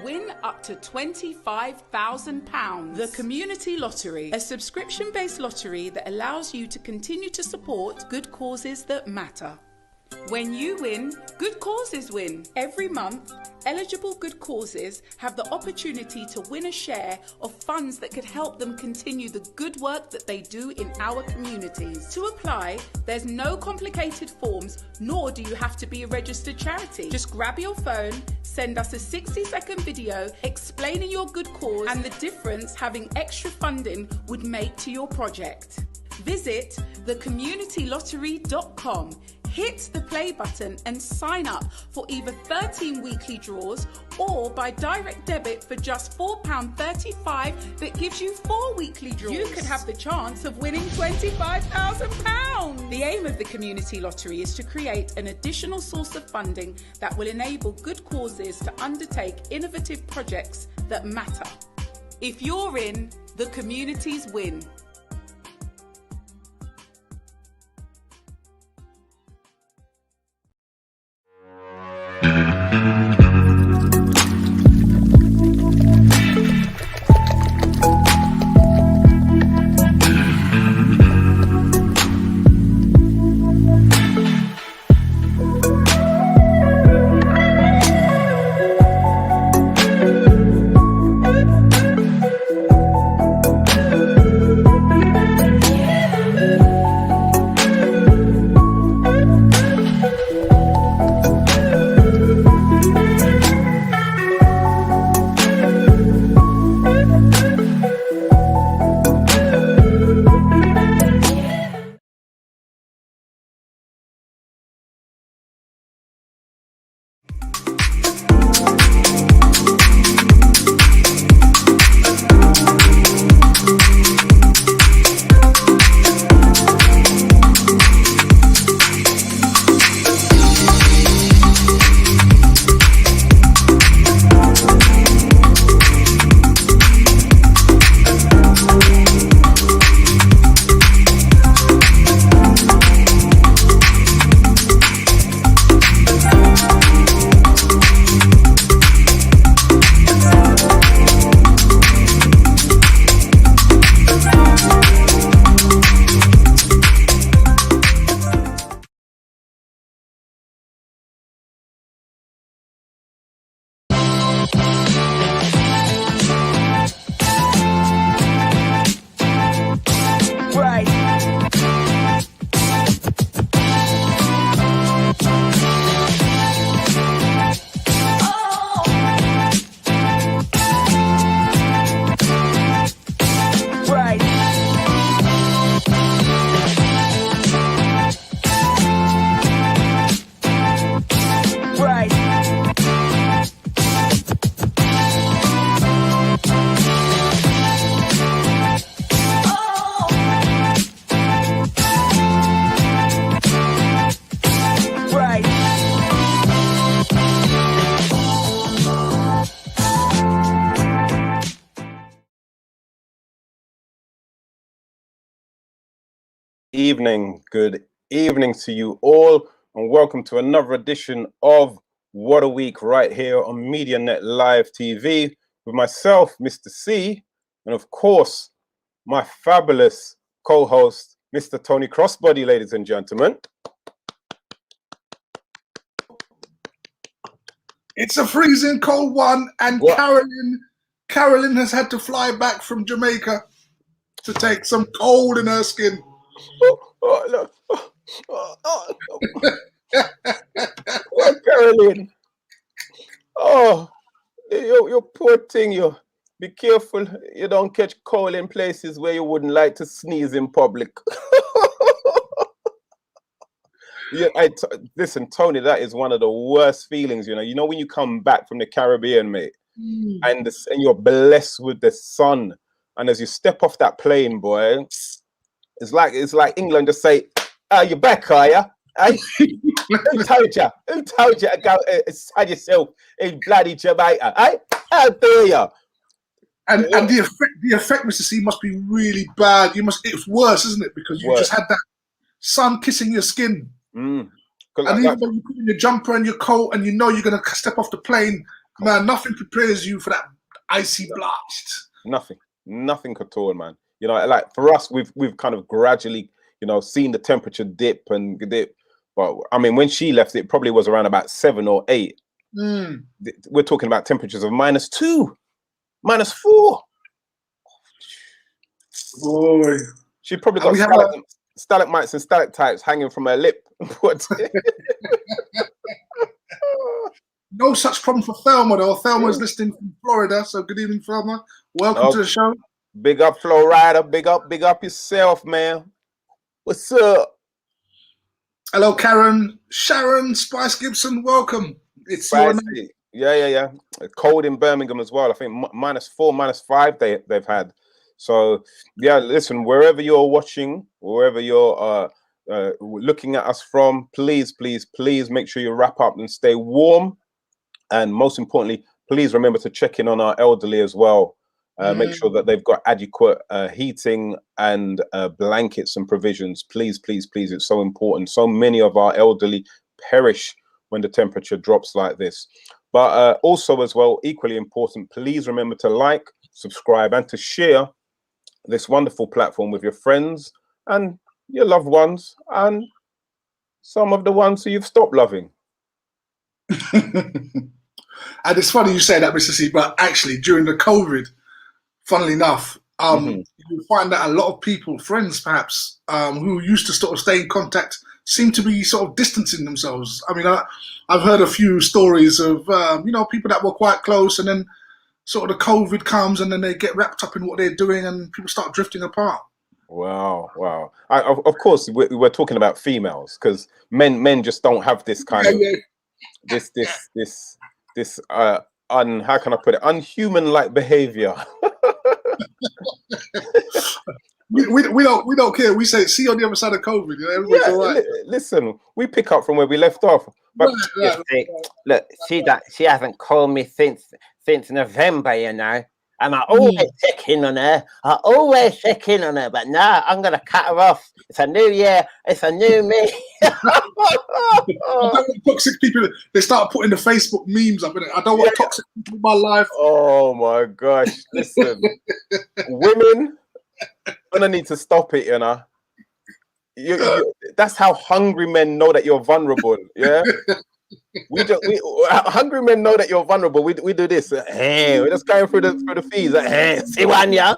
Win up to £25,000. The Community Lottery, a subscription-based lottery that allows you to continue to support good causes that matter. When you win, good causes win. Every month, eligible good causes have the opportunity to win a share of funds that could help them continue the good work that they do in our communities. To apply, there's no complicated forms, nor do you have to be a registered charity. Just grab your phone, send us a 60-second video explaining your good cause and the difference having extra funding would make to your project. Visit thecommunitylottery.com. Hit the play button and sign up for either 13 weekly draws or by direct debit for just £4.35 that gives you 4 weekly draws. You could have the chance of winning £25,000. The aim of the Community Lottery is to create an additional source of funding that will enable good causes to undertake innovative projects that matter. If you're in, the communities win. Good evening to you all, and welcome to another edition of What a Week right here on MediaNet Live TV with myself, Mr. C, and of course, my fabulous co-host, Mr. Tony Crossbody, ladies and gentlemen. It's a freezing cold one, and Carolyn has had to fly back from Jamaica to take some cold in her skin. Carolyn. Oh, you poor thing. You be careful you don't catch cold in places where you wouldn't like to sneeze in public. Yeah, listen, Tony, that is one of the worst feelings. You know when you come back from the Caribbean, mate, and you're blessed with the sun, and as you step off that plane, boy, it's like England just say, "Are you back? Are you? Who told you? Who told you to go inside yourself in bloody Jamaica? How dare you?" And the effect, Mr. C, must be really bad. It's worse, isn't it? Because you just had that sun kissing your skin. And even though you put in your jumper and your coat, and you know you're going to step off the plane, Man, nothing prepares you for that icy blast. Nothing at all, man. You know, like for us, we've kind of gradually, you know, seen the temperature dip and dip. But I mean, when she left, it probably was around about 7 or 8. We're talking about temperatures of -2, -4. Boy, she probably got stalagmites and stalactites hanging from her lip. No such problem for Thelma, though. Thelma's listening from Florida, so good evening, Thelma. Welcome to the show. Big up, Florida. Big up yourself, man. What's up? Hello, Karen. Sharon, Spice Gibson, welcome. It's your night. Yeah. Cold in Birmingham as well. I think -4, -5 they've had. So yeah, listen, wherever you're watching, wherever you're looking at us from, please make sure you wrap up and stay warm. And most importantly, please remember to check in on our elderly as well. Make sure that they've got adequate heating and blankets and provisions. Please, it's so important. So many of our elderly perish when the temperature drops like this. But also as well, equally important, please remember to like, subscribe, and to share this wonderful platform with your friends and your loved ones and some of the ones who you've stopped loving. And it's funny you say that, Mr. C, but actually during the COVID, funnily enough, you find that a lot of people, friends perhaps, who used to sort of stay in contact, seem to be sort of distancing themselves. I mean, I've heard a few stories of, people that were quite close, and then sort of the COVID comes and then they get wrapped up in what they're doing and people start drifting apart. Wow. Of course, we're talking about females, because men just don't have this kind of this how can I put it, unhuman-like behavior. we don't care. We say, see you on the other side of COVID. Everybody's all right. Listen, we pick up from where we left off. But look, she hasn't called me since November, you know. And I always check in on her. But now I'm going to cut her off. It's a new year. It's a new me. I don't want toxic people. They start putting the Facebook memes up in it. I don't want toxic people in my life. Oh my gosh. Listen, women, gonna need to stop it, you know. That's how hungry men know that you're vulnerable. Yeah. Hungry men know that you're vulnerable. We do this. Hey, we're just going through the fees. Hey, see one, yeah.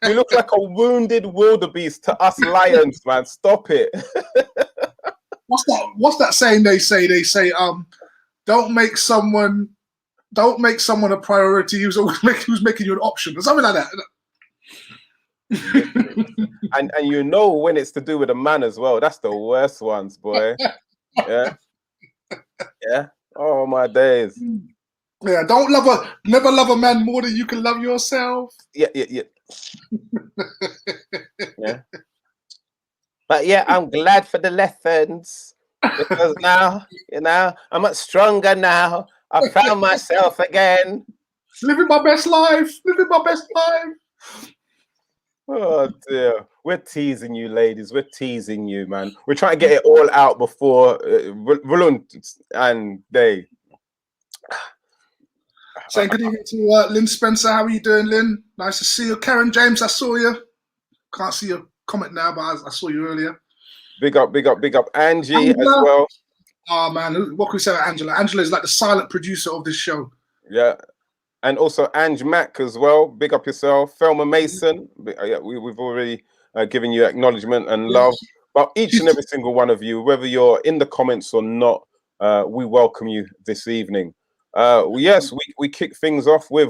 You look like a wounded wildebeest to us lions, man. Stop it. What's that saying? They say, don't make someone a priority who's making you an option, or something like that. and you know when it's to do with a man as well. That's the worst ones, boy. Yeah. Oh my days. Yeah, never love a man more than you can love yourself. Yeah. Yeah. But yeah, I'm glad for the lessons, because now, I'm much stronger now. I found myself again. Living my best life. Oh dear, we're teasing you, ladies. We're teasing you, man. We're trying to get it all out before Rulund and they. Saying good evening to Lynn Spencer. How are you doing, Lynn? Nice to see you. Karen James, I saw you. Can't see your comment now, but I saw you earlier. Big up, Angie Angela as well. Oh man, what can we say about Angela? Angela is like the silent producer of this show. Yeah. And also Ange Mack as well. Big up yourself. Thelma Mason. Yeah, we've already given you acknowledgement and love. But each and every single one of you, whether you're in the comments or not, we welcome you this evening. Yes, we kick things off with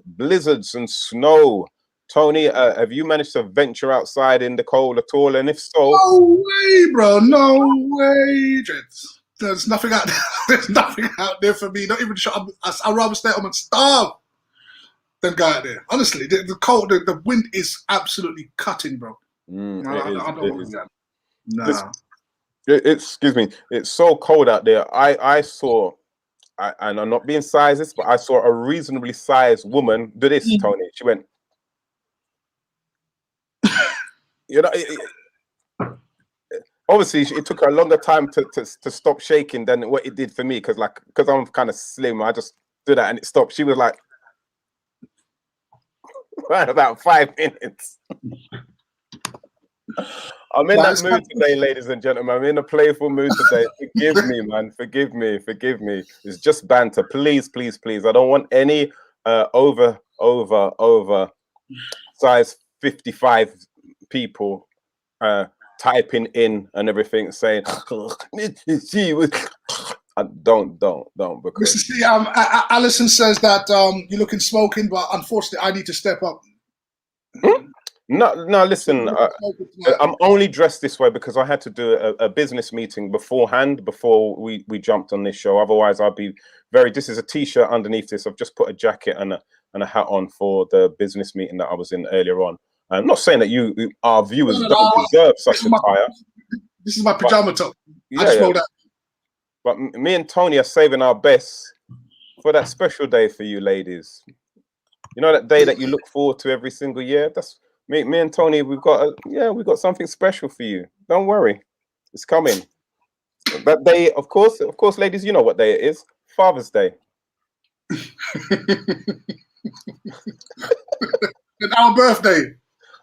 blizzards and snow. Tony, have you managed to venture outside in the cold at all? And if so, no way, bro. No way. There's nothing out there. There's nothing out there for me. Not even I'd rather stay at home and starve than go out there. Honestly, the cold, the wind is absolutely cutting, bro. I don't want that. Nah. Excuse me. It's so cold out there. I saw, and I'm not being sizist, but I saw a reasonably sized woman do this, Tony. She went, obviously it took her a longer time to stop shaking than what it did for me, because I'm kind of slim. I just did that and it stopped. She was like, right, about 5 minutes. I'm in that mood today, ladies and gentlemen. I'm in a playful mood today. Forgive me, man. Forgive me. It's just banter. Please, please, please. I don't want any over size 55 people typing in and everything saying she was. Don't because Mr. C, Alison says that you're looking smoking, but unfortunately I need to step up. No, listen, I'm only dressed this way because I had to do a business meeting beforehand before we jumped on this show. Otherwise, I'd be this is a t-shirt underneath this. I've just put a jacket and a hat on for the business meeting that I was in earlier on. I'm not saying that our viewers don't deserve such attire. This is my pajama top. I just rolled out. But me and Tony are saving our best for that special day for you ladies. You know, that day that you look forward to every single year? That's me and Tony, we've got something special for you. Don't worry. It's coming. That day, of course, ladies, you know what day it is. Father's Day. And our birthday.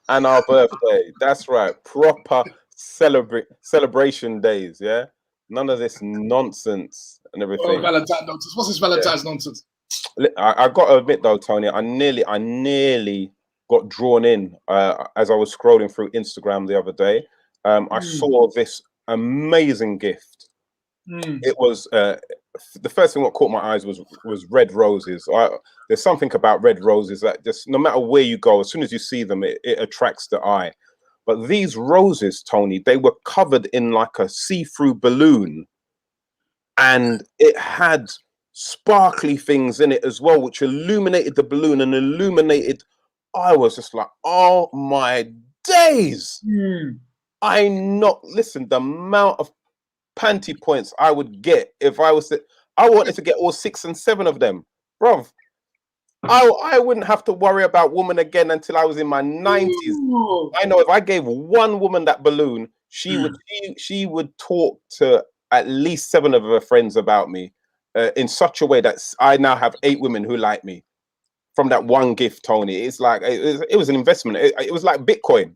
And our birthday. That's right. Proper celebration days, yeah? None of this nonsense and everything. Oh, Valentine nonsense. What's this Valentine's nonsense? I got to admit though, Tony, I nearly got drawn in as I was scrolling through Instagram the other day. I saw this amazing gift. It was the first thing what caught my eyes was red roses. There's something about red roses that just no matter where you go, as soon as you see them, it attracts the eye. But these roses, Tony, they were covered in like a see-through balloon, and it had sparkly things in it as well, which illuminated the balloon and illuminated. I was just like, oh my days. Listen, the amount of panty points I would get if I wanted to get all 6 and 7 of them, bruv. I wouldn't have to worry about women again until I was in my 90s. I know if I gave one woman that balloon, she would talk to at least 7 of her friends about me in such a way that I now have 8 women who like me from that one gift, Tony. It's like it was an investment. It was like Bitcoin.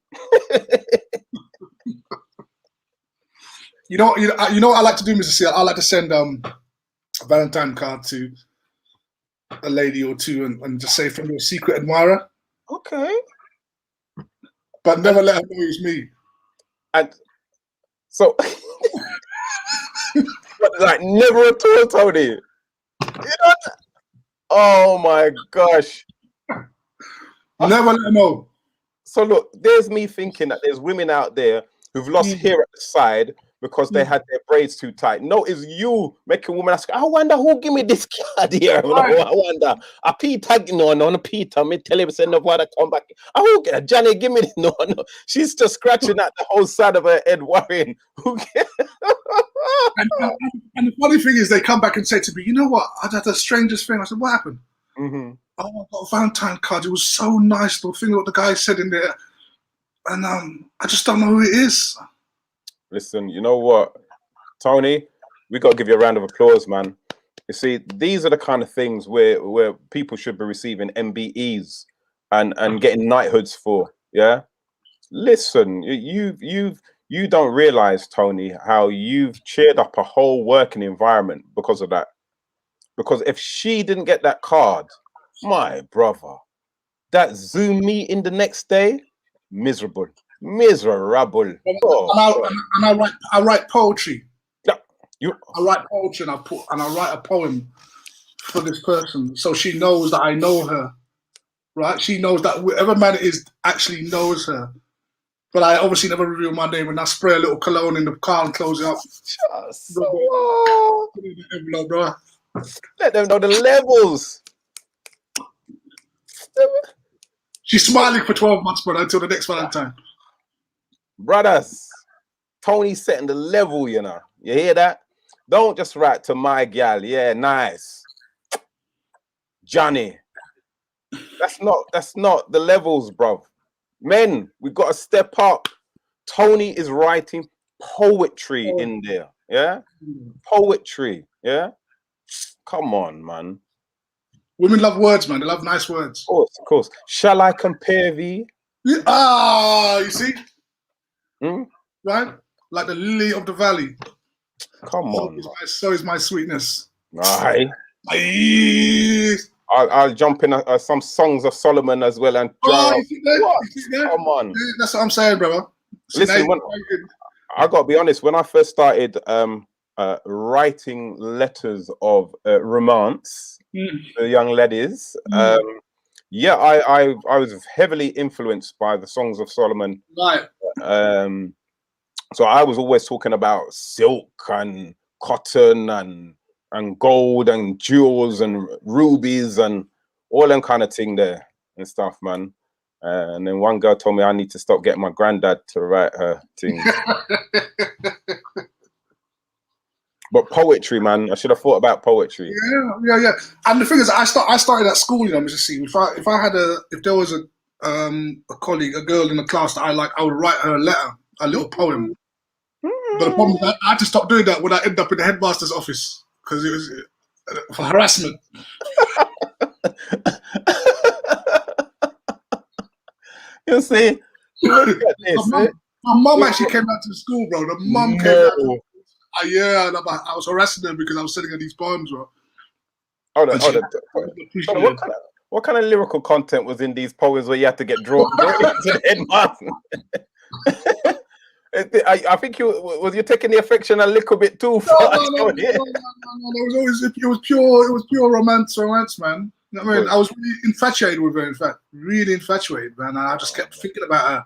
You know what I like to do, Mr. C? I like to send a Valentine card to a lady or two and just say from your secret admirer. Okay. But never let her know it's me. And so like never at all, Tony. You know? Oh my gosh. Never let her know. So look, there's me thinking that there's women out there who've lost hair at the side because they had their braids too tight. No, it's you making women ask, I wonder who give me this card here. Right. I wonder. A Peter, no, Peter. Me tell him, say no, to come back. Oh, Johnny, give me this. No. She's just scratching at the whole side of her head, worrying. and the funny thing is, they come back and say to me, you know what? I had the strangest thing. I said, what happened? Mm-hmm. Oh, I got a Valentine card. It was so nice. The thing what the guy said in there. And I just don't know who it is. Listen, you know what, Tony? We got to give you a round of applause, man. You see, these are the kind of things where people should be receiving MBEs and getting knighthoods for. Yeah. Listen, you don't realize, Tony, how you've cheered up a whole working environment because of that. Because if she didn't get that card, my brother, that Zoom meeting the next day, miserable. Oh, and I write poetry. Yeah, I write poetry and I write a poem for this person, so she knows that I know her. Right? She knows that whoever man it is actually knows her. But I obviously never reveal my name, and I spray a little cologne in the car and close it up. Envelope, bro. Let them know the levels. She's smiling for 12 months, brother, until the next Valentine. Brothers, Tony's setting the level, you know. You hear that? Don't just write to my gal. Yeah, nice. Johnny. That's not the levels, bro. Men, we got to step up. Tony is writing poetry in there. Yeah, poetry. Yeah, come on, man. Women love words, man. They love nice words. Of course. Shall I compare thee? Yeah. You see, Hmm? right? Like the lily of the valley. Come on. So is my sweetness. Aye. Aye. I'll jump in some songs of Solomon as well and drown. You think that? What? You think that? Come on. Yeah, that's what I'm saying, brother. So Listen, I gotta be honest. When I first started writing letters of romance to young ladies, yeah, I was heavily influenced by the Songs of Solomon. Right. So I was always talking about silk and cotton and gold and jewels and rubies and all them kind of thing there and stuff, man. And then one girl told me I need to stop getting my granddad to write her things. But poetry, man, I should have thought about poetry. Yeah. And the thing is, I started at school, you know, Mr. C. If there was a colleague, a girl in the class that I like, I would write her a letter, a little poem. But the problem is I had to stop doing that when I ended up in the headmaster's office because it was for harassment. You see, look at this. My mum actually came out to the school, bro. The mum came out. Yeah, and I was harassing them because I was sending her these poems, bro. What kind of lyrical content was in these poems where you had to get drawn to the headmaster? I think you're taking the affection a little bit too far. No. It was pure romance, man. You know what I mean? I was really infatuated with her, in fact, really infatuated, man. And I just kept thinking about her,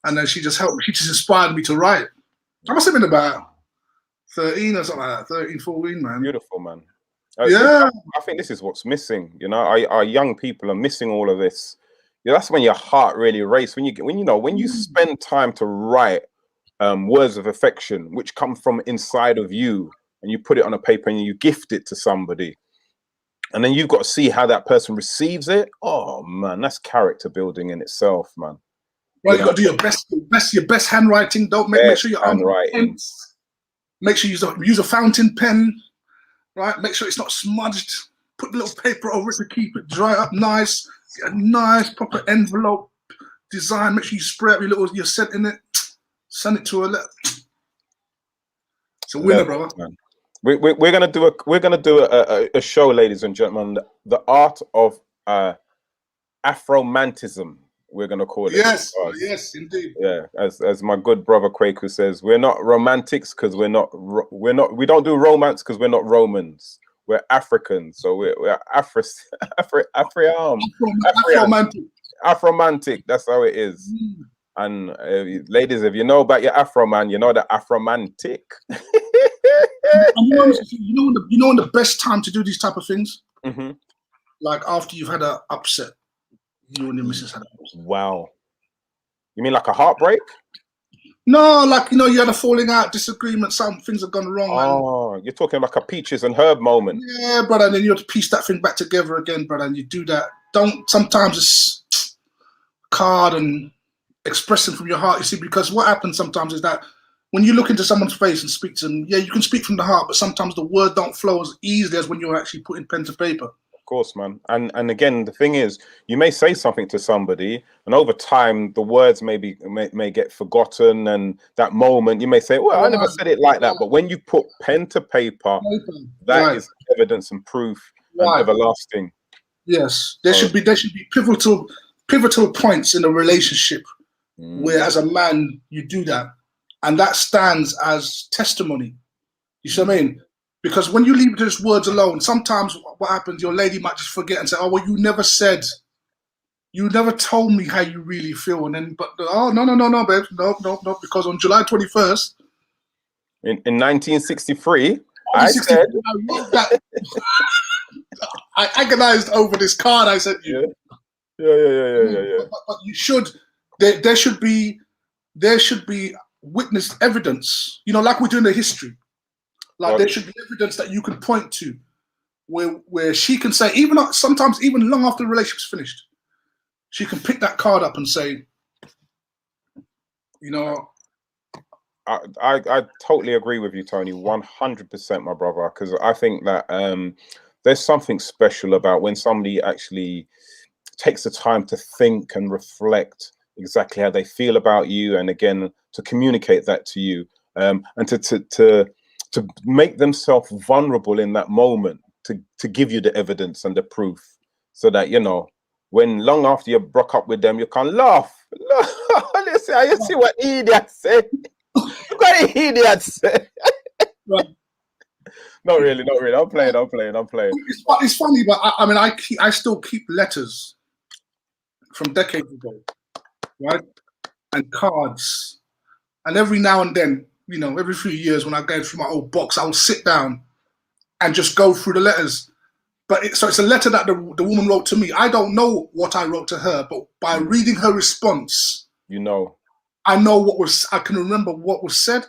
and then she just helped me. She just inspired me to write. I must have been about 13 or something like that, 13, 14, man. Beautiful, man. Yeah, I think this is what's missing. You know, our young people are missing all of this. Yeah, that's when your heart really races. When you spend time to write words of affection, which come from inside of you, and you put it on a paper and you gift it to somebody, and then you've got to see how that person receives it. Oh man, that's character building in itself, man. Well, you got to do your best handwriting. Don't make sure your handwriting. Make sure you use a fountain pen, right? Make sure it's not smudged. Put a little paper over it to keep it dry up nice. Get a nice proper envelope design. Make sure you spray up your scent in it. Send it to her. It's a winner, brother. Man. We're gonna do a show, ladies and gentlemen. The art of Afromantism. We're gonna call it. Yes, indeed. Yeah, as my good brother Kwaku says, we're not romantics because we don't do romance because we're not Romans. We're Africans, so we're Afromantic. That's how it is. And ladies, if you know about your Afro man, you know the Afromantic. You know when the best time to do these type of things, like after you've had an upset. You and your missus had an upset. Wow. You mean like a heartbreak? No, like you had a falling out, disagreement, some things have gone wrong. Oh, man. You're talking like a Peaches and Herb moment. Yeah, brother. And then you have to piece that thing back together again, brother. And you do that. Sometimes it's card and expressing from your heart, you see, because what happens sometimes is that when you look into someone's face and speak to them, yeah, you can speak from the heart, but sometimes the word don't flow as easily as when you're actually putting pen to paper. Of course, man. And again, the thing is, you may say something to somebody, and over time, the words may get forgotten, and that moment you may say, "Well, I never said it like that." But when you put pen to paper, that is evidence and proof and everlasting. Yes, there should be pivotal points in a relationship where, as a man, you do that, and that stands as testimony. You see what I mean? Because when you leave just words alone, sometimes what happens, your lady might just forget and say, "Oh, well, you never told me how you really feel." And then, no, babe, no, because on July 21st, in 1963, I said, I agonized over this card I sent you. Yeah. But you should. There should be witness evidence. Like we do in the history. Like there should be evidence that you can point to, where she can say, sometimes even long after the relationship's finished, she can pick that card up and say, I totally agree with you, Tony, 100%, my brother, because I think that there's something special about when somebody actually takes the time to think and reflect exactly how they feel about you, and again to communicate that to you, and to make themselves vulnerable in that moment, to give you the evidence and the proof, so that when long after you broke up with them, you can laugh. Listen, you see what idiots say? Look what the idiots say. Right. Not really. I'm playing. It's funny, but I still keep letters from decades ago, right? And cards. And every now and then, every few years when I go through my old box, I'll sit down and just go through the letters. But it's a letter that the woman wrote to me. I don't know what I wrote to her, but by reading her response, I know I can remember what was said.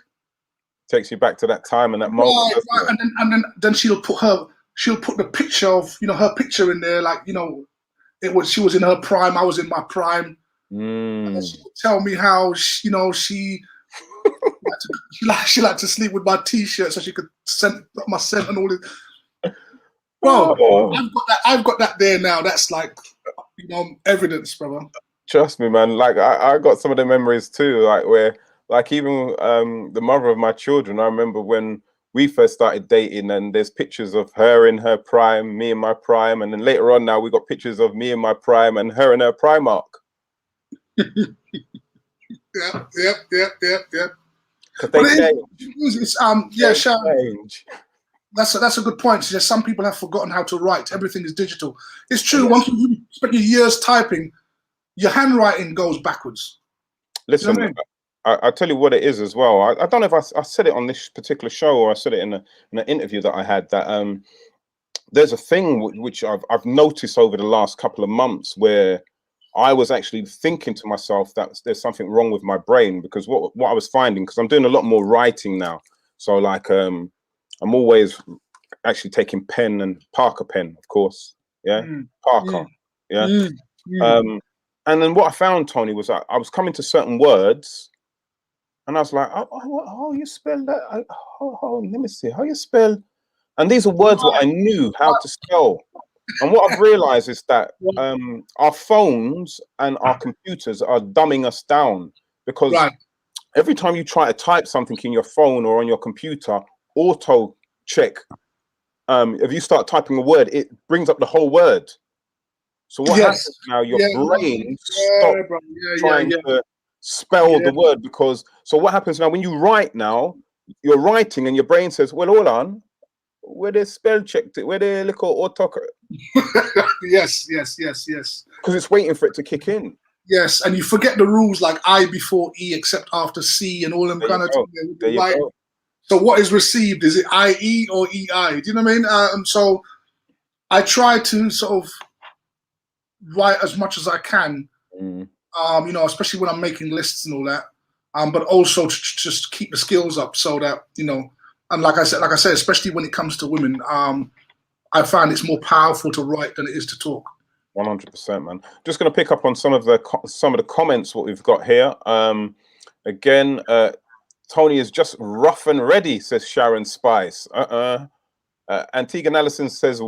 Takes you back to that time and that moment. Right. And then she'll put the picture of, her picture in there, like, she was in her prime, I was in my prime. And then she would tell me how, she liked to sleep with my t-shirt so she could send my scent and all this. Bro, I've got that there now. That's like, evidence, brother. Trust me, man. Like I got some of the memories too, like where, like even the mother of my children, I remember when we first started dating, and there's pictures of her in her prime, me in my prime, and then later on now we got pictures of me in my prime and her in her Primark. Yep. Because they change. Change. That's a good point. It's just some people have forgotten how to write. Everything is digital. It's true. Yeah. Once you spend your years typing, your handwriting goes backwards. Listen, you know I tell you what it is as well. I don't know if I said it on this particular show or I said it in an interview that I had, that there's a thing which I've noticed over the last couple of months where I was actually thinking to myself that there's something wrong with my brain, because what I was finding, because I'm doing a lot more writing now. So like I'm always actually taking pen and Parker pen, of course. Yeah. Parker. Yeah. And then what I found, Tony, was that I was coming to certain words and I was like, oh you spell that? Let me see. How you spell? And these are words that I knew how to spell. And what I've realized is that our phones and our computers are dumbing us down, because every time you try to type something in your phone or on your computer, auto check, if you start typing a word, it brings up the whole word. So what happens now, your brain stops trying to spell the word, because so what happens now when you write now, you're writing and your brain says, well, hold on, where they spell checked it, where they look at auto. Yes. Because it's waiting for it to kick in. Yes, and you forget the rules like I before E except after C and all them kind of things. So what is received? Is it IE or EI? Do you know what I mean? So I try to sort of write as much as I can, especially when I'm making lists and all that. But also to just keep the skills up, so that and like I said, especially when it comes to women, I find it's more powerful to write than it is to talk. 100%, man. Just going to pick up on some of the comments what we've got here. Again, Tony is just rough and ready, says Sharon Spice. Antigua Allison says,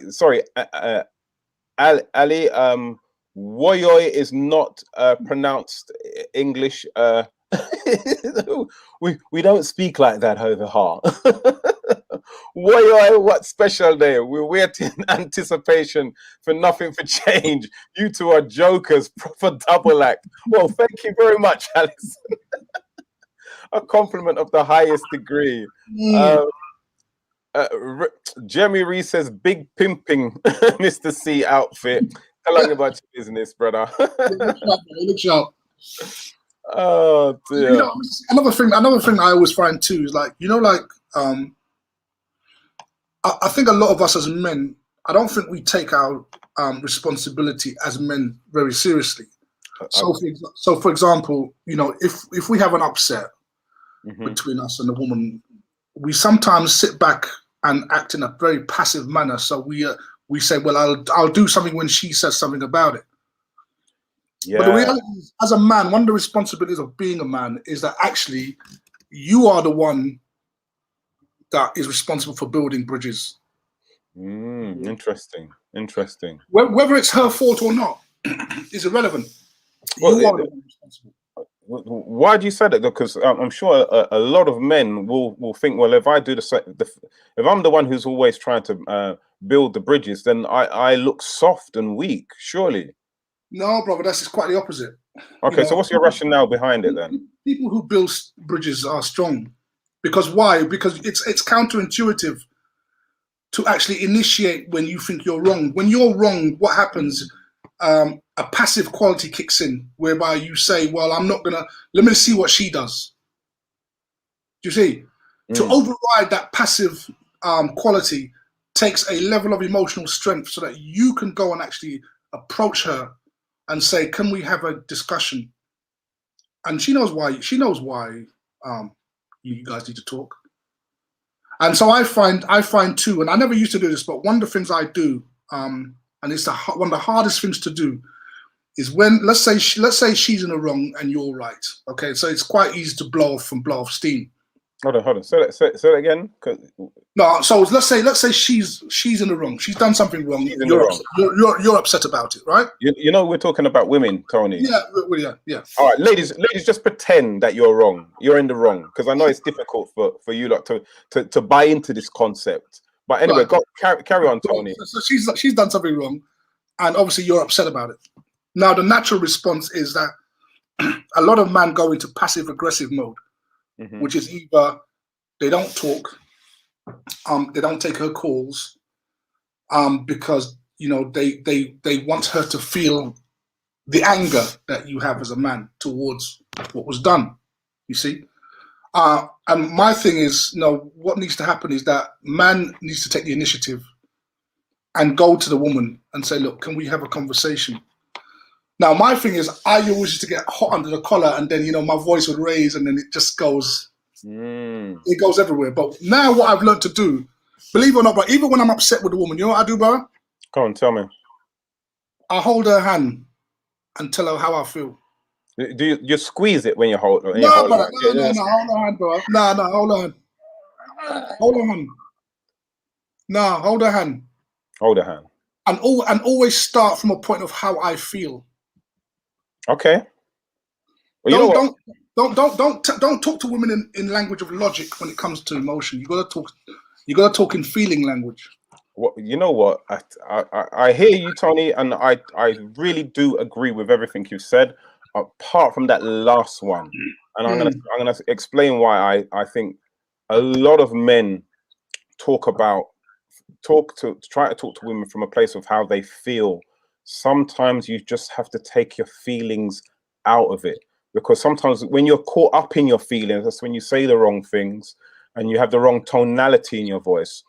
sorry, Ali, Woyoy is not pronounced English. We don't speak like that over here. Woyoy, what special day? We wait in anticipation for nothing for change. You two are jokers, proper double act. Well, thank you very much, Alex. A compliment of the highest degree. Jeremy Reese says, big pimping, Mr. C outfit. Tell us about your business, brother. Look sharp. Oh dear. Another thing I always find too is like, I think a lot of us as men, I don't think we take our responsibility as men very seriously. So for example, if we have an upset between us and a woman, we sometimes sit back and act in a very passive manner. So we say, well, I'll do something when she says something about it. But the reality is, as a man, one of the responsibilities of being a man is that actually you are the one that is responsible for building bridges. Interesting. Whether it's her fault or not is irrelevant. Well, you are the one responsible. Why do you say that? Because I'm sure a lot of men will think, well, if I do if I'm the one who's always trying to build the bridges, then I look soft and weak. Surely. No, brother, that's quite the opposite. Okay, so what's your rationale behind it then? People who build bridges are strong. Because why? Because it's counterintuitive to actually initiate when you think you're wrong. When you're wrong, what happens? A passive quality kicks in, whereby you say, well, I'm not gonna, let me see what she does. Do you see? To override that passive quality takes a level of emotional strength so that you can go and actually approach her and say, can we have a discussion? And she knows why you guys need to talk. And so I find too, and I never used to do this, but one of the things I do, and it's one of the hardest things to do, is when let's say she's in the wrong and you're right. Okay, so it's quite easy to blow off steam. Hold on. Say that again. No, so let's say she's in the wrong. She's done something wrong. You're upset about it, right? You know we're talking about women, Tony. Yeah. All right, ladies, just pretend that you're wrong. You're in the wrong, because I know it's difficult for you lot to buy into this concept. But anyway, carry on, Tony. So she's done something wrong, and obviously you're upset about it. Now the natural response is that a lot of men go into passive aggressive mode, which is either they don't talk, they don't take her calls, because they want her to feel the anger that you have as a man towards what was done. You see, and my thing is, what needs to happen is that man needs to take the initiative and go to the woman and say, look, can we have a conversation? Now, my thing is, I always used to get hot under the collar, and then my voice would raise, and then it just goes. It goes everywhere. But now, what I've learned to do, believe it or not, but even when I'm upset with a woman, you know what I do, bro? Go on, tell me. I hold her hand and tell her how I feel. Do you squeeze it when you hold? No, hold her hand, bro. No, hold her hand. Hold her hand. No, hold her hand. Hold her hand. And always start from a point of how I feel. Okay. Well, don't talk to women in language of logic when it comes to emotion. You gotta talk in feeling language. Well, you know what? I hear you, Tony, and I really do agree with everything you've said, apart from that last one. And I'm gonna explain why I think a lot of men try to talk to women from a place of how they feel. Sometimes you just have to take your feelings out of it, because sometimes when you're caught up in your feelings, that's when you say the wrong things and you have the wrong tonality in your voice.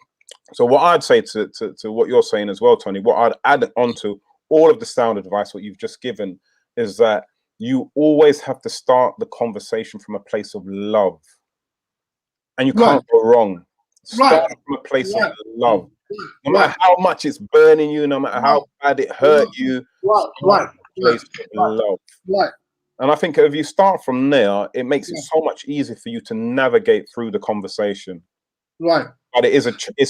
So what I'd say to what you're saying as well, Tony, what I'd add on to all of the sound advice, what you've just given, is that you always have to start the conversation from a place of love, and you can't go wrong. Start from a place of love. No matter how much it's burning you, no matter how bad it hurt you, place of love. And I think if you start from there, it makes it so much easier for you to navigate through the conversation. Right. But it's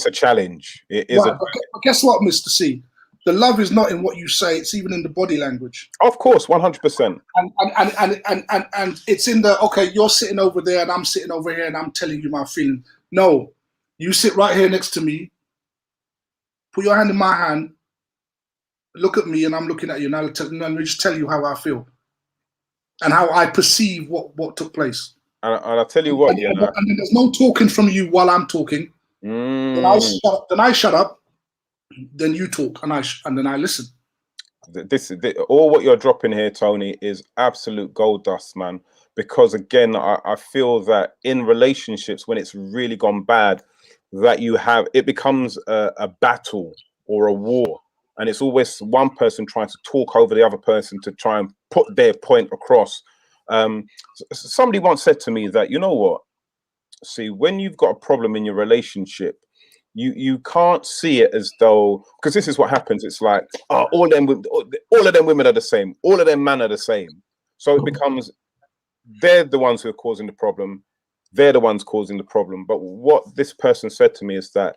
a challenge. It is. But guess what, Mr. C? The love is not in what you say; it's even in the body language. Of course, 100%. And it's in the you're sitting over there and I'm sitting over here and I'm telling you my feeling. No, you sit right here next to me. Put your hand in my hand. Look at me, and I'm looking at you, and I'll just tell you how I feel and how I perceive what took place. And I'll tell you what, and then there's no talking from you while I'm talking. Then I shut up. Then you talk, and then I listen. All what you're dropping here, Tony, is absolute gold dust, man. Because again, I feel that in relationships, when it's really gone bad, that it becomes a battle or a war, and it's always one person trying to talk over the other person to try and put their point across. Somebody once said to me that, you know what? See, when you've got a problem in your relationship, you can't see it as though, because this is what happens. It's like, oh, all of them women are the same. All of them men are the same. So it becomes, they're the ones who are causing the problem. They're the ones causing the problem. But what this person said to me is that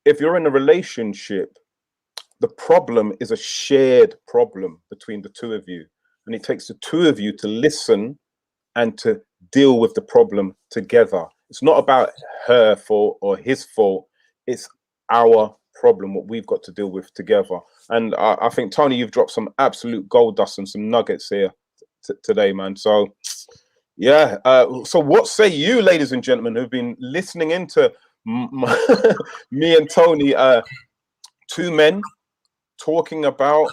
if you're in a relationship, the problem is a shared problem between the two of you. And it takes the two of you to listen and to deal with the problem together. It's not about her fault or his fault. It's our problem, what we've got to deal with together. And I think, Tony, you've dropped some absolute gold dust and some nuggets here today, man. So, yeah. So what say you, ladies and gentlemen, who've been listening into me and Tony, two men talking about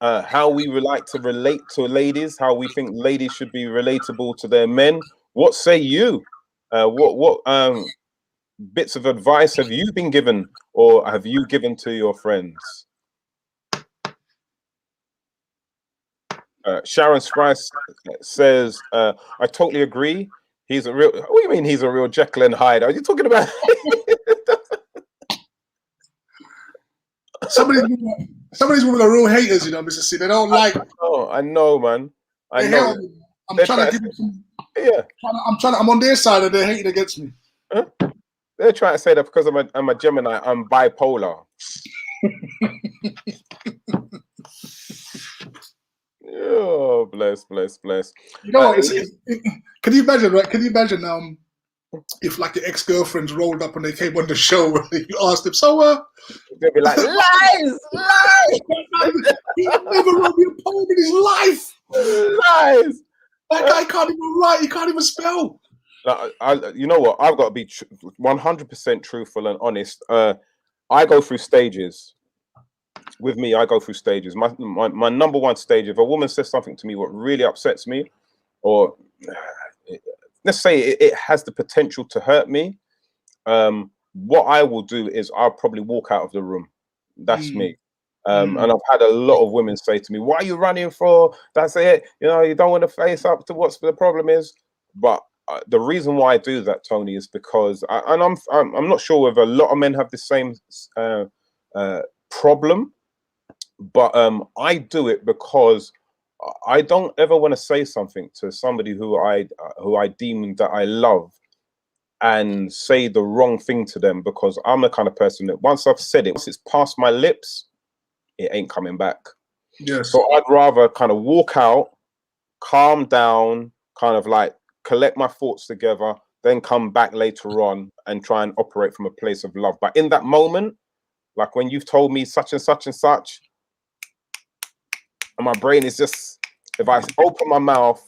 how we would like to relate to ladies, how we think ladies should be relatable to their men. What say you? What bits of advice have you been given, or have you given to your friends? Sharon Sprice says, I totally agree. He's a real, what do you mean he's a real Jekyll and Hyde? Are you talking about? Some of these women are real haters, you know, Mr. C. They don't like. Oh, I know, man. I know. I'm trying to give them some. Yeah. I'm on their side and they're hating against me. Huh? They're trying to say that because I'm a Gemini, I'm bipolar. Oh, bless. You know, can you imagine, right? Can you imagine if like your ex-girlfriends rolled up and they came on the show and you asked them, so they'd be like, lies. He never wrote me a poem in his life. Lies. That guy can't even write. He can't even spell. You know what? I've got to be 100% truthful and honest. I go through stages. With me, I go through stages. My number one stage, if a woman says something to me what really upsets me, or let's say it has the potential to hurt me, what I will do is I'll probably walk out of the room. That's me. And I've had a lot of women say to me, "Why are you running for? That's it. You know, you don't want to face up to what's the problem is." But the reason why I do that, Tony, is because, I'm not sure whether a lot of men have the same problem, but I do it because I don't ever want to say something to somebody who I deem that I love and say the wrong thing to them, because I'm the kind of person that once I've said it, once it's past my lips, it ain't coming back. Yes. So I'd rather kind of walk out, calm down, kind of like collect my thoughts together, then come back later on and try and operate from a place of love. But in that moment, like when you've told me such and such and such, and my brain is just, if I open my mouth,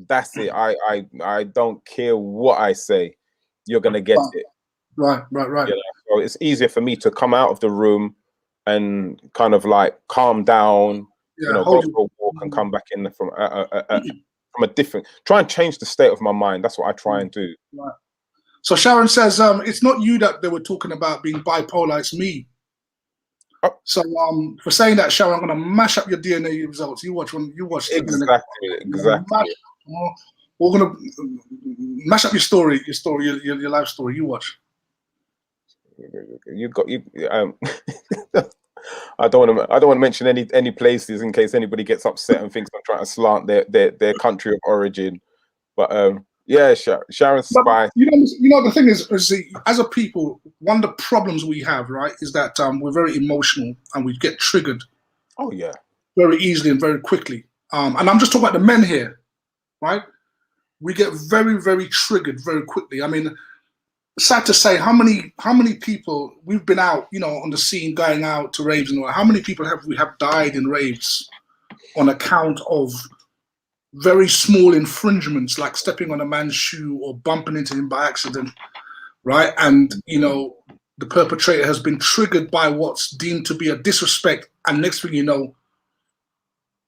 that's it. I don't care what I say, you're gonna get it. Right. You know? So it's easier for me to come out of the room and kind of like calm down, go for a walk and come back in from a different, try and change the state of my mind. That's what I try and do. Right. So Sharon says, it's not you that they were talking about being bipolar, it's me. Oh. So for saying that, Sharon, I'm gonna mash up your DNA results. You watch Exactly. We're gonna mash up your life story. You watch. I don't want to mention any places in case anybody gets upset and thinks I'm trying to slant their country of origin. But yeah, Sharon Spy. You know the thing is as a people, one of the problems we have, right, is that we're very emotional and we get triggered. Oh yeah. Very easily and very quickly. And I'm just talking about the men here, right? We get very, very triggered very quickly. I mean, sad to say, how many people we've been out, on the scene, going out to raves and all. How many people have died in raves on account of very small infringements, like stepping on a man's shoe or bumping into him by accident, right? And the perpetrator has been triggered by what's deemed to be a disrespect, and next thing you know,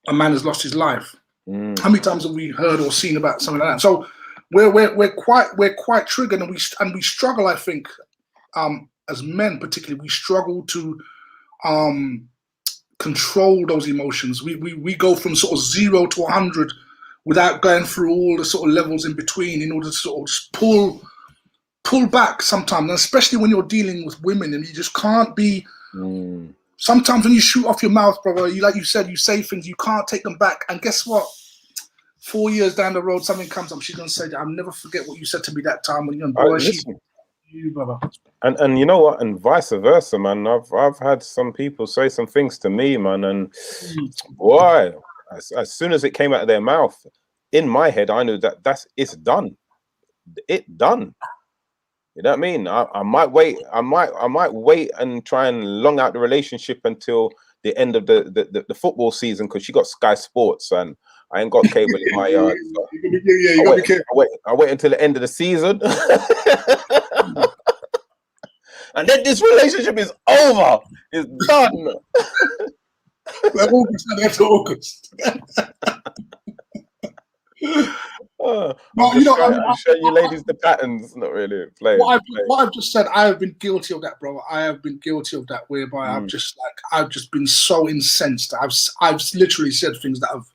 a man has lost his life. How many times have we heard or seen about something like that? So we're quite triggered, and we struggle. I think as men, particularly, we struggle to control those emotions. We go from sort of 0 to 100 without going through all the sort of levels in between, in order to sort of just pull pull back sometimes, and especially when you're dealing with women, and you just can't be. Sometimes when you shoot off your mouth, brother, you like you said, you say things, you can't take them back. And guess what? 4 years down the road, something comes up. She's gonna say, "I'll never forget what you said to me that time when you're on boy." You, brother. And you know what? And vice versa, man. I've had some people say some things to me, man, and boy, as soon as it came out of their mouth, in my head, I knew that it's done. It done. You know what I mean? I might wait. I might wait and try and long out the relationship until the end of the football season, because she got Sky Sports and I ain't got cable in my yard. So you gotta be careful. I wait until the end of the season, and then this relationship is over. It's done. August. I'm showing you ladies the patterns, not really playing. What I've just said, I have been guilty of that, bro. I have been guilty of that, whereby I've just been so incensed. I've literally said things that have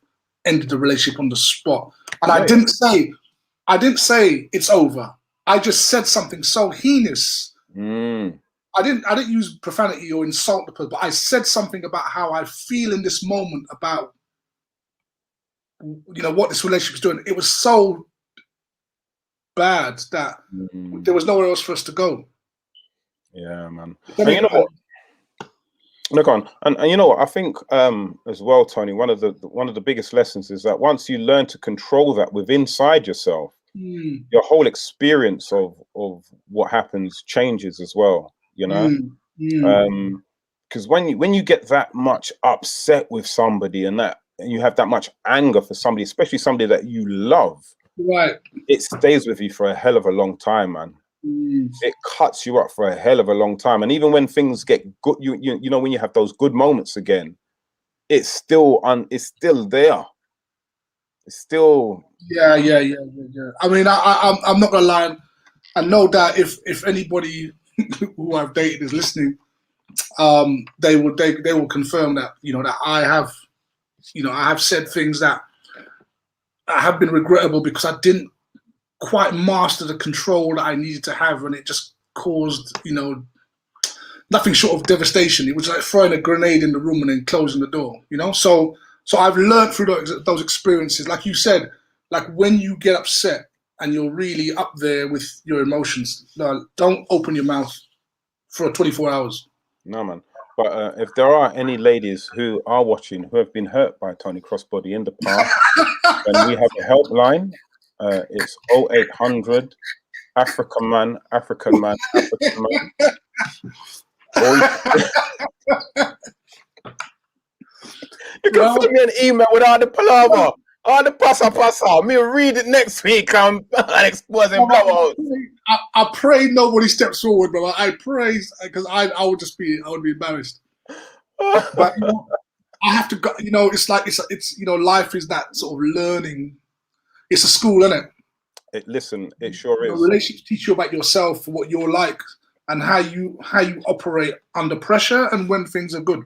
ended the relationship on the spot, and I didn't say it's over. I just said something so heinous. I didn't use profanity or insult the person, but I said something about how I feel in this moment about, you know, what this relationship is doing. It was so bad that there was nowhere else for us to go. Yeah, man. And you know what? Look on, and you know what? I think as well, Tony. One of the biggest lessons is that once you learn to control that within inside yourself, your whole experience of what happens changes as well. You know, because when you get that much upset with somebody and you have that much anger for somebody, especially somebody that you love, right? It stays with you for a hell of a long time, man. It cuts you up for a hell of a long time. And even when things get good, you know, when you have those good moments again, it's still there. It's still yeah. I mean, I'm not gonna lie. I know that if anybody who I've dated is listening, they will confirm that, you know, that I have said things that have been regrettable because I didn't quite master the control that I needed to have, and it just caused, you know, nothing short of devastation. It was like throwing a grenade in the room and then closing the door, you know. So I've learned through those experiences, like you said, like when you get upset and you're really up there with your emotions, don't open your mouth for 24 hours. No, man. But if there are any ladies who are watching who have been hurt by Tony Crossbody in the past, then we have a helpline. It's 0800 African man. You can send me an email with all the palaver, all the passa. Me read it next week and expose him. I pray nobody steps forward, brother. I pray, because I would be embarrassed. But you know, I have to go. You know, it's you know, life is that sort of learning. It's a school, isn't it? Listen, it sure is. Relationships teach you about yourself, what you're like, and how you operate under pressure and when things are good.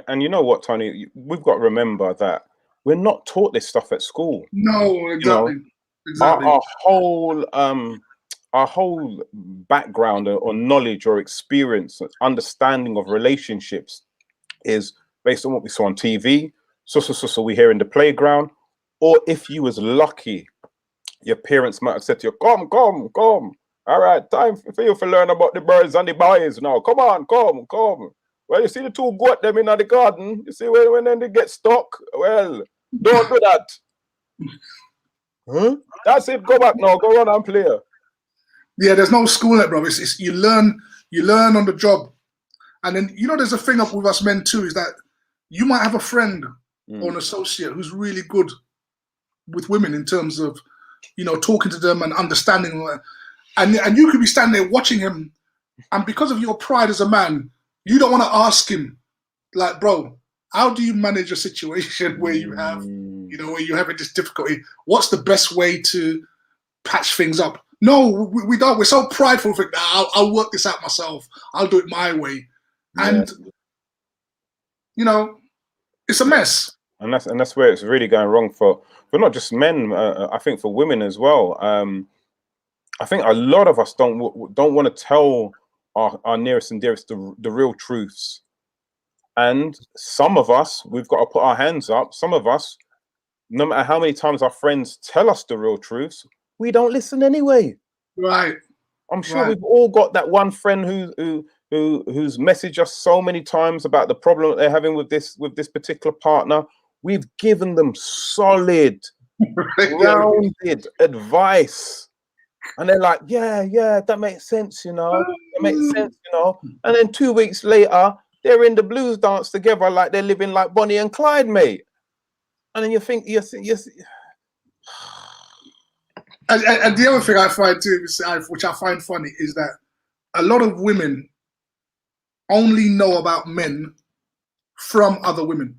And you know what, Tony? We've got to remember that we're not taught this stuff at school. No, exactly. You know, exactly. Our whole background or knowledge or experience, understanding of relationships is based on what we saw on TV. So we hear in the playground, or if you was lucky, your parents might have said to you, come. All right, time for you to learn about the birds and the boys now. Come on, come. Well, you see the two goat them in the garden. You see when they get stuck. Well, don't do that. Huh? That's it. Go back now. Go run and play. Yeah, there's no school in it, bro. It's you learn on the job. And then, you know, there's a thing up with us men too, is that you might have a friend or an associate who's really good with women in terms of, you know, talking to them and understanding them. And you could be standing there watching him, and because of your pride as a man, you don't want to ask him, like, bro, how do you manage a situation where you have, you know, where you're having this difficulty? What's the best way to patch things up? No, we don't. We're so prideful. Think, I'll work this out myself. I'll do it my way. Yeah. And, you know, it's a mess. And that's where it's really going wrong for not just men. I think for women as well. I think a lot of us don't want to tell our nearest and dearest the real truths. And some of us, we've got to put our hands up. Some of us, no matter how many times our friends tell us the real truths, we don't listen anyway. Right. I'm sure we've all got that one friend who's messaged us so many times about the problem that they're having with this particular partner. We've given them solid, rounded advice. And they're like, yeah, that makes sense, you know. That makes sense, you know. And then 2 weeks later, they're in the blues dance together like they're living like Bonnie and Clyde, mate. And then you think, yes. And the other thing I find too, which I find funny, is that a lot of women only know about men from other women.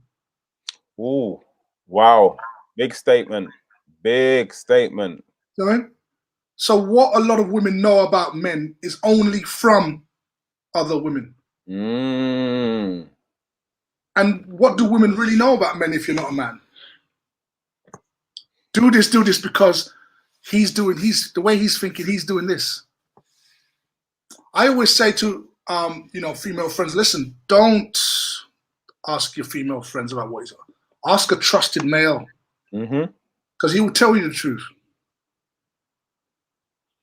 Oh, wow. Big statement. Big statement. Right? So what a lot of women know about men is only from other women. Mm. And what do women really know about men if you're not a man? Do this because the way he's thinking, he's doing this. I always say to female friends, listen, don't ask your female friends about what he's on. Ask a trusted male. Because he will tell you the truth.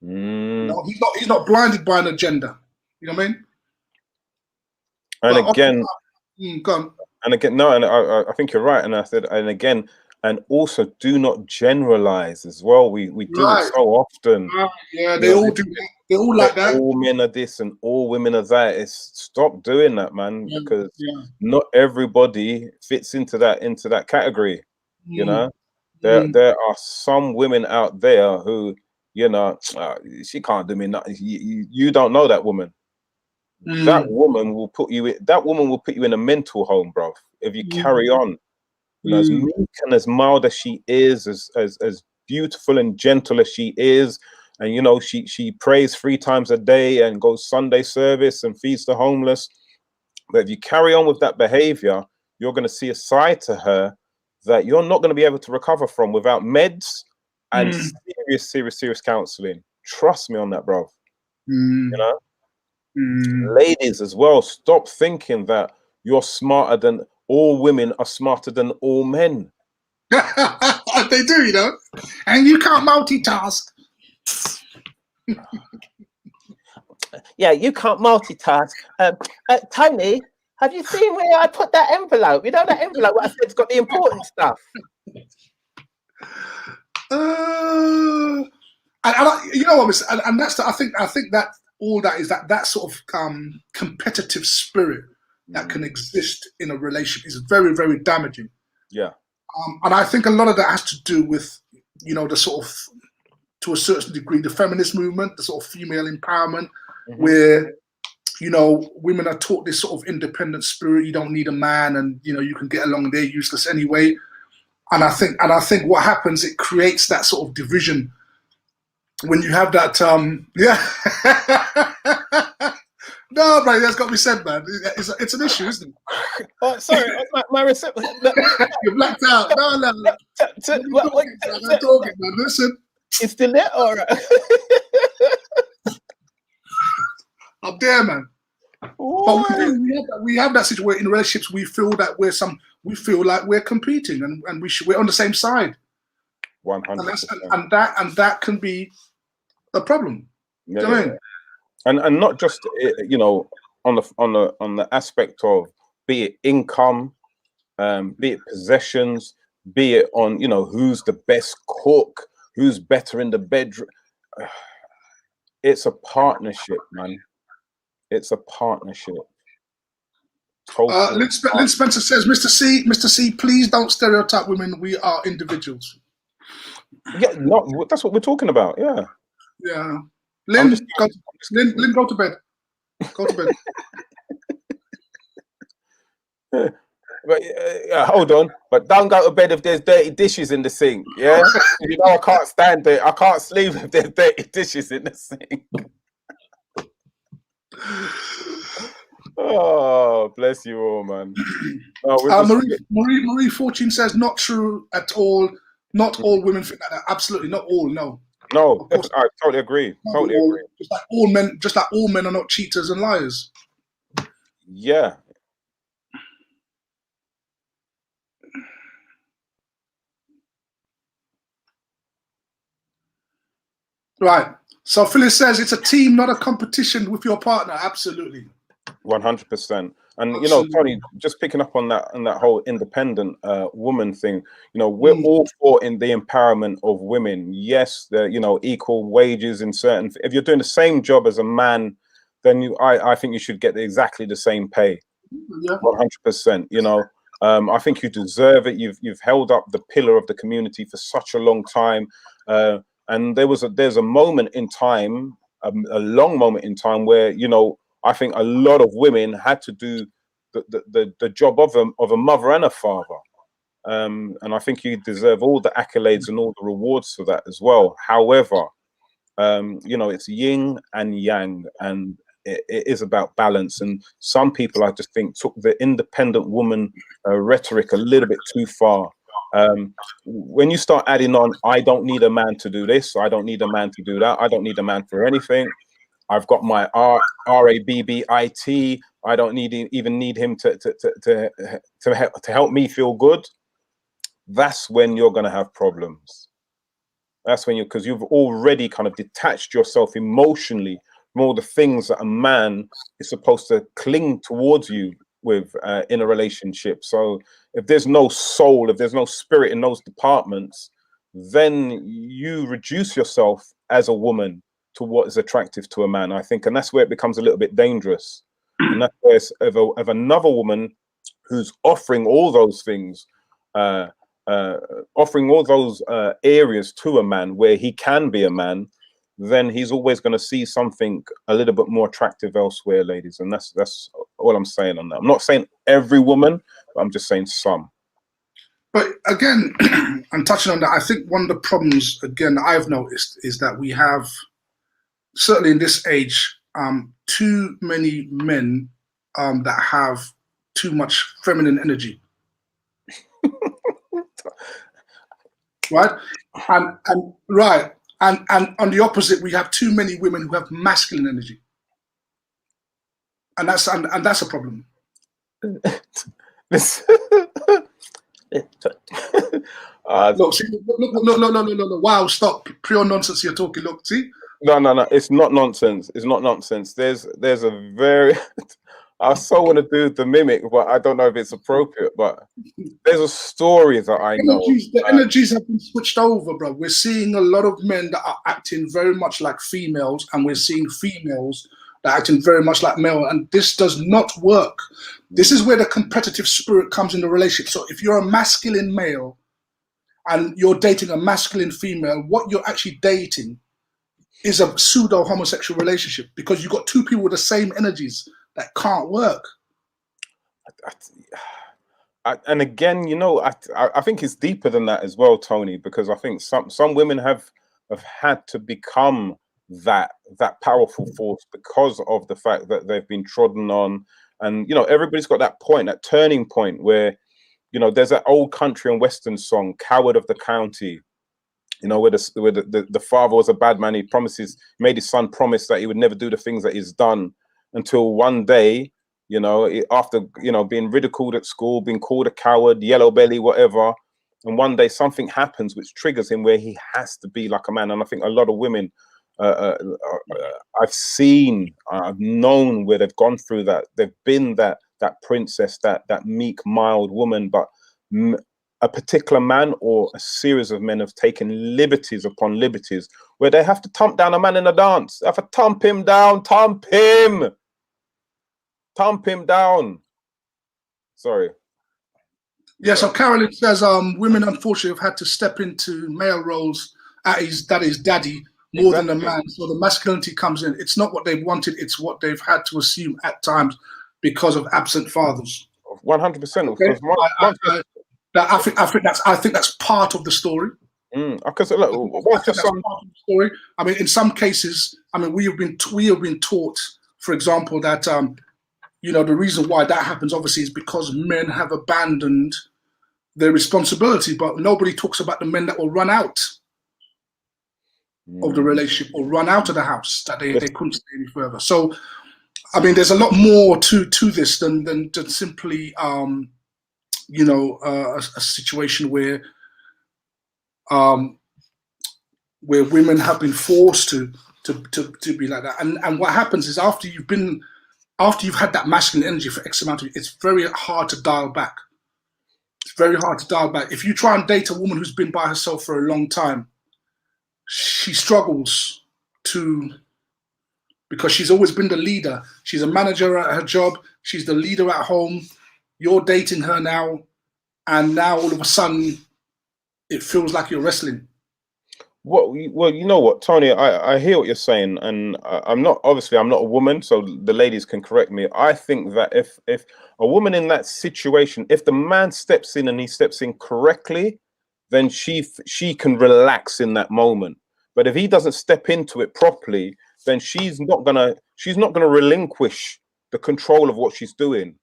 No, he's not blinded by an agenda. You know what I mean? And but again, go on. And again, no, and I think you're right. And I said, and again, and also do not generalize as well. We do it so often. Yeah, they all do. They all like that. All men are this and all women are that. It's stop doing that, man, because not everybody fits into that category. You know, there are some women out there who, you know, she can't do me nothing. You don't know that woman. That woman will put you in a mental home, bro, if you carry on. You know, as meek and as mild as she is, as beautiful and gentle as she is, and you know, she prays 3 times a day and goes Sunday service and feeds the homeless. But if you carry on with that behavior, you're going to see a side to her that you're not going to be able to recover from without meds and serious counseling. Trust me on that, bro. You know? Ladies as well, stop thinking that you're smarter than all women are smarter than all men. They do, you know, and you can't multitask. Yeah, you can't multitask. Tony, have you seen where I put that envelope? You know that envelope? What I said's got the important stuff. You know what? And that's I think that all that is that sort of competitive spirit that can exist in a relationship is very, very damaging. Yeah. And I think a lot of that has to do with, you know, the sort of, to a certain degree, the feminist movement, the sort of female empowerment, where, you know, women are taught this sort of independent spirit. You don't need a man, and you know, you can get along. They're useless anyway. And I think what happens, it creates that sort of division when you have that. No, bro, that's got to be said, man. It's an issue, isn't it? Oh, sorry, my reception. You're blacked out. No. I'm talking, man. Listen. It's still there, all right. Up there, man. But we have that situation where in relationships we feel that we feel like we're competing and we're on the same side. 100%. And that can be a problem. Yeah, you know what I mean? And not just, you know, on the aspect of, be it income, be it possessions, be it on, you know, who's the best cook, who's better in the bedroom. It's a partnership, man. It's a partnership. Lynn Spencer says, Mr. C, please don't stereotype women. We are individuals. Yeah, that's what we're talking about. Yeah. Yeah. Lynn, go to bed. Go to bed. But hold on, but don't go to bed if there's dirty dishes in the sink. Yeah, you know I can't stand it. I can't sleep if there's dirty dishes in the sink. Oh, bless you all, man. Marie Fortune says, not true at all. Not all women think like that. Absolutely, not all. No. No, Of course, I totally agree. Totally agree. just like all men are not cheaters and liars. Yeah. Right. So Phyllis says it's a team, not a competition with your partner. Absolutely. 100%. And you know, Absolutely. Tony, just picking up on that whole independent woman thing, you know, we're all for in the empowerment of women. Yes, the, you know, equal wages in certain, if you're doing the same job as a man, then I think you should get exactly the same pay. Yeah. 100%. You know, I think you deserve it. You've held up the pillar of the community for such a long time, and there's a moment in time, a long moment in time where, you know, I think a lot of women had to do the job of a mother and a father, and I think you deserve all the accolades and all the rewards for that as well. However, you know, it's yin and yang, and it is about balance. And some people, I just think, took the independent woman rhetoric a little bit too far. When you start adding on, I don't need a man to do this, I don't need a man to do that, I don't need a man for anything, I've got my RABBIT, I don't even need him to help me feel good. That's when you're going to have problems. That's when because you've already kind of detached yourself emotionally from all the things that a man is supposed to cling towards you with in a relationship. So if there's no soul, if there's no spirit in those departments, then you reduce yourself as a woman to what is attractive to a man, I think. And that's where it becomes a little bit dangerous. And that's where if another woman who's offering all those things, offering all those areas to a man where he can be a man, then he's always going to see something a little bit more attractive elsewhere, ladies. And that's all I'm saying on that. I'm not saying every woman, but I'm just saying some. But again, I'm touching on that. I think one of the problems, again, that I've noticed is that we have, certainly in this age, too many men that have too much feminine energy. Right? And right. And on the opposite, we have too many women who have masculine energy. And that's a problem. Look, see, look. Wow, stop. Pure nonsense you're talking. Look, see? No. It's not nonsense. It's not nonsense. There's a very I so want to do the mimic, but I don't know if it's appropriate. But there's a story that I know. The energies have been switched over, bro. We're seeing a lot of men that are acting very much like females, and we're seeing females that are acting very much like male. And this does not work. This is where the competitive spirit comes in the relationship. So if you're a masculine male and you're dating a masculine female, what you're actually dating is a pseudo homosexual relationship, because you've got two people with the same energies that can't work. And again, you know, I think it's deeper than that as well, Tony, because I think some women have had to become that powerful force because of the fact that they've been trodden on. And you know, everybody's got that point, that turning point where, you know, there's that old country and western song, "Coward of the County," you know, where the father was a bad man. He made his son promise that he would never do the things that he's done, until one day, you know, after, you know, being ridiculed at school, being called a coward, yellow belly, whatever, and one day something happens which triggers him where he has to be like a man. And I think a lot of women I've seen, I've known where they've gone through that. They've been that princess, that meek, mild woman, but a particular man or a series of men have taken liberties upon liberties where they have to thump down a man in a dance. They have to thump him down, thump him down. Sorry. Yeah, so Carolyn says women unfortunately have had to step into male roles at his daddy more than the man. So the masculinity comes in. It's not what they wanted, it's what they've had to assume at times because of absent fathers. 100%. Okay? I think that's part of the story. Because look, what's your son? Story. I mean, in some cases, I mean, we have been taught, for example, that you know, the reason why that happens obviously is because men have abandoned their responsibility, but nobody talks about the men that will run out. of the relationship or run out of the house, that they couldn't stay any further. So, I mean, there's a lot more to this than simply, you know, a situation where women have been forced to be like that. And what happens is after you've had that masculine energy for X amount of years, it's very hard to dial back. It's very hard to dial back. If you try and date a woman who's been by herself for a long time, she struggles because she's always been the leader. She's a manager at her job. She's the leader at home. You're dating her now, and now all of a sudden, it feels like you're wrestling. Well, you know what, Tony, I hear what you're saying, and I'm not a woman, so the ladies can correct me. I think that if a woman in that situation, if the man steps in and he steps in correctly, then she can relax in that moment. But if he doesn't step into it properly, then she's not gonna relinquish the control of what she's doing,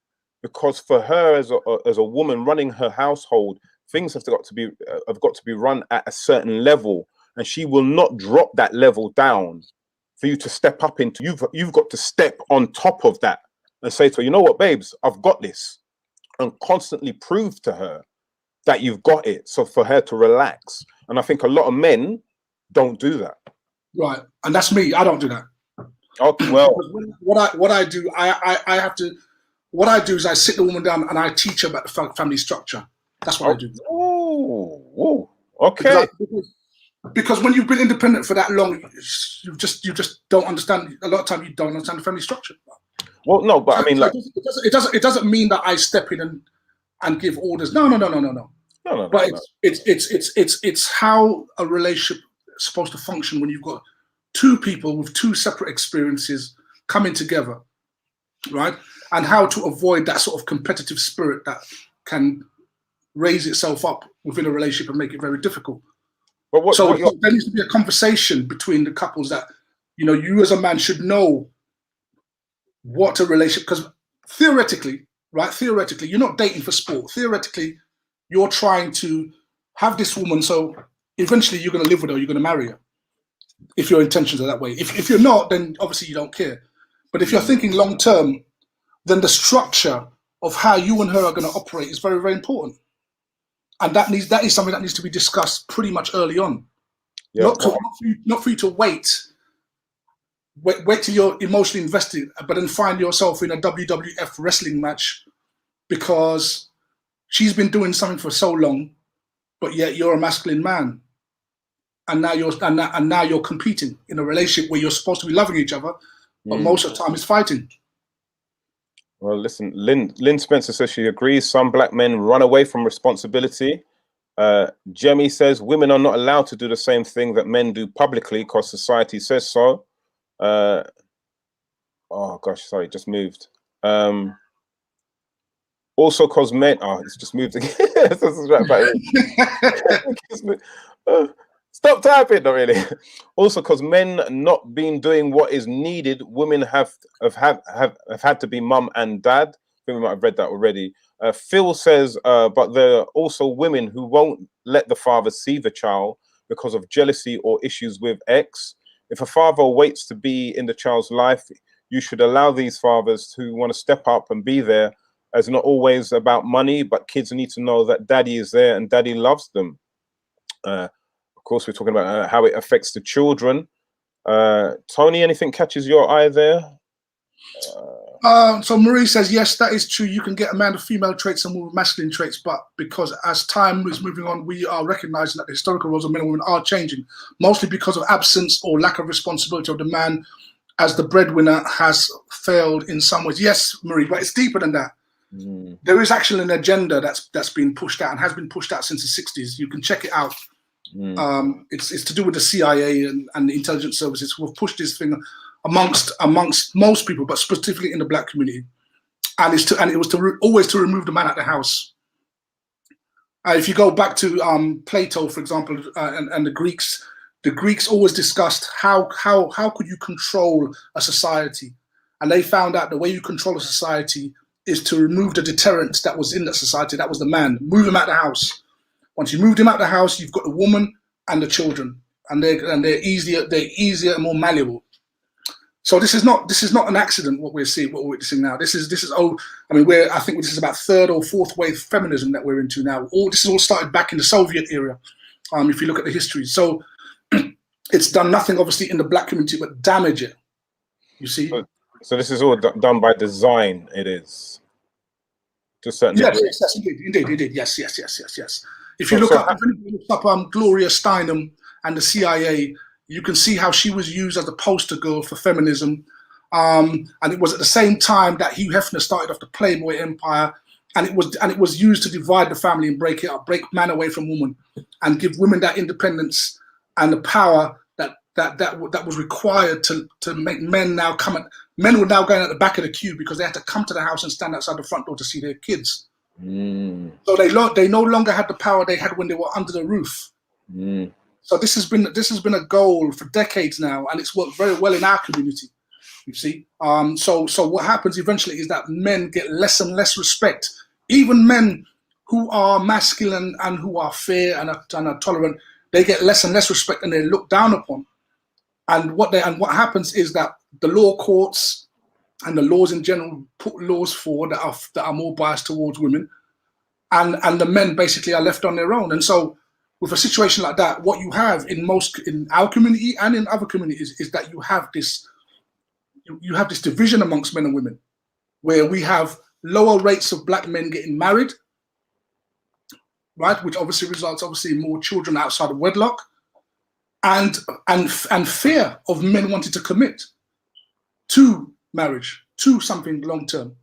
because for her as a woman running her household, things have got to be run at a certain level. And she will not drop that level down for you to step up into. You've got to step on top of that and say to her, you know what, babes, I've got this, and constantly prove to her that you've got it. So for her to relax. And I think a lot of men don't do that. Right, and that's me. I don't do that. Okay, well, what I do, I have to. What I do is I sit the woman down and I teach her about the family structure. That's what I do. Oh, okay. Because when you've been independent for that long, you just don't understand. A lot of time you don't understand the family structure. Well, no, but I mean, like, it doesn't mean that I step in and give orders. No. But it's how a relationship is supposed to function when you've got two people with two separate experiences coming together, right? And how to avoid that sort of competitive spirit that can raise itself up within a relationship and make it very difficult. But there needs to be a conversation between the couples that, you know, you as a man should know what a relationship, because theoretically, you're not dating for sport. Theoretically, you're trying to have this woman, so eventually you're going to live with her, you're going to marry her, if your intentions are that way. If you're not, then obviously you don't care. But if you're thinking long term, then the structure of how you and her are going to operate is very, very important. And that is something that needs to be discussed pretty much early on. Yeah. Not for you to wait till you're emotionally invested, but then find yourself in a WWF wrestling match because she's been doing something for so long, but yet you're a masculine man, and now you're competing in a relationship where you're supposed to be loving each other, but most of the time it's fighting. Well, listen, Lynn Spencer says she agrees. Some black men run away from responsibility. Jemmy says women are not allowed to do the same thing that men do publicly because society says so. Oh gosh, sorry, just moved. Also because men, it's just moved again. Stop typing, not really. Also, because men not been doing what is needed, women have had to be mum and dad. I think we might have read that already. Phil says, but there are also women who won't let the father see the child because of jealousy or issues with ex. If a father waits to be in the child's life, you should allow these fathers who want to step up and be there, as not always about money, but kids need to know that daddy is there and daddy loves them. Of course, we're talking about how it affects the children. Tony, anything catches your eye there? So Marie says, yes, that is true. You can get a man with female traits and women with masculine traits, but because as time is moving on, we are recognizing that the historical roles of men and women are changing, mostly because of absence or lack of responsibility of the man as the breadwinner has failed in some ways. Yes, Marie, but it's deeper than that. There is actually an agenda that's been pushed out and has been pushed out since the 60s. You can check it out. It's to do with the CIA and the intelligence services who have pushed this thing amongst most people, but specifically in the black community, and it was always to remove the man out the house. If you go back to Plato, for example, and the Greeks always discussed how could you control a society, and they found out the way you control a society is to remove the deterrent that was in that society. That was the man. Move him out the house. Once you moved him out the house, you've got the woman and the children. and they're easier and more malleable. So this is not an accident. What we're witnessing now. This is I think this is about third or fourth wave feminism that we're into now. This is all started back in the Soviet era. If you look at the history, so it's done nothing obviously in the black community but damage it. You see. So this is all done by design. It is. To a certain degree. Yes, indeed. Yes. If you look up Gloria Steinem and the CIA, you can see how she was used as a poster girl for feminism. And it was at the same time that Hugh Hefner started off the Playboy empire, and it was used to divide the family and break it up, break man away from woman, and give women that independence and the power that was required to make men now come. Men were now going at the back of the queue because they had to come to the house and stand outside the front door to see their kids. So they no longer had the power they had when they were under the roof. So this has been a goal for decades now, and it's worked very well in our community. You see, so what happens eventually is that men get less and less respect. Even men who are masculine and who are fair and are tolerant, they get less and less respect, and they're looked down upon. And what happens is that the law courts and the laws in general put laws forward that are more biased towards women, and the men basically are left on their own. And so, with a situation like that, what you have in our community and in other communities is that you have this division amongst men and women, where we have lower rates of black men getting married, right, which obviously results in more children outside of wedlock, and fear of men wanting to commit to marriage, to something long term,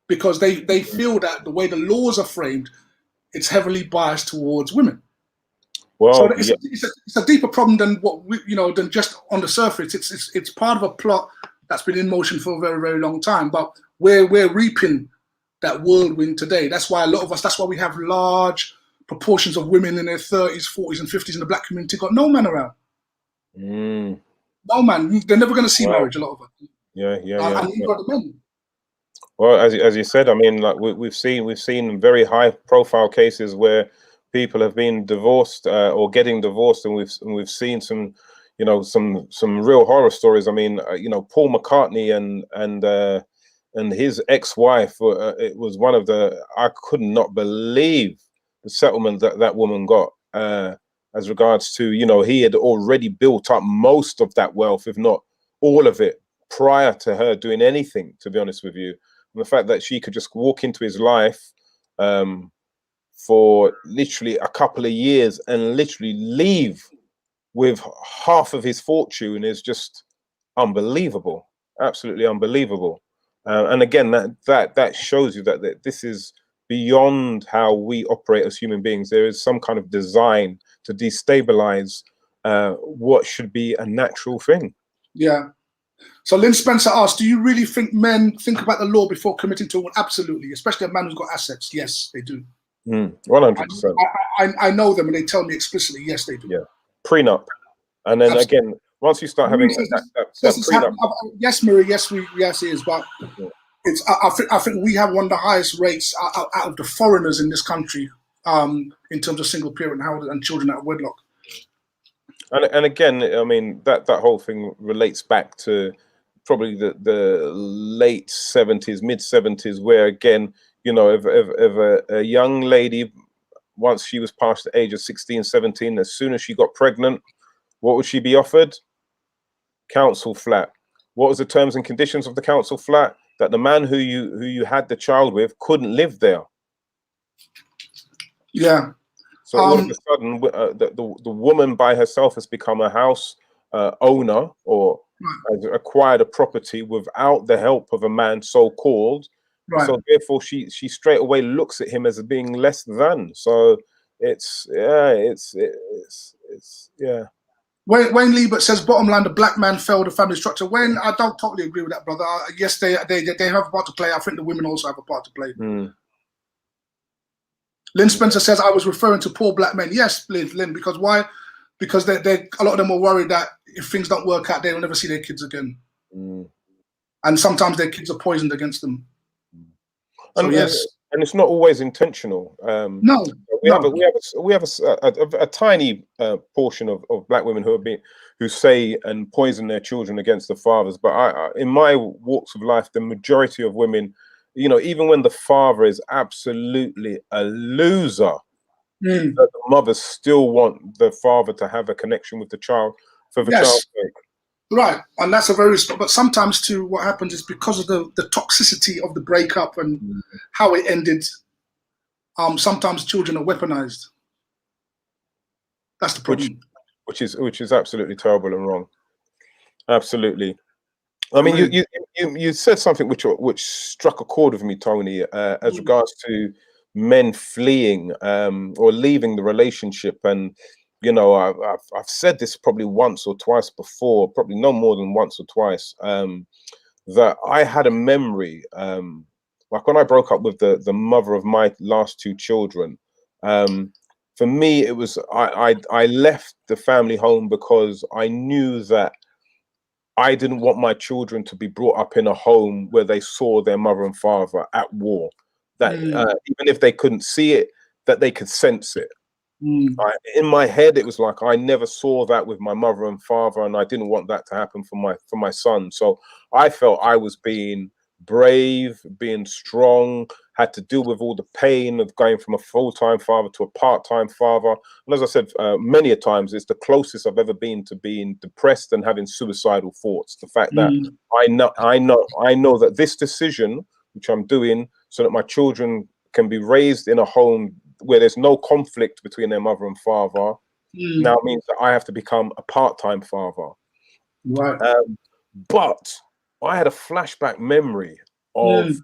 because they feel that the way the laws are framed, it's heavily biased towards women. Well, so it's a deeper problem than than just on the surface. It's part of a plot that's been in motion for a very, very long time. But we're reaping that whirlwind today. That's why we have large proportions of women in their 30s, 40s, and 50s in the black community got no man around. No man. They're never going to see marriage. A lot of them. Yeah. And you've got the men. Well, as you said, I mean, like we've seen very high profile cases where people have been divorced or getting divorced, and we've seen some real horror stories. I mean, Paul McCartney and his ex-wife, it was one of I could not believe the settlement that woman got as regards to, he had already built up most of that wealth, if not all of it, prior to her doing anything, to be honest with you. And the fact that she could just walk into his life for literally a couple of years and literally leave with half of his fortune is just unbelievable, absolutely unbelievable. And again, that shows you that this is beyond how we operate as human beings. There is some kind of design to destabilize what should be a natural thing. Yeah. So Lynn Spencer asked, do you really think men think about the law before committing to one? Absolutely, especially a man who's got assets. Yes, they do. 100%. I know them, and they tell me explicitly, yes, they do. Yeah, prenup. And then again, once you start having that prenup. Yes, Marie, yes, it is. But it's I think we have one of the highest rates out of the foreigners in this country in terms of single parent households and children out of wedlock. And again, I mean, that whole thing relates back to probably the late 70s, mid 70s, where again, if a young lady, once she was past the age of 16, 17, as soon as she got pregnant, what would she be offered? Council flat. What was the terms and conditions of the council flat? That the man who you had the child with couldn't live there. Yeah. So all of a sudden, the woman by herself has become a house owner, or has acquired a property without the help of a man, so-called. Right. So therefore, she straight away looks at him as being less than. So it's. Wayne Liebert says, bottom line, the black man failed the family structure. Wayne, I don't totally agree with that, brother. Yes, they have a part to play. I think the women also have a part to play. Lynn Spencer says, I was referring to poor black men. Yes, Lynn, because why? Because they a lot of them are worried that if things don't work out, they will never see their kids again. And sometimes their kids are poisoned against them. So, and, yes. and it's not always intentional. No, we have a tiny portion of black women who say and poison their children against the fathers. But in my walks of life, the majority of women, you know, even when the father is absolutely a loser, the mothers still want the father to have a connection with the child for the child's sake. Right, and that's a very, but sometimes too, what happens is because of the toxicity of the breakup and how it ended, sometimes children are weaponized. That's the problem. Which is absolutely terrible and wrong. Absolutely. I mean, you said something which struck a chord with me, Tony, as regards to men fleeing or leaving the relationship. And you know, I've said this probably once or twice before, probably no more than once or twice, that I had a memory, like when I broke up with the mother of my last two children. For me, it was I left the family home because I knew that I didn't want my children to be brought up in a home where they saw their mother and father at war. That even if they couldn't see it, that they could sense it. In my head, it was like I never saw that with my mother and father, and I didn't want that to happen for my son. So I felt I was being brave, being strong, had to deal with all the pain of going from a full-time father to a part-time father. And as I said many a times, it's the closest I've ever been to being depressed and having suicidal thoughts. The fact that I know that this decision, which I'm doing, so that my children can be raised in a home where there's no conflict between their mother and father, now means that I have to become a part-time father. Right. But I had a flashback memory of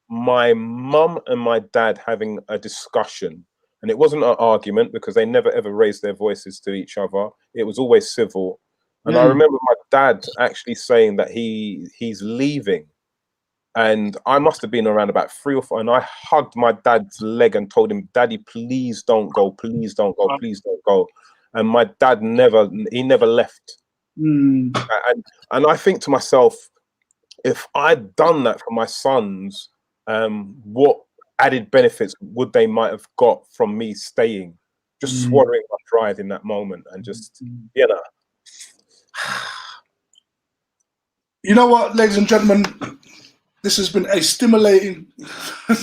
my mum and my dad having a discussion, and it wasn't an argument because they never ever raised their voices to each other. It was always civil. And I remember my dad actually saying that he's leaving. And I must have been around about 3 or 4, and I hugged my dad's leg and told him, "Daddy, please don't go, please don't go, please don't go." And my dad never left. And I think to myself, if I'd done that for my sons, what added benefits would they might have got from me staying, just swallowing my pride in that moment and just, you know. You know what, ladies and gentlemen, this has been a stimulating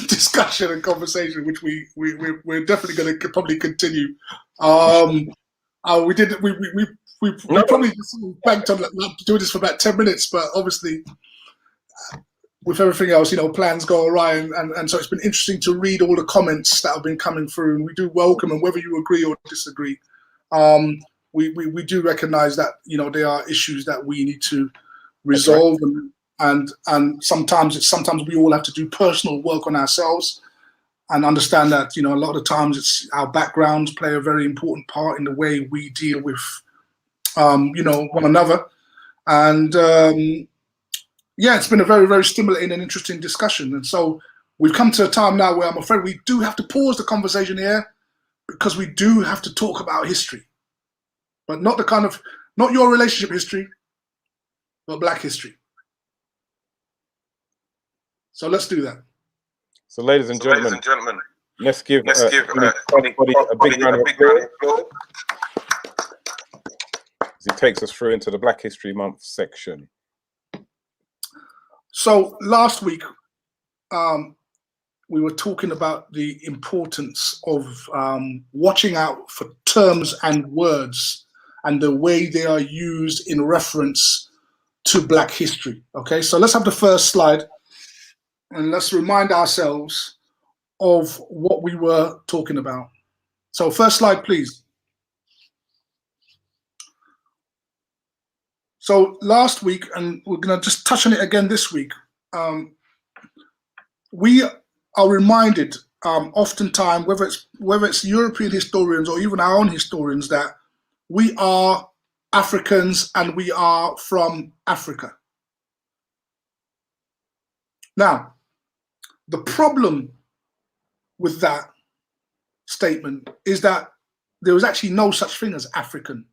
discussion and conversation, which we're definitely going to probably continue. We probably just banked on doing this for about 10 minutes, but obviously with everything else, you know, plans go awry, and so it's been interesting to read all the comments that have been coming through, and we do welcome, and whether you agree or disagree, we do recognize that, you know, there are issues that we need to resolve, and sometimes we all have to do personal work on ourselves and understand that, you know, a lot of the times it's our backgrounds play a very important part in the way we deal with you know, one another. And yeah, it's been a very, very stimulating and interesting discussion. And so we've come to a time now where I'm afraid we do have to pause the conversation here, because we do have to talk about history, but not your relationship history, but Black history. So let's do that. So ladies and gentlemen, let's give Tony a big round of applause as he takes us through into the Black History Month section. So last week, we were talking about the importance of watching out for terms and words and the way they are used in reference to Black history. Okay, so let's have the first slide, and let's remind ourselves of what we were talking about. So first slide, please. So last week, and we're going to just touch on it again this week, we are reminded oftentimes, whether it's European historians or even our own historians, that we are Africans and we are from Africa. Now, the problem with that statement is that there was actually no such thing as African.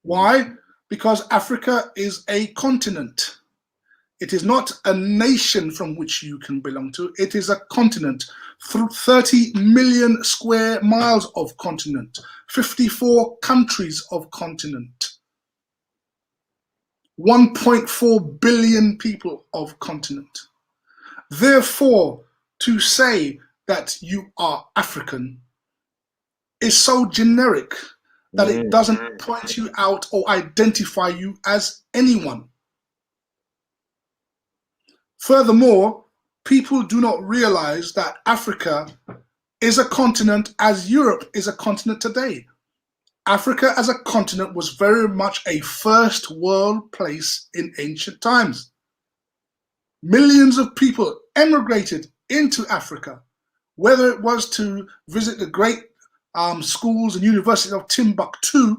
Why? Because Africa is a continent. It is not a nation from which you can belong to. It is a continent. 30 million square miles of continent. 54 countries of continent. 1.4 billion people of continent. Therefore, to say that you are African is so generic that it doesn't point you out or identify you as anyone. Furthermore, people do not realize that Africa is a continent as Europe is a continent today. Africa as a continent was very much a first world place in ancient times. Millions of people emigrated into Africa, whether it was to visit the great schools and universities of Timbuktu,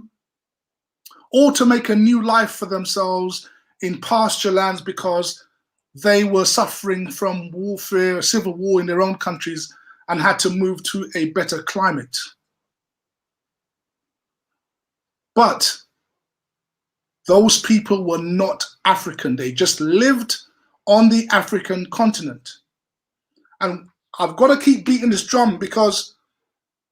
or to make a new life for themselves in pasture lands because they were suffering from warfare, civil war in their own countries, and had to move to a better climate. But those people were not African. They just lived on the African continent. And I've got to keep beating this drum, because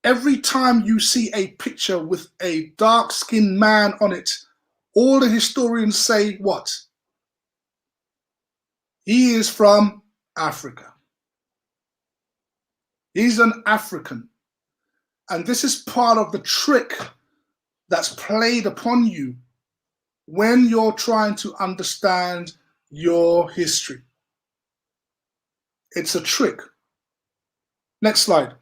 every time you see a picture with a dark-skinned man on it, all the historians say what? He is from Africa. He's an African. And this is part of the trick that's played upon you when you're trying to understand your history. It's a trick. Next slide.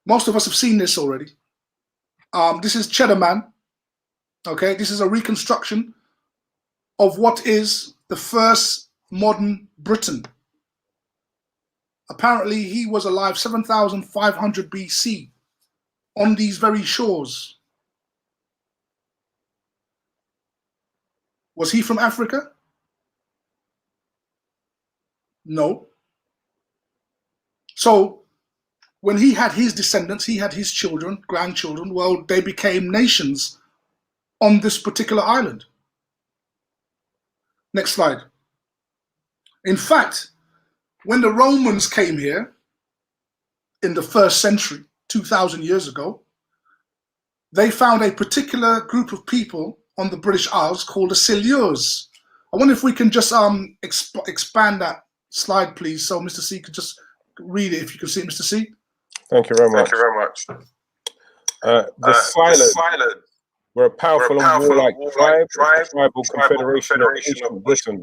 Most of us have seen this already. This is Cheddar Man. Okay, this is a reconstruction of what is the first modern Britain. Apparently, he was alive 7,500 BC on these very shores. Was he from Africa? No. So, when he had his descendants, he had his children, grandchildren, well, they became nations on this particular island. Next slide. In fact, when the Romans came here in the 1st century, 2,000 years ago, they found a particular group of people on the British Isles called the Silures. I wonder if we can just expand that slide, please, so Mr. C could just read it, if you can see it, Mr. C. Thank you very much. Thank you very much. The Silures were a powerful and warlike tribal confederation of ancient Britain,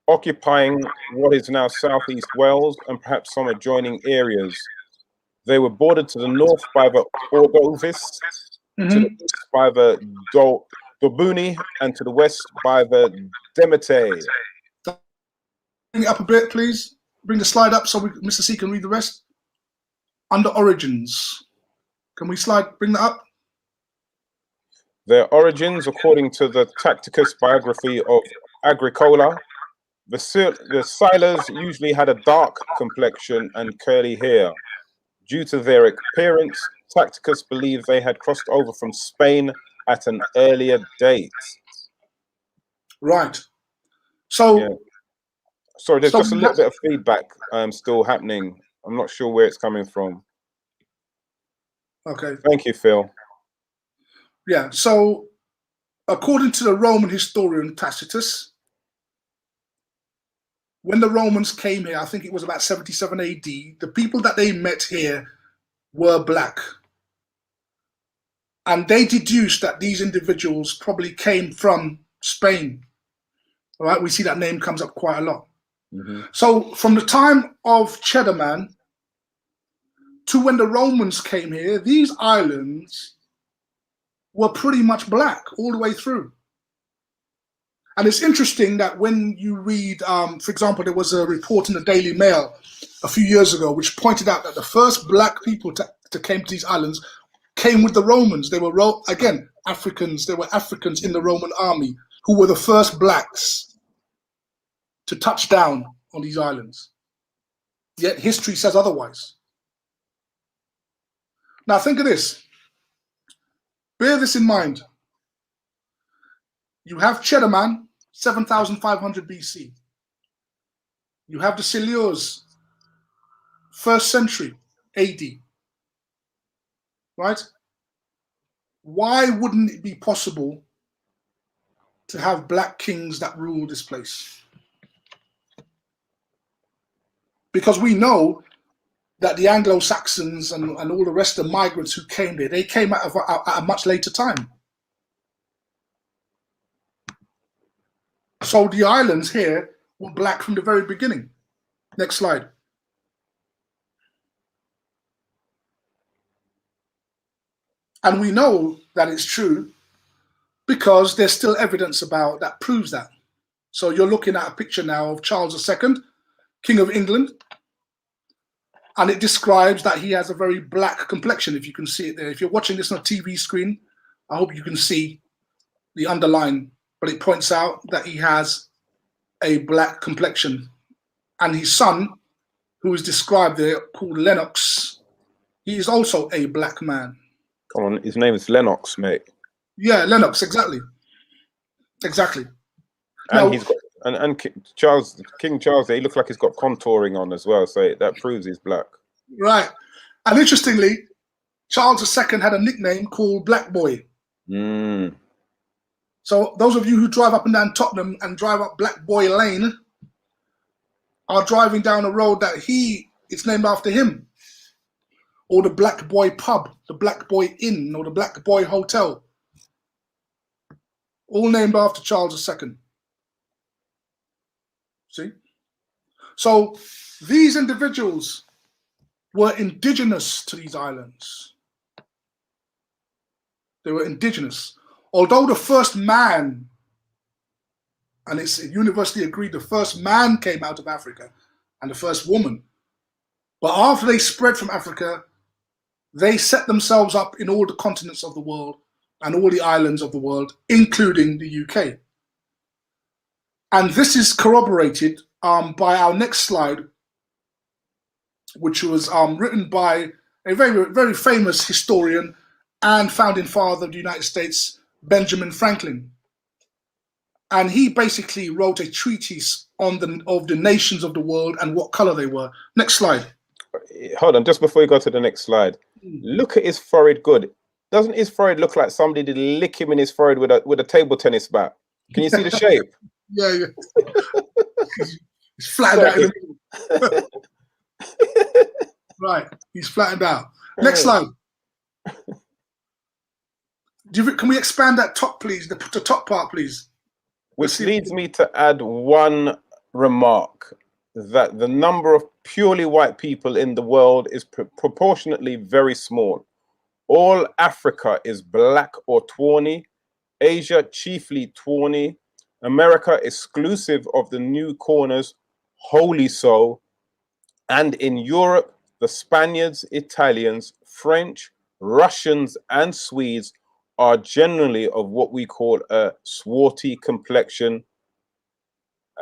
occupying what is now southeast Wales and perhaps some adjoining areas. They were bordered to the north by the Ordovis, to the east by the Dobuni, and to the west by the Demete. Bring it up a bit, please. Bring the slide up so Mr. C can read the rest. Under origins. Can we bring that up? Their origins, according to the Tacitus biography of Agricola, the Silures usually had a dark complexion and curly hair. Due to their appearance, Tacitus believed they had crossed over from Spain at an earlier date. Right. So, yeah. Sorry, there's just a little bit of feedback still happening. I'm not sure where it's coming from. Okay. Thank you, Phil. Yeah, so according to the Roman historian Tacitus, when the Romans came here, I think it was about 77 AD, the people that they met here were black. And they deduced that these individuals probably came from Spain. All right, we see that name comes up quite a lot. So from the time of Cheddar Man to when the Romans came here, these islands were pretty much black all the way through. And it's interesting that when you read, for example, there was a report in the Daily Mail a few years ago which pointed out that the first black people to came to these islands came with the Romans. They were, again, Africans. There were Africans in the Roman army who were the first blacks to touch down on these islands. Yet history says otherwise. Now think of this. Bear this in mind. You have Cheddaman, 7,500 BC. You have the Silures, 1st century AD. Right? Why wouldn't it be possible to have black kings that rule this place? Because we know that the Anglo-Saxons and all the rest of the migrants who came there, they came at a much later time. So the islands here were black from the very beginning. Next slide. And we know that it's true because there's still evidence about that proves that. So you're looking at a picture now of Charles II, King of England, and it describes that he has a very black complexion, if you can see it there. If you're watching this on a TV screen, I hope you can see the underline, but it points out that he has a black complexion. And his son, who is described there, called Lennox, he is also a black man. Come on, his name is Lennox, mate. Yeah, Lennox, exactly. Exactly. And Now, he's got King Charles, he looks like he's got contouring on as well, so that proves he's black. right. And interestingly, Charles II had a nickname called Black Boy. Mm. So those of you who drive up and down Tottenham and drive up Black Boy Lane are driving down a road that it's named after him. Or the Black Boy Pub, the Black Boy Inn, or the Black Boy Hotel. All named after Charles II. See? So these individuals were indigenous to these islands. They were indigenous. Although the first man, and it's universally agreed, the first man came out of Africa and the first woman. But after they spread from Africa, they set themselves up in all the continents of the world and all the islands of the world, including the UK. And this is corroborated by our next slide, which was written by a very, very famous historian and founding father of the United States, Benjamin Franklin. And he basically wrote a treatise on the nations of the world and what color they were. Next slide. Hold on, just before you go to the next slide, look at his forehead. Good. Doesn't his forehead look like somebody did lick him in his forehead with a table tennis bat? Can you see the shape? Yeah. He's flattened out in the middle. Right, he's flattened out. Next slide. Can we expand that top, please? The top part, please. Which leads me to add one remark, that the number of purely white people in the world is proportionately very small. All Africa is black or tawny, Asia chiefly tawny, America exclusive of the new corners, wholly so, and in Europe, the Spaniards, Italians, French, Russians, and Swedes are generally of what we call a swarthy complexion,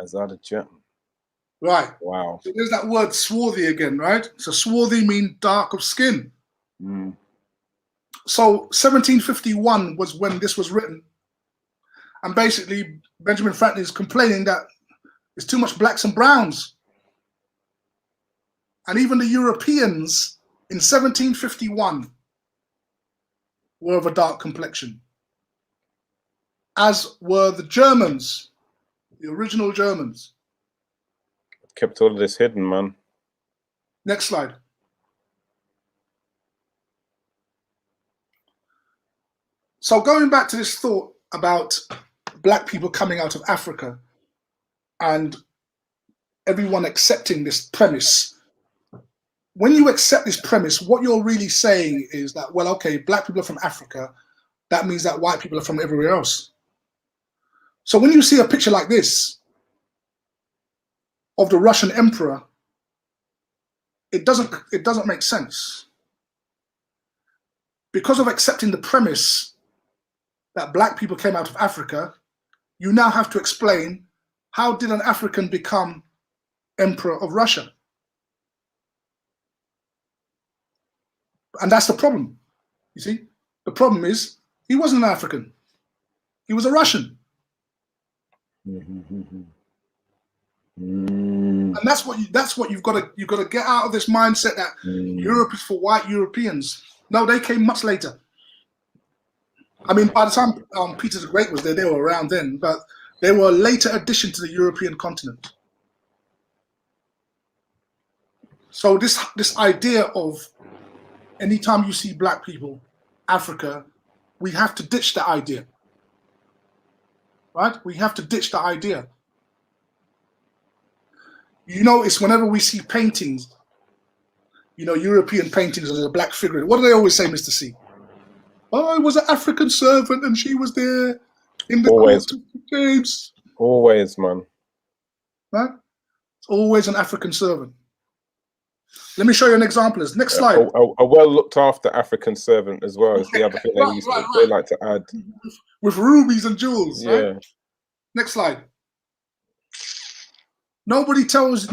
as are the Germans. Right. Wow. So there's that word swarthy again, right? So swarthy means dark of skin. Mm. So 1751 was when this was written. And basically, Benjamin Franklin is complaining that there's too much blacks and browns. And even the Europeans in 1751 were of a dark complexion, as were the Germans, the original Germans. Kept all of this hidden, man. Next slide. So going back to this thought about black people coming out of Africa and everyone accepting this premise, when you accept this premise, what you're really saying is that, well, okay, black people are from Africa. That means that white people are from everywhere else. So when you see a picture like this of the Russian emperor, it doesn't make sense. Because of accepting the premise that black people came out of Africa, you now have to explain, how did an African become emperor of Russia? And that's the problem. You see, the problem is he wasn't an African. He was a Russian. And that's what you've got to get out of this mindset that Europe is for white Europeans. No, they came much later. I mean, by the time Peter the Great was there, they were around then, but they were a later addition to the European continent. So this idea of anytime you see black people, Africa, we have to ditch that idea. Right? We have to ditch that idea. You notice whenever we see paintings, European paintings of a black figure, what do they always say, Mr. C? Oh, it was an African servant and she was there in the Always. court of James. Always, man. Right? It's always an African servant. Let me show you an example. Next slide. A well looked after African servant as well is the other thing they like to add. With rubies and jewels. Yeah. Right? Next slide. Nobody tells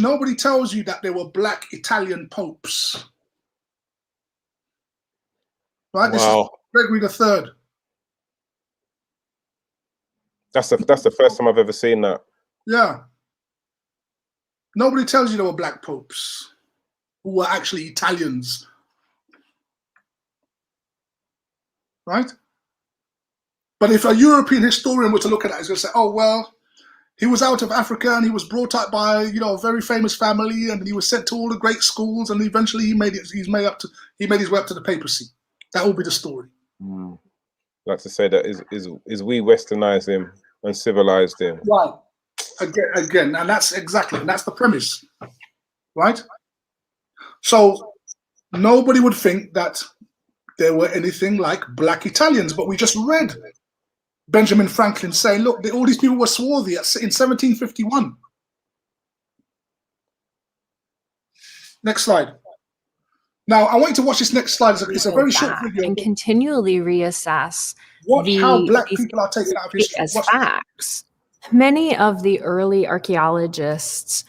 you that there were black Italian popes. Right? Wow. This is Gregory III. That's the first time I've ever seen that. Yeah. Nobody tells you there were black popes who were actually Italians. Right? But if a European historian were to look at that, he's going to say, oh, well, he was out of Africa and he was brought up by, a very famous family and he was sent to all the great schools and eventually he made his way up to the papacy. That will be the story. Like to say that is we westernized him and civilized him. Right. Again, and that's the premise. Right? So nobody would think that there were anything like black Italians, but we just read Benjamin Franklin saying, look, all these people were swarthy in 1751. Next slide. Now, I want you to watch this next slide. It's a very short video. And continually reassess how black people are taken out of history. As facts. Many of the early archaeologists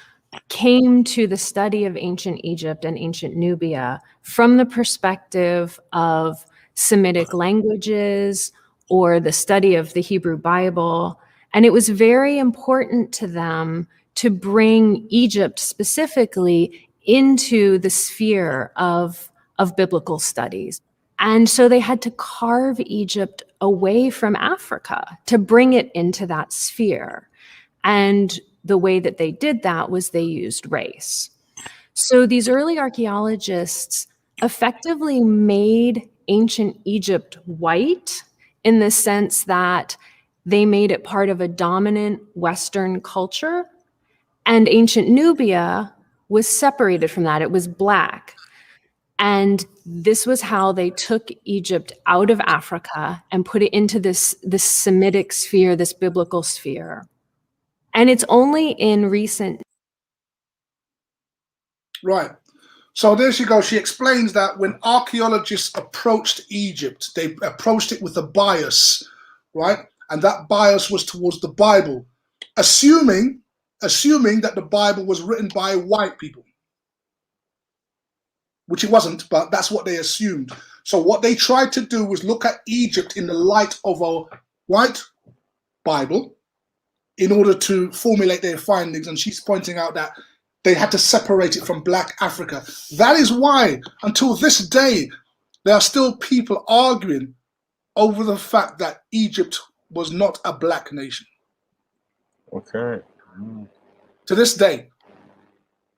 came to the study of ancient Egypt and ancient Nubia from the perspective of Semitic languages or the study of the Hebrew Bible. And it was very important to them to bring Egypt specifically into the sphere of biblical studies. And so they had to carve Egypt away from Africa to bring it into that sphere. And the way that they did that was they used race. So these early archaeologists effectively made ancient Egypt white in the sense that they made it part of a dominant Western culture, and ancient Nubia was separated from that. It was black. And this was how they took Egypt out of Africa and put it into this Semitic sphere, this biblical sphere. And it's only in recent... Right. So there she goes. She explains that when archaeologists approached Egypt, they approached it with a bias, right? And that bias was towards the Bible, assuming that the Bible was written by white people, which it wasn't, but that's what they assumed. So what they tried to do was look at Egypt in the light of a white Bible in order to formulate their findings. And she's pointing out that they had to separate it from black Africa. That is why, until this day, there are still people arguing over the fact that Egypt was not a black nation. Okay. To this day,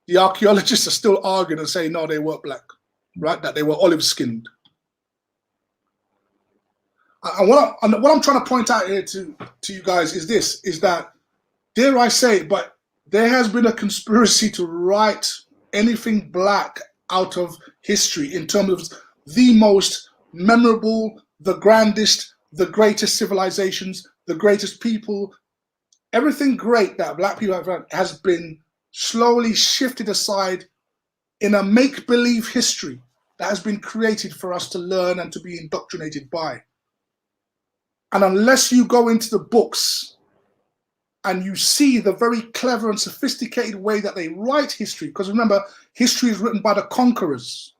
the archaeologists are still arguing and saying, no, they weren't black, right? That they were olive-skinned. And what I'm trying to point out here to you guys is this, is that, dare I say it, but there has been a conspiracy to write anything black out of history in terms of the most memorable, the grandest, the greatest civilizations, the greatest people. Everything great that black people have done has been slowly shifted aside in a make-believe history that has been created for us to learn and to be indoctrinated by. And unless you go into the books and you see the very clever and sophisticated way that they write history, because remember, history is written by the conquerors.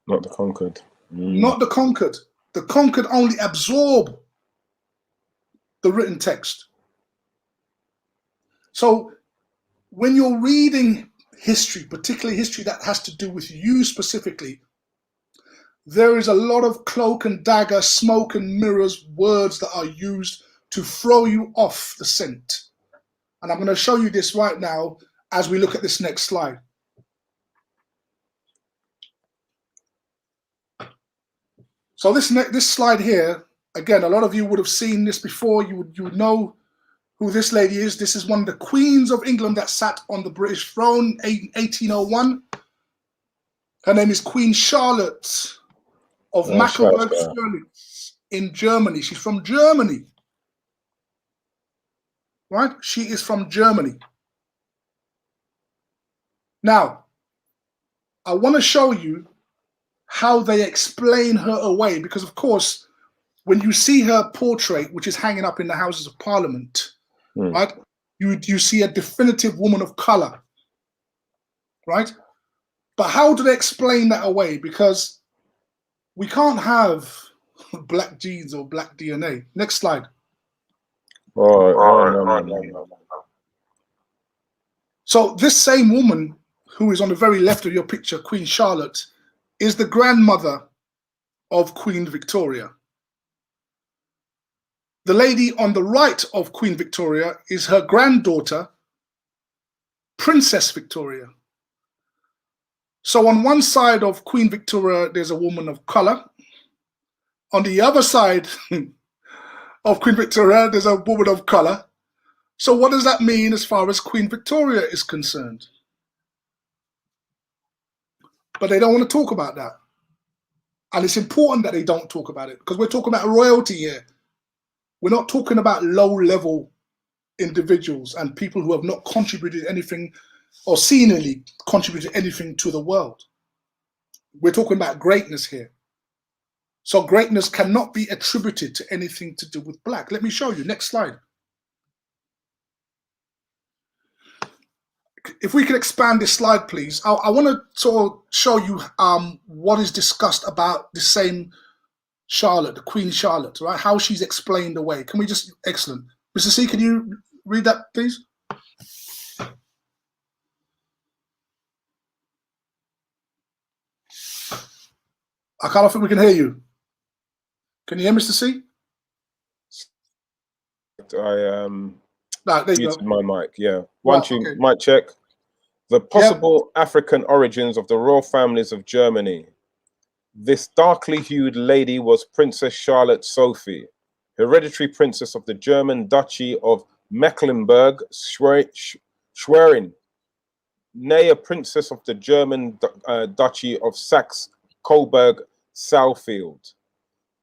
Not the conquered. Not the conquered. The conquered only absorb the written text. So when you're reading history, particularly history that has to do with you specifically, there is a lot of cloak and dagger, smoke and mirrors, words that are used to throw you off the scent. And I'm going to show you this right now as we look at this next slide. So this slide here, again, a lot of you would have seen this before. You would know who this lady is. This is one of the queens of England that sat on the British throne in 1801. Her name is Queen Charlotte of Mecklenburg-Schwerin in Germany. She's from Germany. Right? She is from Germany. Now, I want to show you how they explain her away, because of course, when you see her portrait, which is hanging up in the Houses of Parliament, right, you see a definitive woman of color, right? But how do they explain that away? Because we can't have black genes or black DNA. Next slide. No. So this same woman who is on the very left of your picture, Queen Charlotte, is the grandmother of Queen Victoria. The lady on the right of Queen Victoria is her granddaughter, Princess Victoria. So on one side of Queen Victoria, there's a woman of color. On the other side of Queen Victoria, there's a woman of color. So what does that mean as far as Queen Victoria is concerned? But they don't want to talk about that. And it's important that they don't talk about it, because we're talking about royalty here. We're not talking about low-level individuals and people who have not contributed anything or seemingly contributed anything to the world. We're talking about greatness here. So greatness cannot be attributed to anything to do with black. Let me show you. Next slide. If we could expand this slide, please. I want to sort of show you what is discussed about the same Charlotte, the Queen Charlotte, right? How she's explained away. Can we just, excellent. Mr. C, can you read that, please? I can't think we can hear you. Can you hear Mr. C? I there you muted go. my mic, yeah. Okay. Mic check. The possible African origins of the royal families of Germany. This darkly hued lady was Princess Charlotte Sophie, hereditary princess of the German Duchy of Mecklenburg-Schwerin, nay a princess of the German Duchy of Saxe-Coburg-Saalfeld.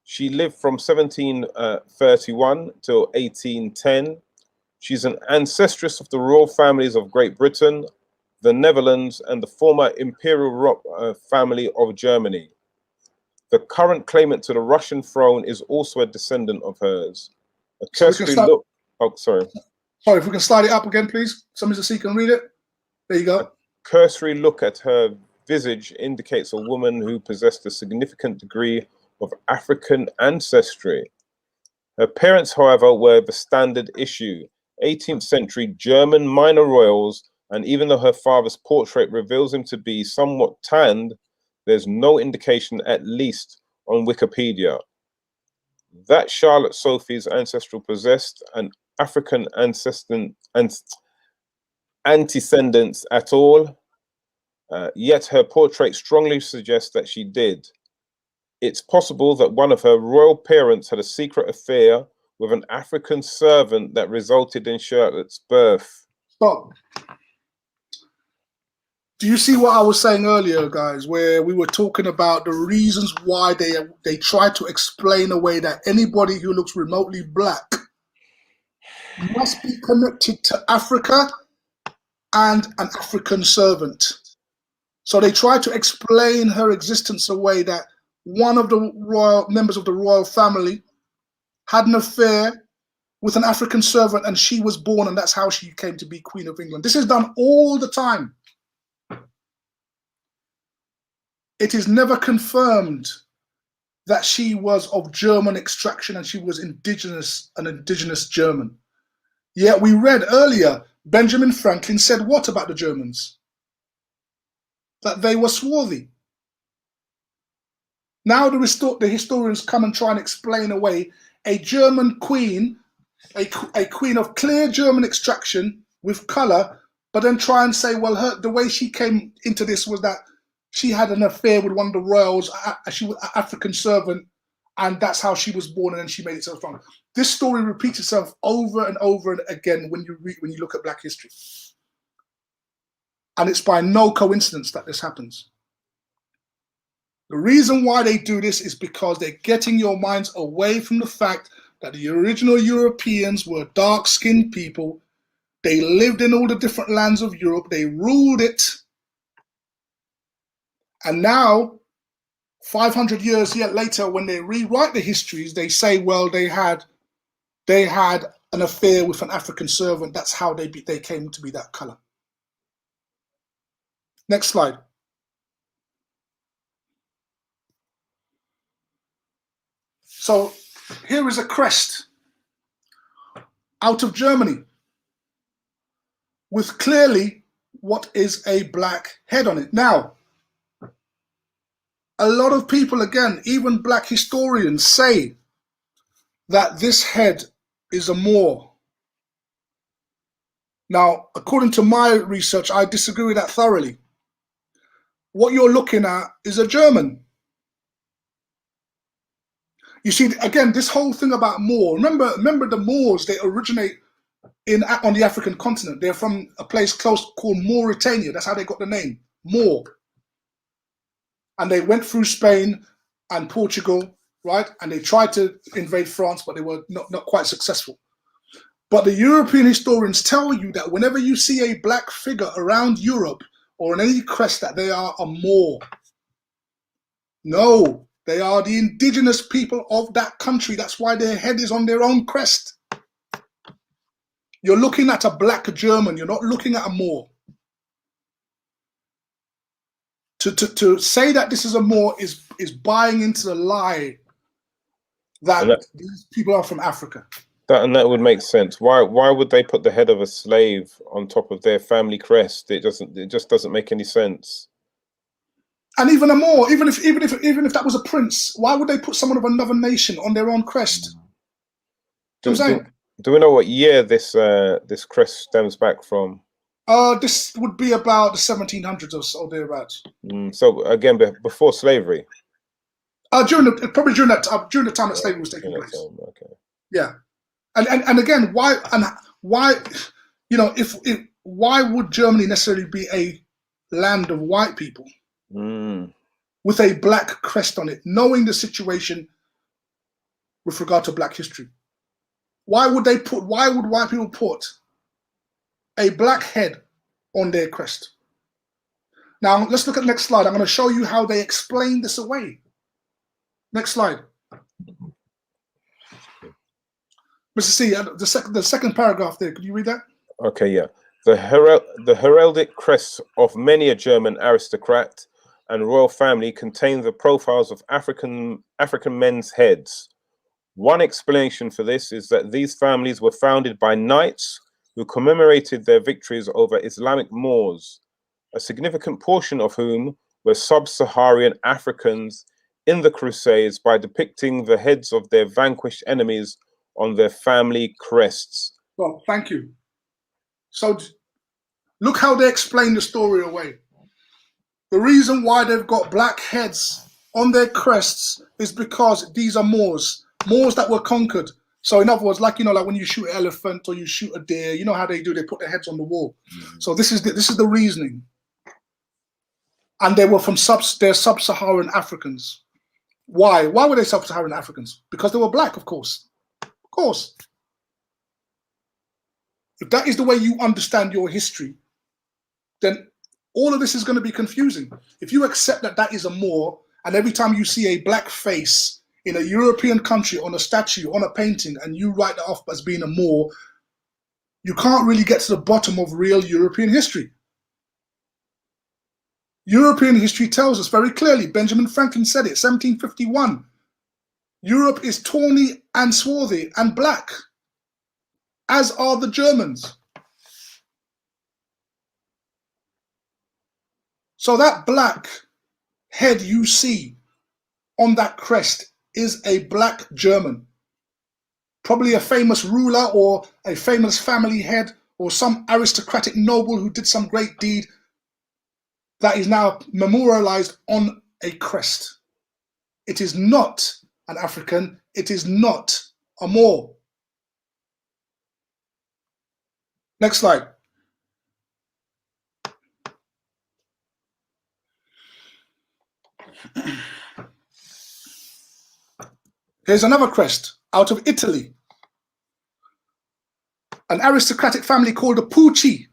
She lived from 1731 till 1810. She's an ancestress of the royal families of Great Britain, the Netherlands, and the former imperial family of Germany. The current claimant to the Russian throne is also a descendant of hers. A cursory look. Oh, sorry. Sorry, if we can slide it up again, please. So Mr. C can read it. There you go. A cursory look at her visage indicates a woman who possessed a significant degree of African ancestry. Her parents, however, were the standard issue, 18th century German minor royals, and even though her father's portrait reveals him to be somewhat tanned, there's no indication, at least on Wikipedia, that Charlotte Sophie's ancestral possessed an African antecedents at all, yet her portrait strongly suggests that she did. It's possible that one of her royal parents had a secret affair with an African servant that resulted in Charlotte's birth. Stop. Do you see what I was saying earlier, guys, where we were talking about the reasons why they try to explain away that anybody who looks remotely black must be connected to Africa and an African servant. So they try to explain her existence away that one of the royal members of the royal family had an affair with an African servant and she was born, and that's how she came to be Queen of England. This is done all the time. It is never confirmed that she was of German extraction and she was an indigenous German. Yet we read earlier Benjamin Franklin said what about the Germans? That they were swarthy. Now the historians come and try and explain away a German queen, a queen of clear German extraction with colour, but then try and say, well, the way she came into this was that she had an affair with one of the royals. She was an African servant, and that's how she was born, and then she made it so strong. This story repeats itself over and over again when you look at Black history, and it's by no coincidence that this happens. The reason why they do this is because they're getting your minds away from the fact that the original Europeans were dark-skinned people. They lived in all the different lands of Europe. They ruled it. And now, 500 years yet later, when they rewrite the histories, they say, well, they had an affair with an African servant. That's how they came to be that color. Next slide. So here is a crest out of Germany with clearly what is a black head on it. Now, a lot of people, again, even Black historians, say that this head is a Moor. Now, according to my research, I disagree with that thoroughly. What you're looking at is a German. You see, again, this whole thing about Moor, remember the Moors, they originate on the African continent. They're from a place close called Mauritania. That's how they got the name, Moor. And they went through Spain and Portugal, right? And they tried to invade France, but they were not quite successful. But the European historians tell you that whenever you see a black figure around Europe or on any crest, that they are a Moor. No, they are the indigenous people of that country. That's why their head is on their own crest. You're looking at a black German. You're not looking at a Moor. To say that this is a Moor is buying into the lie that these people are from Africa. That would make sense. Why would they put the head of a slave on top of their family crest? It just doesn't make any sense. And even a Moor, even if that was a prince, why would they put someone of another nation on their own crest? Do we know what year this crest stems back from? This would be about the 1700s or so, thereabouts. So again, before slavery. During the time that slavery was taking place. Okay. Yeah, and again, why why would Germany necessarily be a land of white people with a black crest on it, knowing the situation with regard to black history? Why would white people put a black head on their crest? Now, let's look at the next slide. I'm going to show you how they explain this away. Next slide. Mr. C, the second paragraph there, could you read that? Okay, yeah. The heraldic crests of many a German aristocrat and royal family contain the profiles of African men's heads. One explanation for this is that these families were founded by knights who commemorated their victories over Islamic Moors, a significant portion of whom were sub-Saharan Africans in the Crusades, by depicting the heads of their vanquished enemies on their family crests. Well, thank you. So look how they explain the story away. The reason why they've got black heads on their crests is because these are Moors that were conquered. So in other words, like when you shoot an elephant or you shoot a deer, you know how they do, they put their heads on the wall. So this is the reasoning. And they were they're sub-Saharan Africans. Why were they sub-Saharan Africans? Because they were black, of course. Of course. If that is the way you understand your history, then all of this is going to be confusing. If you accept that that is a Moor, and every time you see a black face in a European country, on a statue, on a painting, and you write that off as being a Moor, you can't really get to the bottom of real European history. European history tells us very clearly, Benjamin Franklin said it, 1751, Europe is tawny and swarthy and black, as are the Germans. So that black head you see on that crest is a black German, probably a famous ruler or a famous family head or some aristocratic noble who did some great deed that is now memorialized on a crest. It is not an African, it is not a Moor. Next slide. Here's another crest out of Italy. An aristocratic family called the Pucci.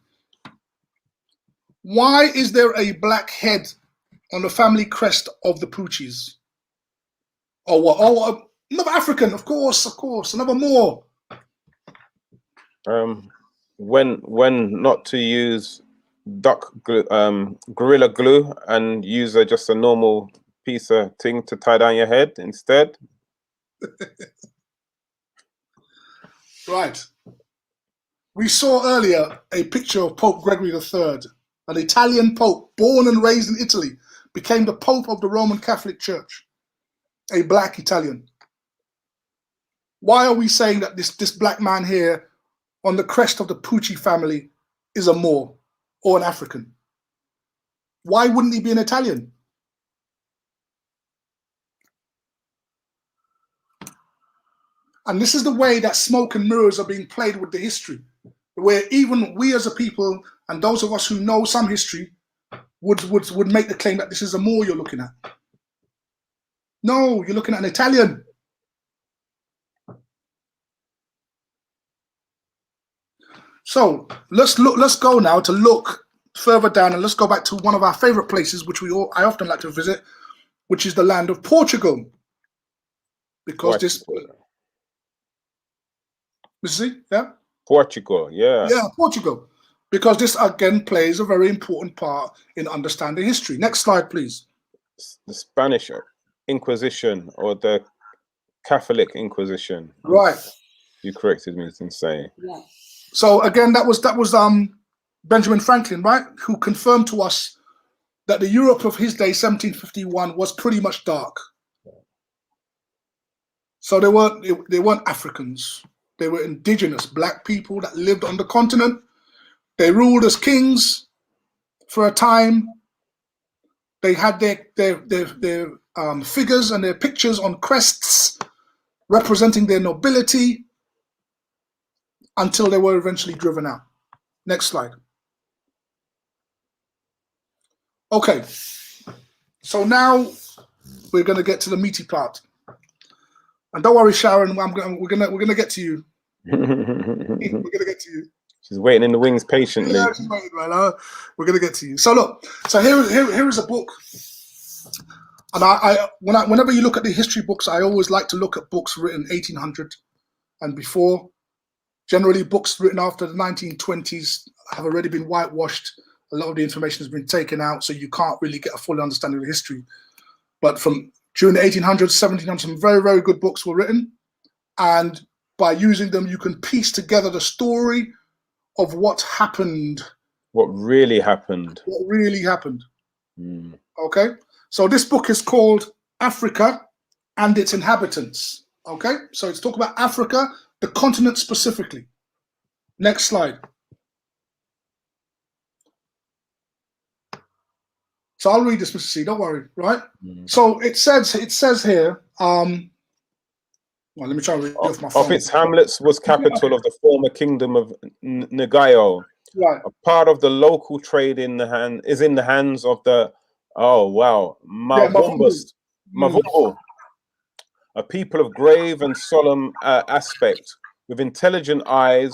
Why is there a black head on the family crest of the Puccis? Oh, what? Oh, another African, of course, another Moor. When not to use gorilla glue and use just a normal piece of thing to tie down your head instead. Right. We saw earlier a picture of Pope Gregory III, an Italian pope born and raised in Italy, became the Pope of the Roman Catholic Church, a black Italian. Why are we saying that this black man here on the crest of the Pucci family is a Moor or an African? Why wouldn't he be an Italian? And this is the way that smoke and mirrors are being played with the history, where even we as a people and those of us who know some history would make the claim that this is a Moor you're looking at. No, you're looking at an Italian. So let's go now to look further down, and let's go back to one of our favorite places, which I often like to visit, which is the land of Portugal. Because Portugal, yeah. Yeah, Portugal. Because this again plays a very important part in understanding history. Next slide, please. The Spanish Inquisition or the Catholic Inquisition. Right. You corrected me in saying. Yeah. So again, that was Benjamin Franklin, right, who confirmed to us that the Europe of his day, 1751, was pretty much dark. So they weren't Africans. They were indigenous black people that lived on the continent. They ruled as kings for a time. They had their figures and their pictures on crests representing their nobility until they were eventually driven out. Next slide. Okay, so now we're going to get to the meaty part. And don't worry, Sharon, we're gonna get to you. We're gonna get to you. She's waiting in the wings patiently. Yeah, she's waiting, man. We're gonna get to you. So look, here is a book, and whenever you look at the history books, I always like to look at books written 1800 and before. Generally, books written after the 1920s have already been whitewashed. A lot of the information has been taken out, so you can't really get a full understanding of the history. But during the 1800s, 1700s, some very, very good books were written. And by using them, you can piece together the story of what happened. What really happened. What really happened. Okay? So this book is called Africa and Its Inhabitants. Okay? So it's talking about Africa, the continent specifically. Next slide. So I'll read this, Mr. C, don't worry, right? So it says here, well, let me try to read off my phone. Of its hamlets was capital of the former kingdom of Nagayo. Right. A part of the local trade is in the hands of the Mavumbu, a people of grave and solemn aspect, with intelligent eyes,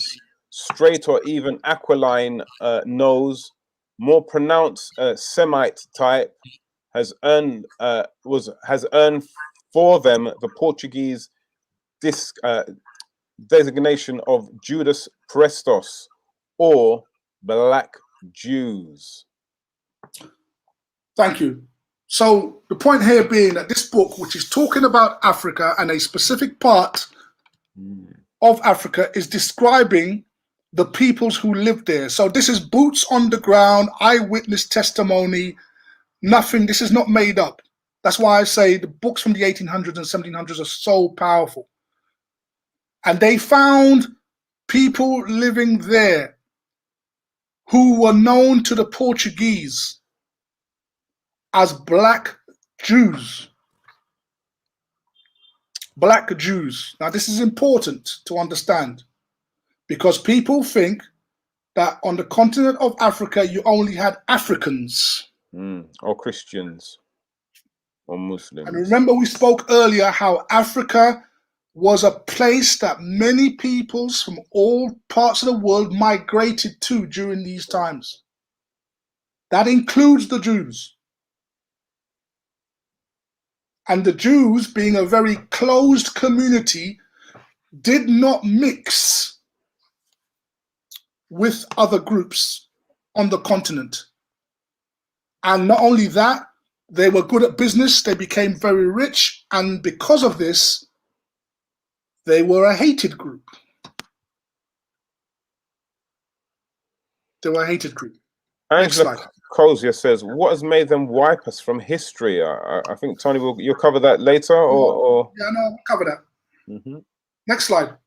straight or even aquiline nose, more pronounced Semite type, has earned for them the Portuguese designation of Judas Prestos, or Black Jews. Thank you. So the point here being that this book, which is talking about Africa and a specific part of Africa, is describing the peoples who lived there. So this is boots on the ground, eyewitness testimony, Nothing. This is not made up. That's why I say the books from the 1800s and 1700s are so powerful. And they found people living there who were known to the Portuguese as Black Jews. Black Jews. Now, this is important to understand because people think that on the continent of Africa, you only had Africans. Or Christians or Muslims. And remember, we spoke earlier how Africa was a place that many peoples from all parts of the world migrated to during these times. That includes the Jews. And the Jews, being a very closed community, did not mix with other groups on the continent. And not only that, they were good at business, they became very rich, and because of this, they were a hated group. They were a hated group. Angela Crozier says, what has made them wipe us from history? I think, Tony, you'll cover that later? Or... Yeah, no, I'll cover that. Mm-hmm. Next slide.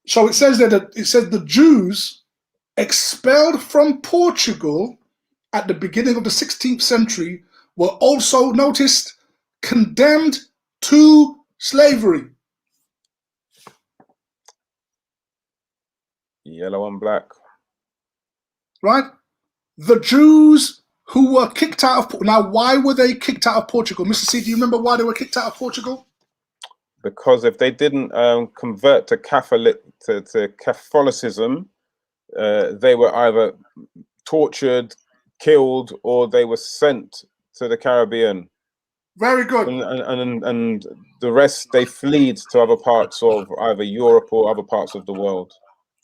So it says that the Jews expelled from Portugal at the beginning of the 16th century were also, noticed, condemned to slavery. Yellow and black. Right? The Jews who were kicked out of... Now, why were they kicked out of Portugal? Mr. C, do you remember why they were kicked out of Portugal? Because if they didn't convert to Catholicism, they were either tortured, killed, or they were sent to the Caribbean. Very good. And the rest, they fled to other parts of either Europe or other parts of the world.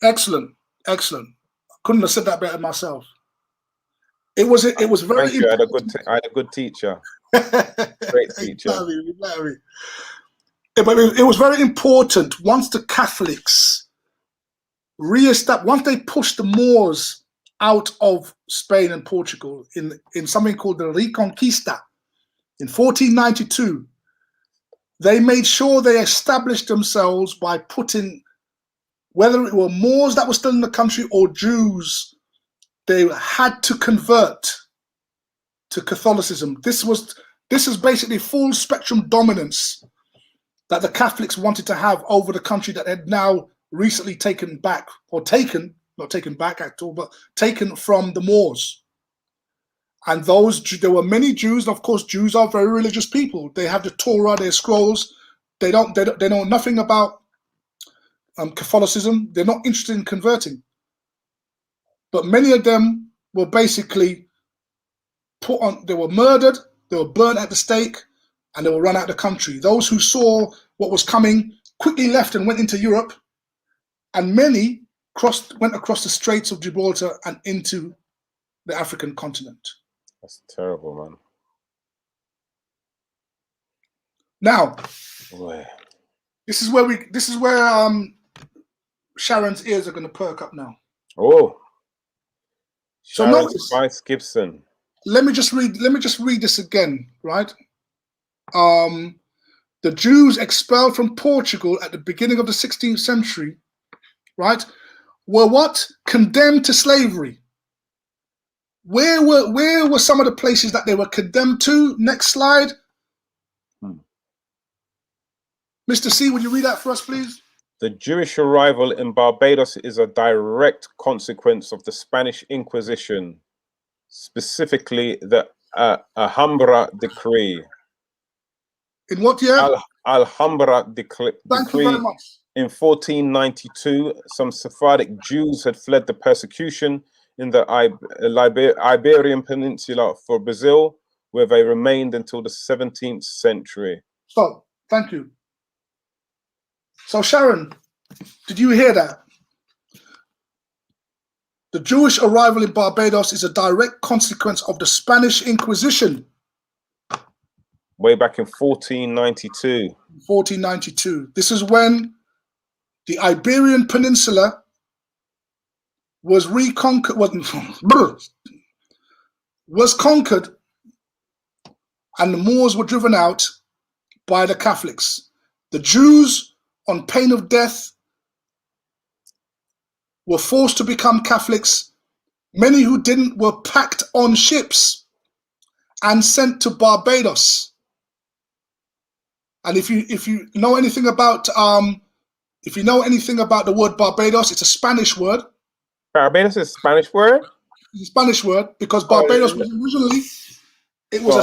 Excellent, excellent. Couldn't have said that better myself. It was very. Thank you. I had a good teacher. Great teacher. But it was very important once the Catholics once they pushed the Moors out of Spain and Portugal in something called the Reconquista in 1492, they made sure they established themselves by putting, whether it were Moors that were still in the country or Jews, they had to convert to Catholicism. This is basically full spectrum dominance that the Catholics wanted to have over the country that had now recently taken back, or not taken back at all, but taken from the Moors. And there were many Jews, and of course, Jews are very religious people. They have the Torah, their scrolls. They know nothing about Catholicism. They're not interested in converting. But many of them were basically they were murdered, they were burnt at the stake, and they were run out of the country. Those who saw what was coming quickly left and went into Europe, and many went across the Straits of Gibraltar and into the African continent. That's terrible, man. Now, boy, this is where Sharon's ears are going to perk up now. Oh, so Sharon notice, Spice Gibson. Let me just read this again, right? The Jews expelled from Portugal at the beginning of the 16th century, right, were what? Condemned to slavery. Where were some of the places that they were condemned to? Next slide. Mr. C, would you read that for us, please? The Jewish arrival in Barbados is a direct consequence of the Spanish Inquisition, specifically the Alhambra Decree. In what year? Alhambra Decree. Thank you very much. In 1492, some Sephardic Jews had fled the persecution in the Iberian Peninsula for Brazil, where they remained until the 17th century. So, thank you. So, Sharon, did you hear that? The Jewish arrival in Barbados is a direct consequence of the Spanish Inquisition. Way back in 1492. 1492. This is when the Iberian Peninsula was reconquered, was conquered, and the Moors were driven out by the Catholics. The Jews, on pain of death, were forced to become Catholics. Many who didn't were packed on ships and sent to Barbados. And if you know anything about the word Barbados, it's a Spanish word. Barbados is a Spanish word? It's a Spanish word because Barbados was originally it was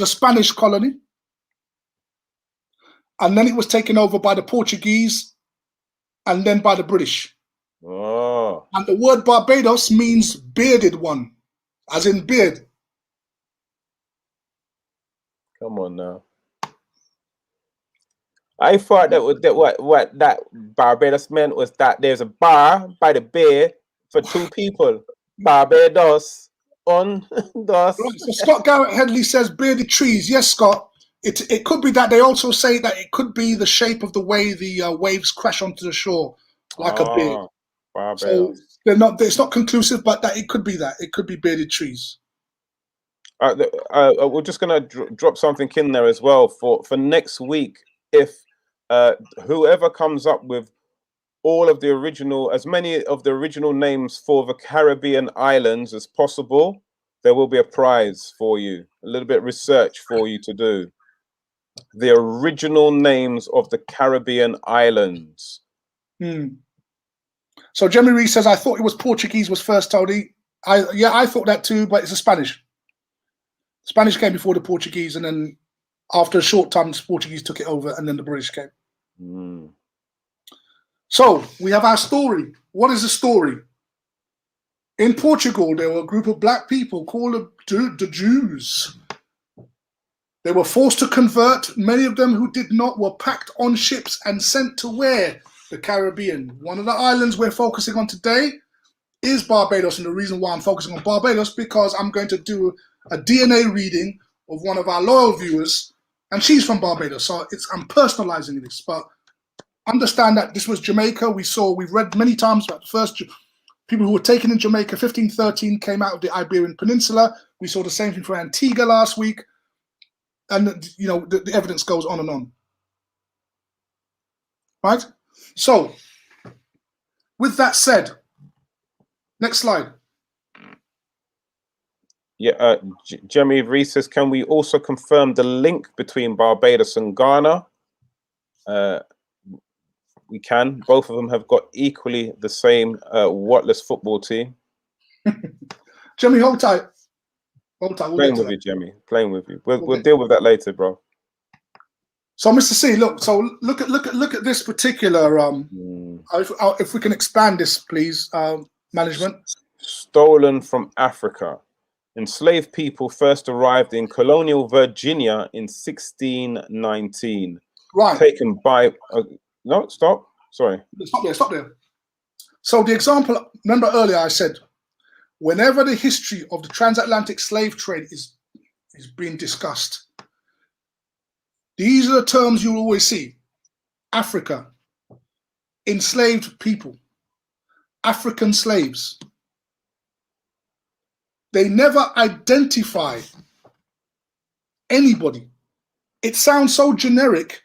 a Spanish colony. And then it was taken over by the Portuguese and then by the British. Oh. And the word Barbados means bearded one, as in beard. Come on now. I thought what that Barbados meant was that there's a bar by the bay for two people. Barbados on dos. Right, so Scott Garrett Headley says bearded trees. Yes, Scott. It could be that. They also say that it could be the shape of the way the waves crash onto the shore, like a beard. Barbados. So they're not. It's not conclusive, but that it could be that. It could be bearded trees. We're just gonna drop something in there as well for next week. If whoever comes up with all of the original, as many of the original names for the Caribbean islands as possible, there will be a prize for you. A little bit of research for you to do. The original names of the Caribbean islands. So Jeremy Reed says, I thought it was Portuguese was first, Tony. I thought that too, but it's a Spanish. Spanish came before the Portuguese, and then after a short time, the Portuguese took it over, and then the British came. So we have our story. What is the story? In Portugal, there were a group of black people called the Jews. They were forced to convert. Many of them who did not were packed on ships and sent to where? The Caribbean. One of the islands we're focusing on today is Barbados. And the reason why I'm focusing on Barbados, because I'm going to do a DNA reading of one of our loyal viewers, and she's from Barbados. So I'm personalizing this, but understand that this was Jamaica. We've read many times about the first people who were taken in Jamaica. 1513 came out of the Iberian Peninsula. We saw the same thing for Antigua last week. And, you know, the evidence goes on and on. Right? So, with that said, next slide. Yeah, Jeremy Reese says, can we also confirm the link between Barbados and Ghana? We can. Both of them have got equally the same Whatless football team. Jimmy, hold tight. Hold tight. Playing with you, Jimmy. Playing with you. We'll deal with that later, bro. So, Mr. C, look. So, look at this particular. If we can expand this, please, management. Stolen from Africa. Enslaved people first arrived in colonial Virginia in 1619. Right. Taken by. No, stop. Sorry. Stop there. So the example, remember earlier I said, whenever the history of the transatlantic slave trade is being discussed, these are the terms you'll always see. Africa, enslaved people, African slaves. They never identify anybody. It sounds so generic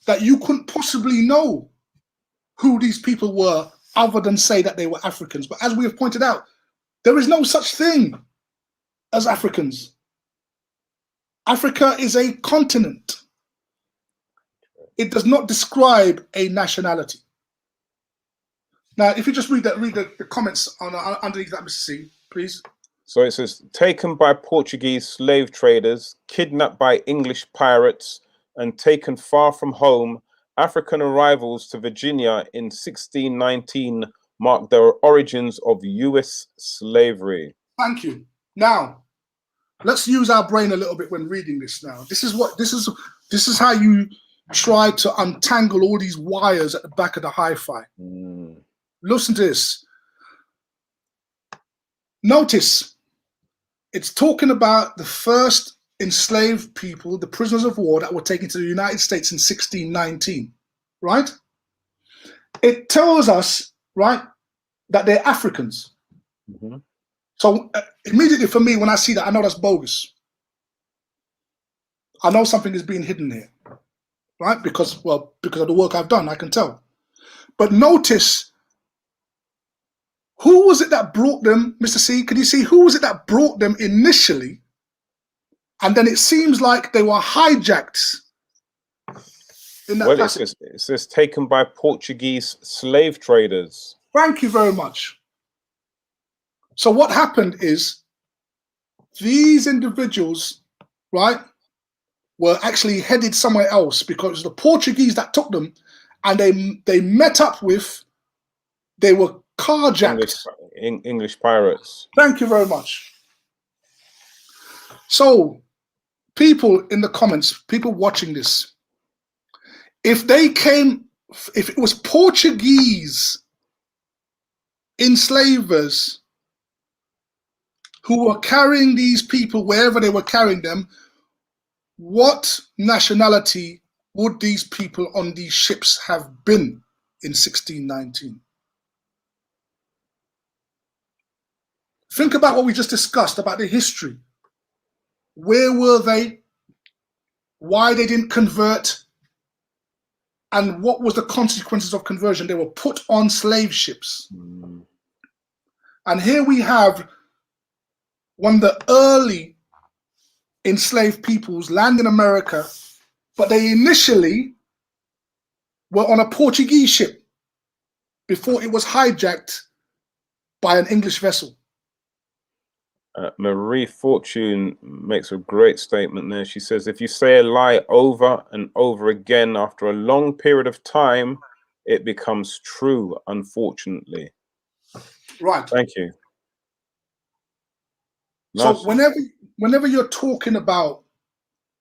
that you couldn't possibly know who these people were other than say that they were Africans. But as we have pointed out, there is no such thing as Africans. Africa is a continent. It does not describe a nationality. Now, if you just read the comments on underneath that, Mr. C, please. So it says, taken by Portuguese slave traders, kidnapped by English pirates, and taken far from home, African arrivals to Virginia in 1619 marked the origins of U.S. slavery. Thank you. Now, let's use our brain a little bit when reading this. Now, this is how you try to untangle all these wires at the back of the hi-fi. Listen to this. Notice, it's talking about the first enslaved people, the prisoners of war that were taken to the United States in 1619, right? It tells us, right, that they're Africans. Mm-hmm. So immediately for me, when I see that, I know that's bogus. I know something is being hidden here, right? Because of the work I've done, I can tell. But notice, who was it that brought them, Mr. C? Can you see who was it that brought them initially? And then it seems like they were hijacked. In that passage. It says taken by Portuguese slave traders. Thank you very much. So what happened is these individuals, right, were actually headed somewhere else because it was the Portuguese that took them, and they met up with, they were carjacked. English pirates. Thank you very much. So people in the comments, people watching this, if it was Portuguese enslavers who were carrying these people wherever they were carrying them, what nationality would these people on these ships have been in 1619? Think about what we just discussed about the history. Where were they? Why they didn't convert? And what was the consequences of conversion? They were put on slave ships. Mm. And here we have one of the early enslaved peoples land in America, but they initially were on a Portuguese ship before it was hijacked by an English vessel. Marie Fortune makes a great statement there. She says, if you say a lie over and over again, after a long period of time, it becomes true, unfortunately. Right. Thank you. So Nice. whenever you're talking about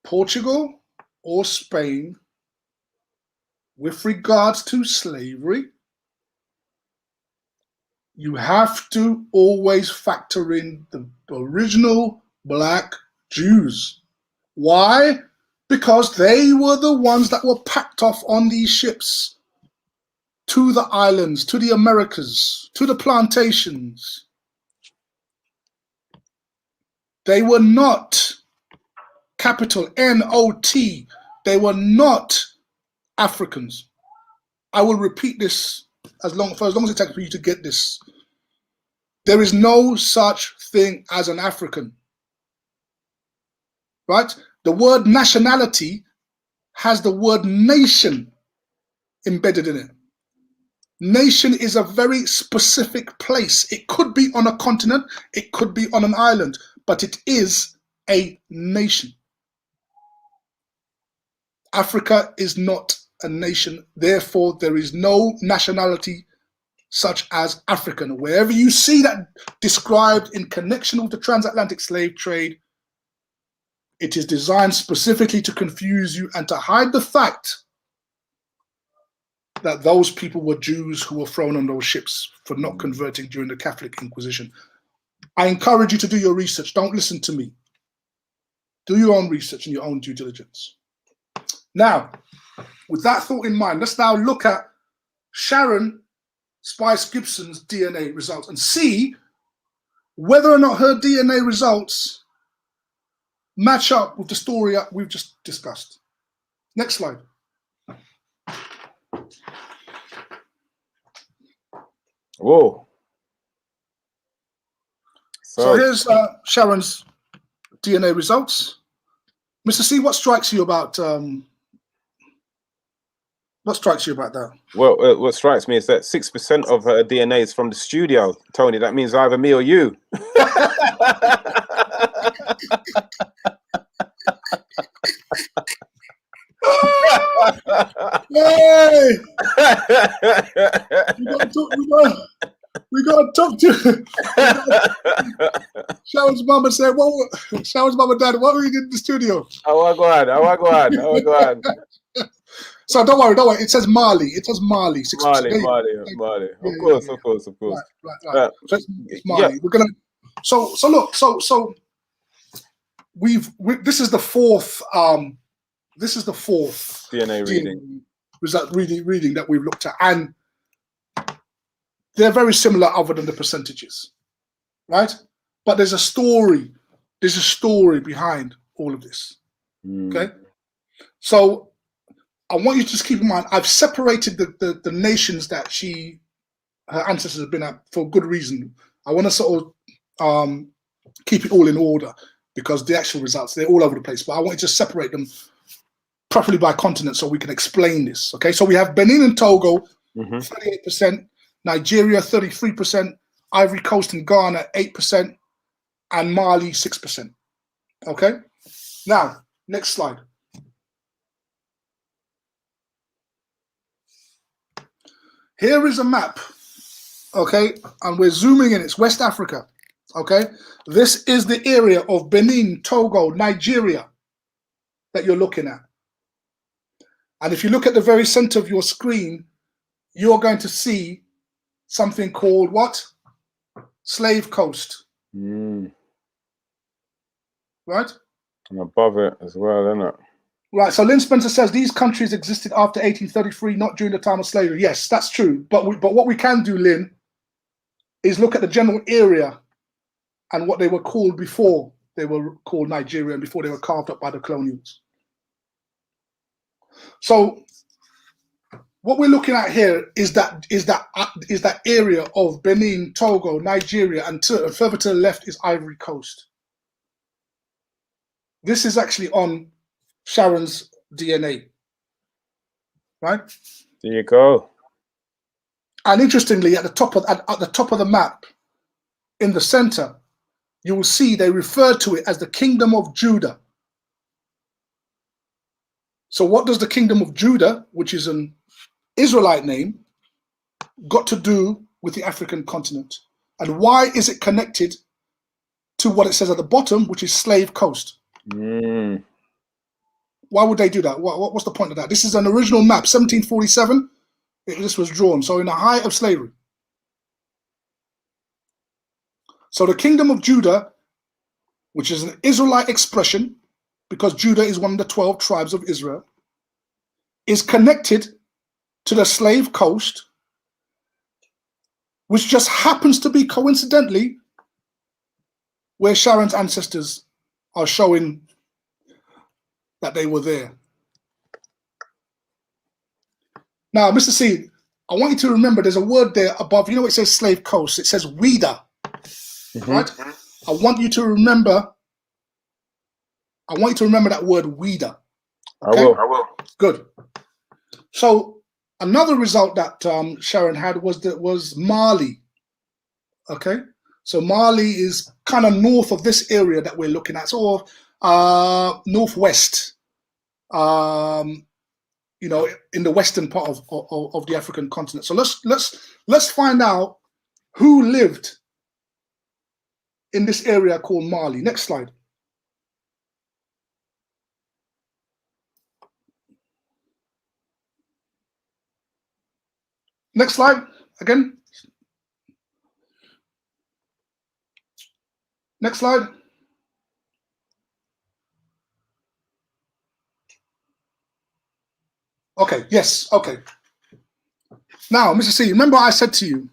Portugal or Spain with regards to slavery, you have to always factor in the original black Jews. Why? Because they were the ones that were packed off on these ships to the islands, to the Americas, to the plantations. They were not, capital N-O-T, they were not Africans. I will repeat this for as long as it takes for you to get this. There is no such thing as an African, right? The word nationality has the word nation embedded in it. Nation is a very specific place. It could be on a continent, it could be on an island, but it is a nation. Africa is not a nation, therefore there is no nationality such as African. Wherever you see that described in connection with the transatlantic slave trade, it is designed specifically to confuse you and to hide the fact that those people were Jews who were thrown on those ships for not converting during the Catholic Inquisition. I encourage you to do your research. Don't listen to me. Do your own research and your own due diligence. Now, with that thought in mind, let's now look at Sharon Spice Gibson's DNA results and see whether or not her DNA results match up with the story we've just discussed. Next slide. Whoa. So here's Sharon's DNA results. Mr. C, what strikes you about that? Well, what strikes me is that 6% of her DNA is from the studio, Tony. That means either me or you. Hey! We gotta talk to Sharon's mom and say, Sharon's mom and dad, what were you doing in the studio? Oh, go on. So don't worry. It says Mali. It says Mali. Mali. Of course. Right. So it's Mali. Yeah. We're gonna. So look. So this is the fourth. This is the fourth DNA reading. Reading that we've looked at, and they're very similar other than the percentages, right? But there's a story. There's a story behind all of this, okay? So I want you to just keep in mind, I've separated the nations that her ancestors have been at for good reason. I want to sort of keep it all in order because the actual results, they're all over the place. But I want you to separate them preferably by continent so we can explain this, okay? So we have Benin and Togo, 38%, Nigeria, 33%, Ivory Coast and Ghana, 8%, and Mali, 6%, okay? Now, next slide. Here is a map, okay? And we're zooming in, it's West Africa, okay? This is the area of Benin, Togo, Nigeria that you're looking at. And if you look at the very center of your screen, you're going to see something called what? Slave Coast. Right? And above it as well, isn't it? Right, so Lynn Spencer says these countries existed after 1833, not during the time of slavery. Yes, that's true. But what we can do, Lynn, is look at the general area and what they were called before they were called Nigeria and before they were carved up by the colonials. So what we're looking at here is that area of Benin, Togo, Nigeria, and further to the left is Ivory Coast. This is actually on Sharon's DNA, right? There you go. And interestingly, at the top of the map, in the center, you will see they refer to it as the Kingdom of Judah. So what does the Kingdom of Judah, which is an Israelite name, got to do with the African continent? And why is it connected to what it says at the bottom, which is Slave Coast? Why would they do that? What's the point of that? This is an original map, 1747. This was drawn, so in the height of slavery. So the Kingdom of Judah, which is an Israelite expression, because Judah is one of the 12 tribes of Israel, is connected to the Slave Coast, which just happens to be coincidentally where Sharon's ancestors are showing that they were there. Now, Mr. C, I want you to remember there's a word there above. You know it says Slave Coast. It says Ouidah, right? I want you to remember that word Ouidah. Okay? I will. Good. So another result that Sharon had was Mali. Okay, so Mali is kind of north of this area that we're looking at, sort of northwest. You know, in the western part of the African continent. So let's find out who lived in this area called Mali. Next slide. Next slide, again. Next slide. Okay, yes, okay. Now, Mr. C, remember I said to you,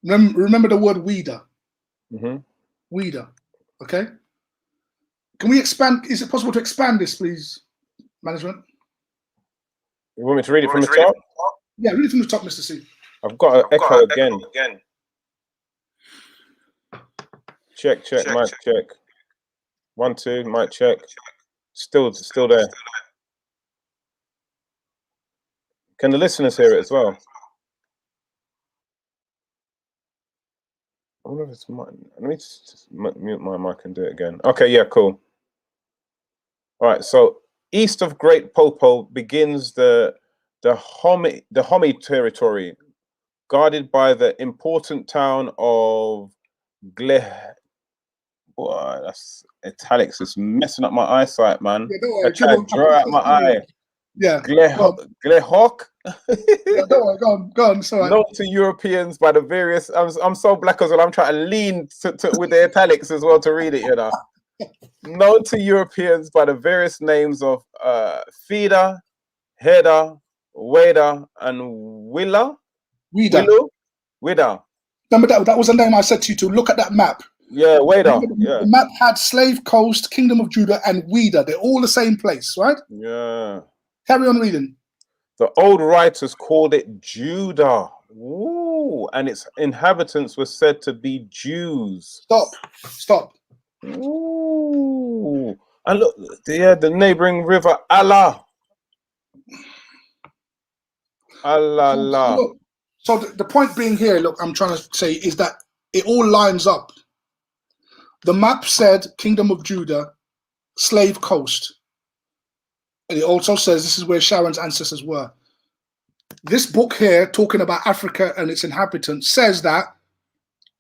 remember the word Ouidah? Ouidah, okay? Can we expand, is it possible to expand this, please, management? You want me to read it from the top? Yeah, read it from the top, Mr. C. I've got an echo again. Check, mic check. 1, 2, mic check. Still there. Can the listeners hear it as well? I wonder if it's mine. Let me just mute my mic and do it again. Okay, yeah, cool. All right, so east of Great Popo begins the Dahomey territory, guarded by the important town of Boy, that's italics. It's messing up my eyesight, man. Yeah, I tried to draw out my eye. Yeah. Glehok. Yeah, go on. Sorry. Known to Europeans by the various. I'm so black as well. I'm trying to lean to with the italics as well to read it. You know, known to Europeans by the various names of Fida, Heda, Weda, and Willa. Wida. Willow? Wida. Remember that was the name I said to you to look at that map. Yeah, Weda. Remember Yeah. the map had Slave Coast, Kingdom of Judah, and Wida. They're all the same place, right? Yeah. Carry on reading. The old writers called it Judah. Ooh, and its inhabitants were said to be Jews. Stop. Ooh. And look, the neighboring river Allah. Allah. Look, so the point being here, look, I'm trying to say is that it all lines up. The map said Kingdom of Judah, Slave Coast. And it also says this is where Sharon's ancestors were. This book here, talking about Africa and its inhabitants, says that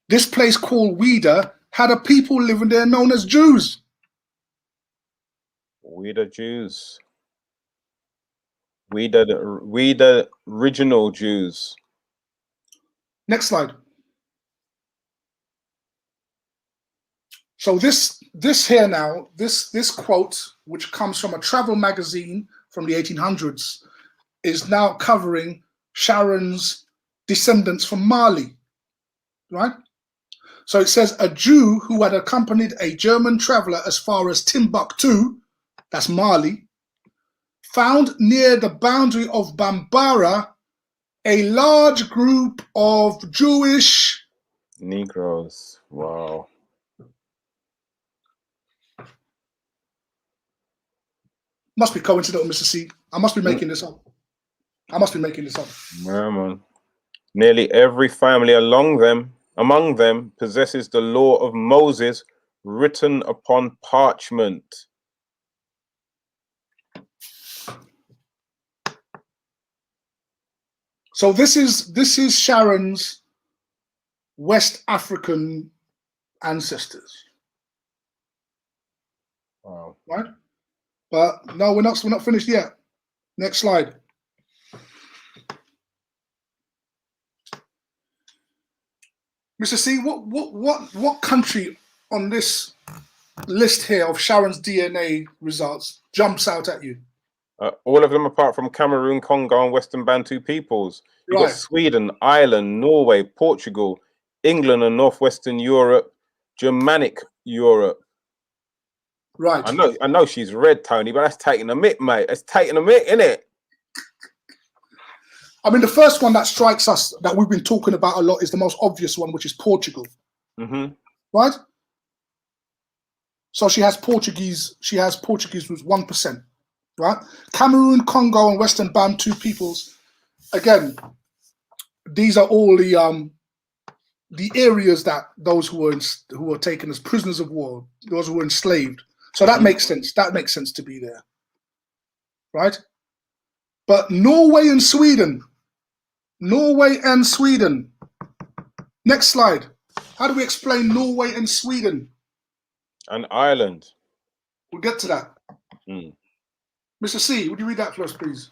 this place called Wida had a people living there known as Jews. We the Jews. We the original Jews. Next slide. So this here now, this quote, which comes from a travel magazine from the 1800s, is now covering Sharon's descendants from Mali, right? So it says a Jew who had accompanied a German traveler as far as Timbuktu, that's Mali, found near the boundary of Bambara a large group of Jewish Negroes. Wow. Must be coincidental, Mr. C. I must be making this up. Yeah, man. Nearly every family among them possesses the law of Moses written upon parchment. So this is Sharon's West African ancestors. Wow. Right? But no, we're not finished yet. Next slide. Mr. C, what country on this list here of Sharon's DNA results jumps out at you? All of them apart from Cameroon, Congo, and Western Bantu peoples. You've got Right. Sweden, Ireland, Norway, Portugal, England and Northwestern Europe, Germanic Europe. Right. I know she's red, Tony, but that's taking a mick, mate. That's taking a mick, innit? I mean, the first one that strikes us that we've been talking about a lot is the most obvious one, which is Portugal. Mm-hmm. Right? So she has Portuguese with 1%. Right? Cameroon, Congo, and Western Bantu peoples. Again, these are all the areas that those who were taken as prisoners of war, those who were enslaved. So that makes sense. That makes sense to be there. Right? But Norway and Sweden. Next slide. How do we explain Norway and Sweden? And Ireland. We'll get to that. Mm. Mr. C, would you read that for us, please?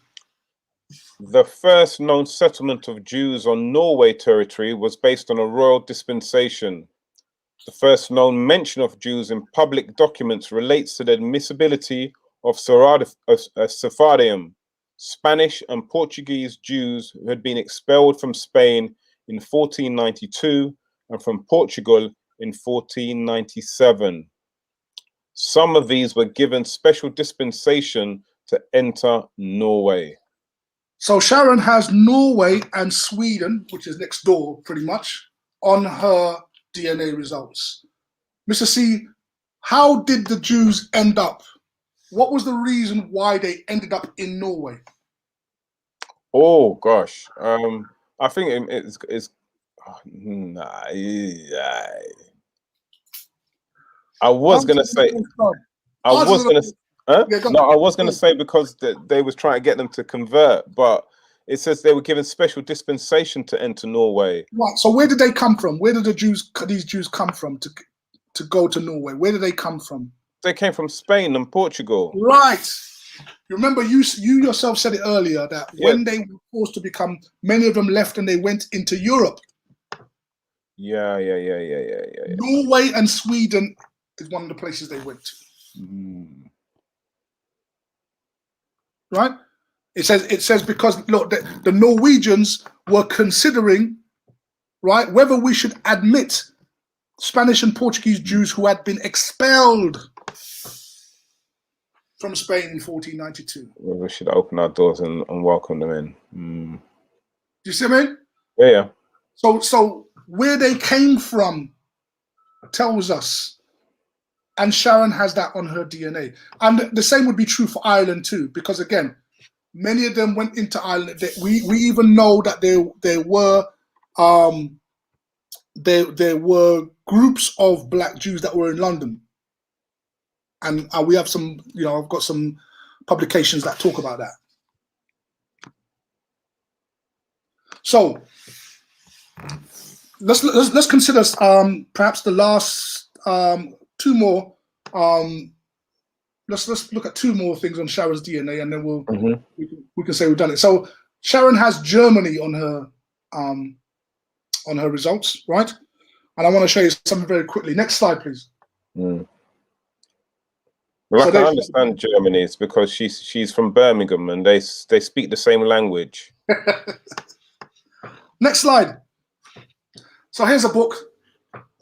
The first known settlement of Jews on Norway territory was based on a royal dispensation. The first known mention of Jews in public documents relates to the admissibility of Sephardim, Spanish and Portuguese Jews who had been expelled from Spain in 1492 and from Portugal in 1497. Some of these were given special dispensation to enter Norway. So Sharon has Norway and Sweden, which is next door pretty much, on her DNA results. Mr. C, how did the Jews end up? What was the reason why they ended up in Norway? Oh gosh, I think it's I was gonna say because they was trying to get them to convert, but it says they were given special dispensation to enter Norway. Right. So where did they come from? Where did these Jews come from to go to Norway? Where did they come from? They came from Spain and Portugal. Right. You remember you yourself said it earlier that when they were forced to become, many of them left and they went into Europe. Yeah. Norway and Sweden is one of the places they went to. Mm. Right? It says because look, the Norwegians were considering, right, whether we should admit Spanish and Portuguese Jews who had been expelled from Spain in 1492. Well, we should open our doors and welcome them in. Do you see what I mean? Yeah. So where they came from tells us, and Sharon has that on her DNA. And the same would be true for Ireland too, because again, many of them went into Ireland. We even know that there were groups of black Jews that were in London. And we have some, I've got some publications that talk about that. So let's consider perhaps the last two more. Let's look at two more things on Sharon's DNA, and then we can say we've done it. So Sharon has Germany on her results, right? And I want to show you something very quickly. Next slide, please. Well, I can understand Germany. It's because she's from Birmingham and they speak the same language. Next slide. So here's a book.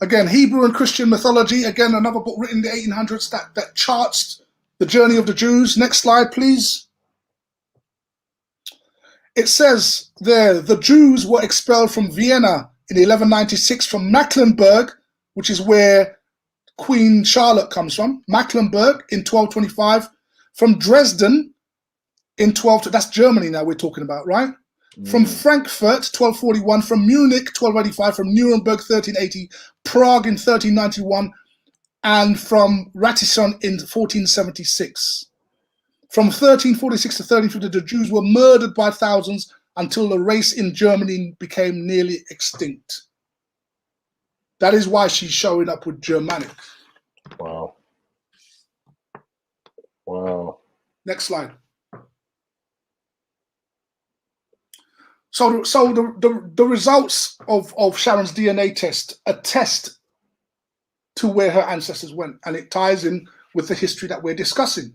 Again, Hebrew and Christian mythology. Again, another book written in the 1800s that charts the journey of the Jews. Next slide, please. It says there, the Jews were expelled from Vienna in 1196, from Mecklenburg, which is where Queen Charlotte comes from, Mecklenburg in 1225, from Dresden in that's Germany now we're talking about, right? From Frankfurt, 1241, from Munich, 1285, from Nuremberg, 1380, Prague in 1391, and from Ratisbon in 1476. From 1346 to 1350, the Jews were murdered by thousands until the race in Germany became nearly extinct. That is why she's showing up with Germanic. Wow. Wow. Next slide. So the results of Sharon's DNA test attest to where her ancestors went, and it ties in with the history that we're discussing.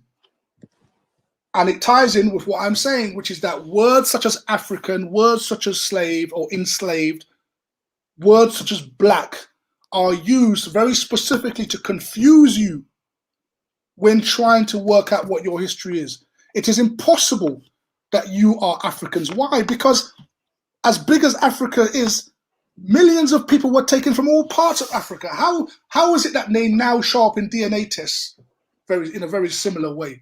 And it ties in with what I'm saying, which is that words such as African, words such as slave or enslaved, words such as black are used very specifically to confuse you when trying to work out what your history is. It is impossible that you are Africans. Why? Because as big as Africa is, millions of people were taken from all parts of Africa. How is it that they now show up in DNA tests in a very similar way?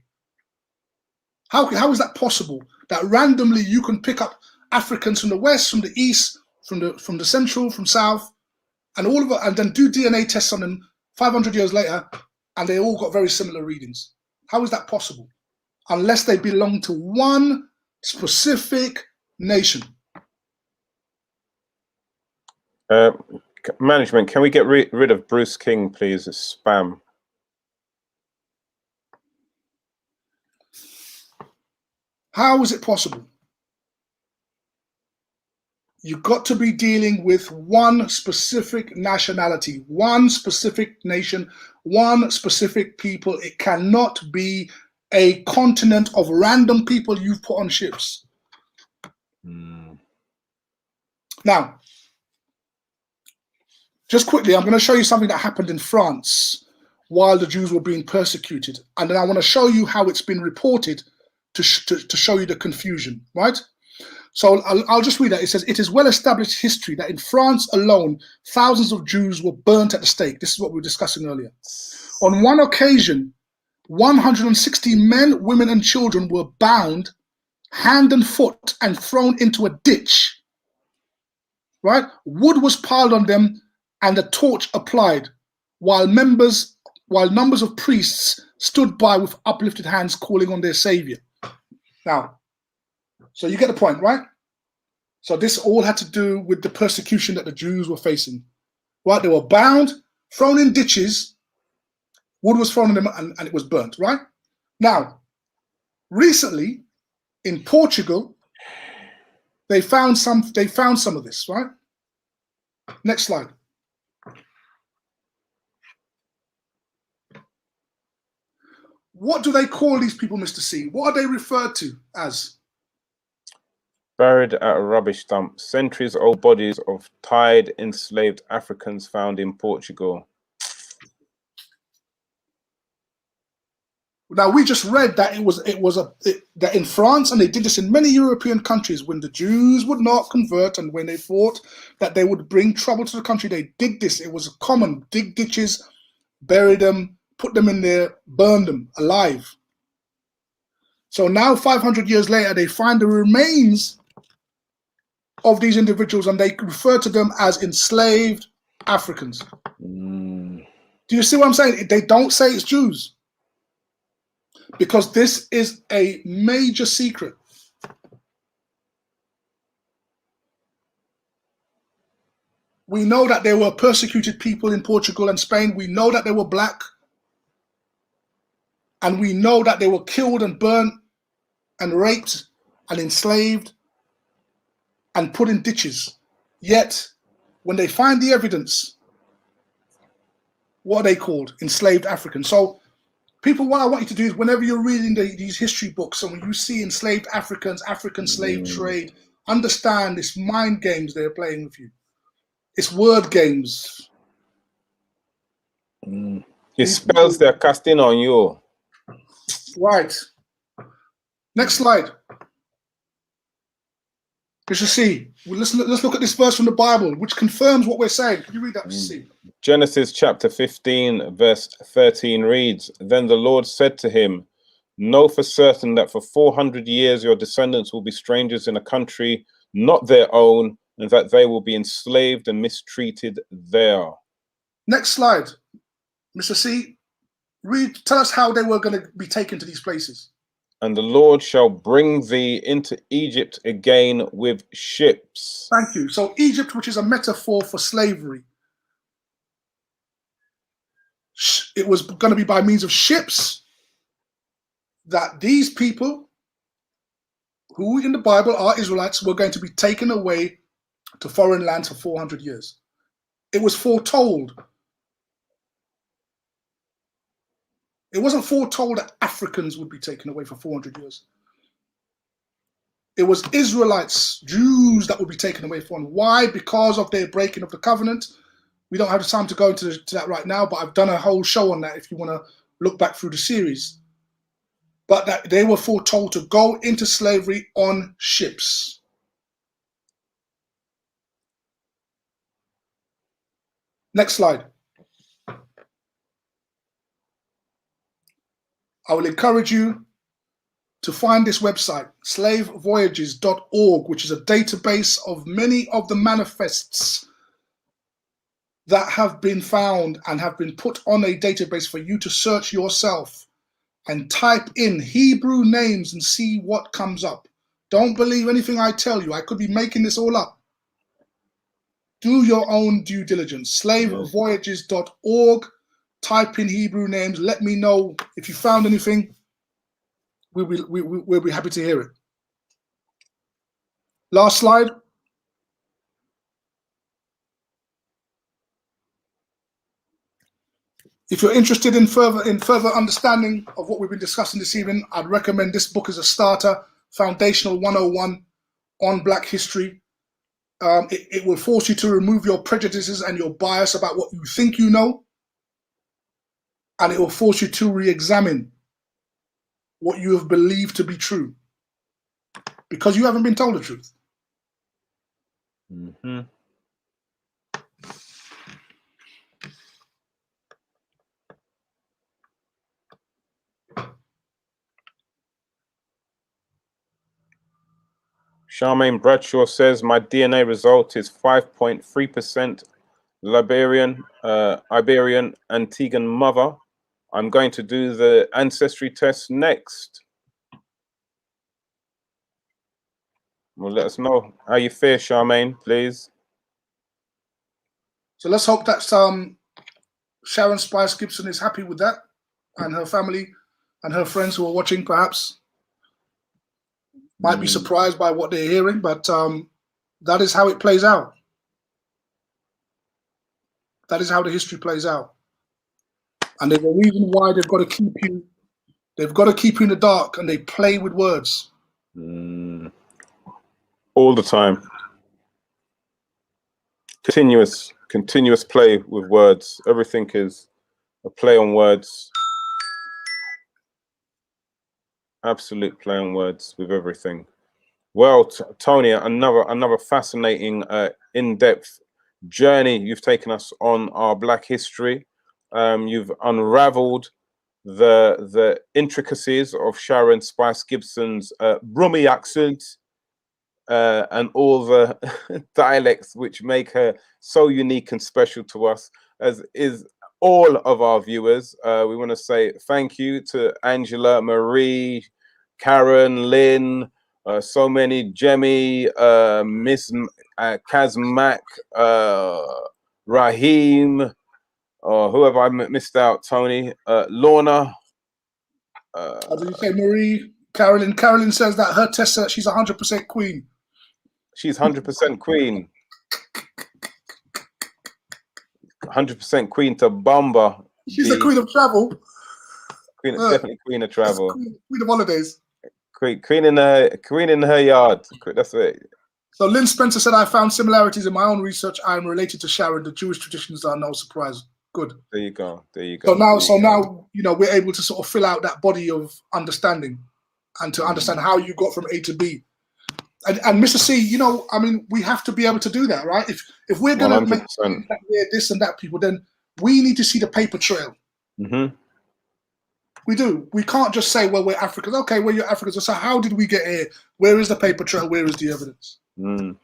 How is that possible? That randomly you can pick up Africans from the west, from the east, from the central, from south, and all of it, and then do DNA tests on them 500 years later, and they all got very similar readings. How is that possible? Unless they belong to one specific nation. Management, can we get rid of Bruce King, please? It's spam. How is it possible? You've got to be dealing with one specific nationality, one specific nation, one specific people. It cannot be a continent of random people you've put on ships. Now, just quickly, I'm going to show you something that happened in France while the Jews were being persecuted. And then I want to show you how it's been reported to show you the confusion, right? So I'll just read that. It says, it is well-established history that in France alone, thousands of Jews were burnt at the stake. This is what we were discussing earlier. On one occasion, 160 men, women, and children were bound hand and foot and thrown into a ditch, right? Wood was piled on them and a torch applied, while numbers of priests stood by with uplifted hands calling on their savior. Now, so you get the point, right? So this all had to do with the persecution that the Jews were facing, right? They were bound, thrown in ditches, wood was thrown on them and it was burnt, right? Now, recently in Portugal, they found some of this, right? Next slide. What do they call these people, Mr. C? What are they referred to as? Buried at a rubbish dump. Centuries-old bodies of tied, enslaved Africans found in Portugal. Now we just read that that in France, and they did this in many European countries, when the Jews would not convert and when they thought that they would bring trouble to the country, they did this. It was common. Dig ditches, bury them, put them in there, burn them alive. So now 500 years later, they find the remains of these individuals and they refer to them as enslaved Africans. Do you see what I'm saying? They don't say it's Jews, because this is a major secret. We know that there were persecuted people in Portugal and Spain. We know that they were black. And we know that they were killed and burnt and raped and enslaved and put in ditches. Yet, when they find the evidence, what are they called? Enslaved Africans. So, people, what I want you to do is, whenever you're reading these history books and when you see enslaved Africans, African slave trade, understand it's mind games they're playing with you. It's word games. It spells they're casting on you. Right. Next slide. Mr. C, let's look at this verse from the Bible, which confirms what we're saying. Can you read that, Mr. C? Genesis chapter 15, verse 13 reads, Then the Lord said to him, Know for certain that for 400 years your descendants will be strangers in a country not their own, and that they will be enslaved and mistreated there. Next slide. Mr. C, tell us how they were going to be taken to these places. And the Lord shall bring thee into Egypt again with ships. Thank you. So Egypt, which is a metaphor for slavery, it was going to be by means of ships that these people, who in the Bible are Israelites, were going to be taken away to foreign lands for 400 years. It was foretold. It wasn't foretold that Africans would be taken away for 400 years. It was Israelites, Jews, that would be taken away for. Why? Because of their breaking of the covenant. We don't have the time to go into that right now, but I've done a whole show on that if you want to look back through the series. But that they were foretold to go into slavery on ships. Next slide. I will encourage you to find this website, slavevoyages.org, which is a database of many of the manifests that have been found and have been put on a database for you to search yourself and type in Hebrew names and see what comes up. Don't believe anything I tell you. I could be making this all up. Do your own due diligence. Slavevoyages.org. Type in Hebrew names. Let me know if you found anything. We'll be happy to hear it. Last slide. If you're interested in further understanding of what we've been discussing this evening, I'd recommend this book as a starter, Foundational 101 on Black History. It will force you to remove your prejudices and your bias about what you think you know. And it will force you to re-examine what you have believed to be true, because you haven't been told the truth. Mm-hmm. Charmaine Bradshaw says, my DNA result is 5.3% Iberian Antiguan mother. I'm going to do the ancestry test next. Well, let us know how you feel, Charmaine, please. So let's hope that Sharon Spice Gibson is happy with that, and her family and her friends who are watching perhaps might be surprised by what they're hearing, but that is how it plays out. That is how the history plays out. And there's a reason why they've got to keep you in the dark, and they play with words. all the time. Continuous play with words. Everything is a play on words. Absolute play on words with everything. Well, Tony, another fascinating, in-depth journey you've taken us on our Black history. You've unraveled the intricacies of Sharon Spice Gibson's Brummie accent and all the dialects which make her so unique and special to us, as is all of our viewers. We want to say thank you to Angela, Marie, Karen, Lynn, so many, Jemmy, Miss Kazmak, Raheem, whoever I missed out, Tony, Lorna. How did you say Marie? Carolyn. Carolyn says that her test says she's 100% queen. She's 100% queen. 100% queen to Bamba. She's the queen of travel. Queen, definitely queen of travel. Queen of holidays. Queen in her yard. That's it. So Lynn Spencer said, I found similarities in my own research. I am related to Sharon. The Jewish traditions are no surprise. Good. There you go. There you go. So now, you know, we're able to sort of fill out that body of understanding and to understand how you got from A to B. And Mr. C, you know, I mean, we have to be able to do that, right? If we're going to make that we're this and that people, then we need to see the paper trail. Mm-hmm. We do. We can't just say, well, we're Africans. Okay, well, you're Africans. So how did we get here? Where is the paper trail? Where is the evidence? Mm.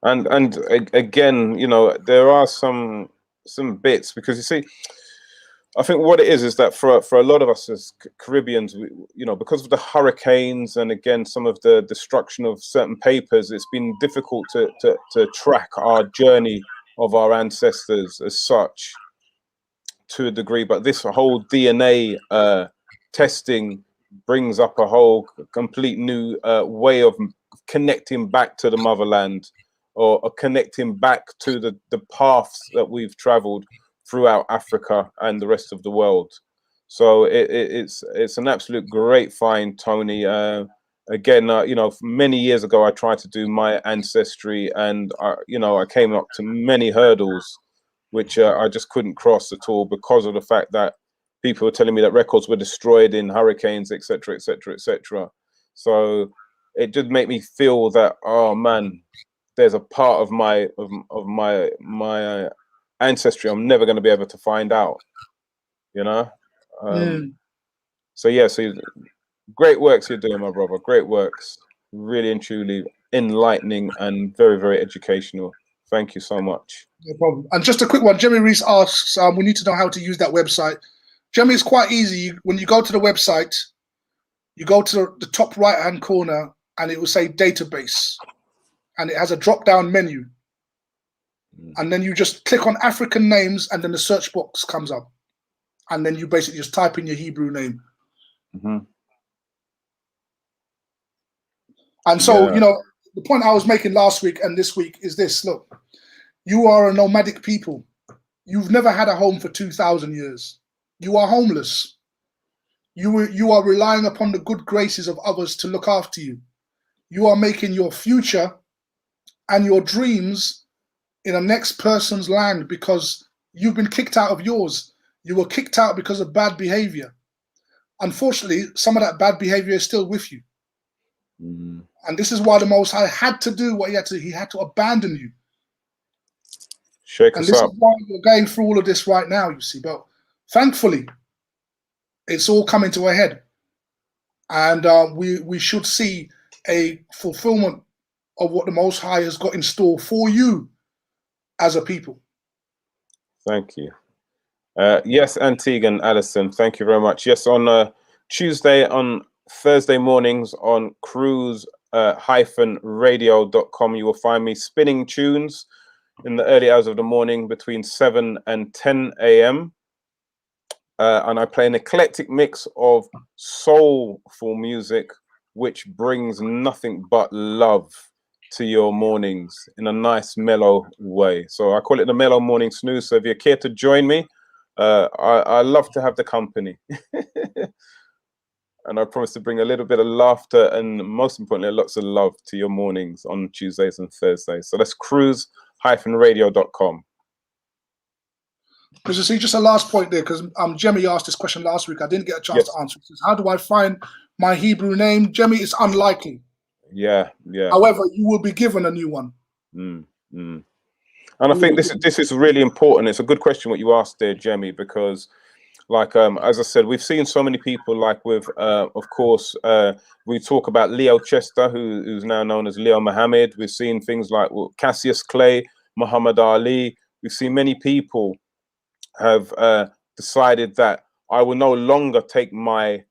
And again, you know, there are some bits, because you see, I think what it is that for a lot of us as Caribbeans, you know, because of the hurricanes and again some of the destruction of certain papers, it's been difficult to track our journey of our ancestors as such to a degree. But this whole DNA testing brings up a whole complete new way of connecting back to the motherland, or connecting back to the paths that we've traveled throughout Africa and the rest of the world. So it's an absolute great find, Tony. Again, you know, many years ago, I tried to do my ancestry, and you know, I came up to many hurdles, which I just couldn't cross at all because of the fact that people were telling me that records were destroyed in hurricanes, etc., etc., etc. So it did make me feel that, oh man, there's a part of my ancestry I'm never going to be able to find out, you know. So yeah, so great works you're doing, my brother. Great works, really and truly enlightening and very, very educational. Thank you so much. No problem. And just a quick one, Jemmy Reese asks, we need to know how to use that website. Jemmy, it's quite easy. When you go to the website, you go to the top right hand corner and it will say database, and it has a drop down menu. And then you just click on African names, and then the search box comes up. And then you basically just type in your Hebrew name. Mm-hmm. And so, you know, the point I was making last week and this week is this. Look, you are a nomadic people. You've never had a home for 2,000 years. You are homeless. You are relying upon the good graces of others to look after you. You are making your future and your dreams in a next person's land because you've been kicked out of yours. You were kicked out because of bad behavior. Unfortunately, some of that bad behavior is still with you. Mm-hmm. And this is why the Most High had to do what he had to. He had to abandon you. Shake us up. And this is why you're going through all of this right now, you see. But thankfully, it's all coming to a head. And we should see a fulfillment of what the Most High has got in store for you as a people. Thank you. Yes, Antigua and Alison, thank you very much. Yes, on Tuesday, on Thursday mornings on cruise-radio.com, you will find me spinning tunes in the early hours of the morning between 7 and 10 a.m. And I play an eclectic mix of soulful music, which brings nothing but love to your mornings in a nice mellow way. So I call it the mellow morning snooze. So if you care to join me, I love to have the company. And I promise to bring a little bit of laughter and, most importantly, lots of love to your mornings on Tuesdays and Thursdays. So that's cruise-radio.com. Mr. C, just a last point there, because Jemmy asked this question last week. I didn't get a chance to answer. It says, how do I find my Hebrew name? Jemmy, it's unlikely. Yeah. However, you will be given a new one. And I think this is really important. It's a good question what you asked there, Jemmy, because like as I said, we've seen so many people, like with of course we talk about Leo Chester, who's now known as Leo Muhammad. We've seen things like Cassius Clay, Muhammad Ali. We've seen many people have decided that I will no longer take my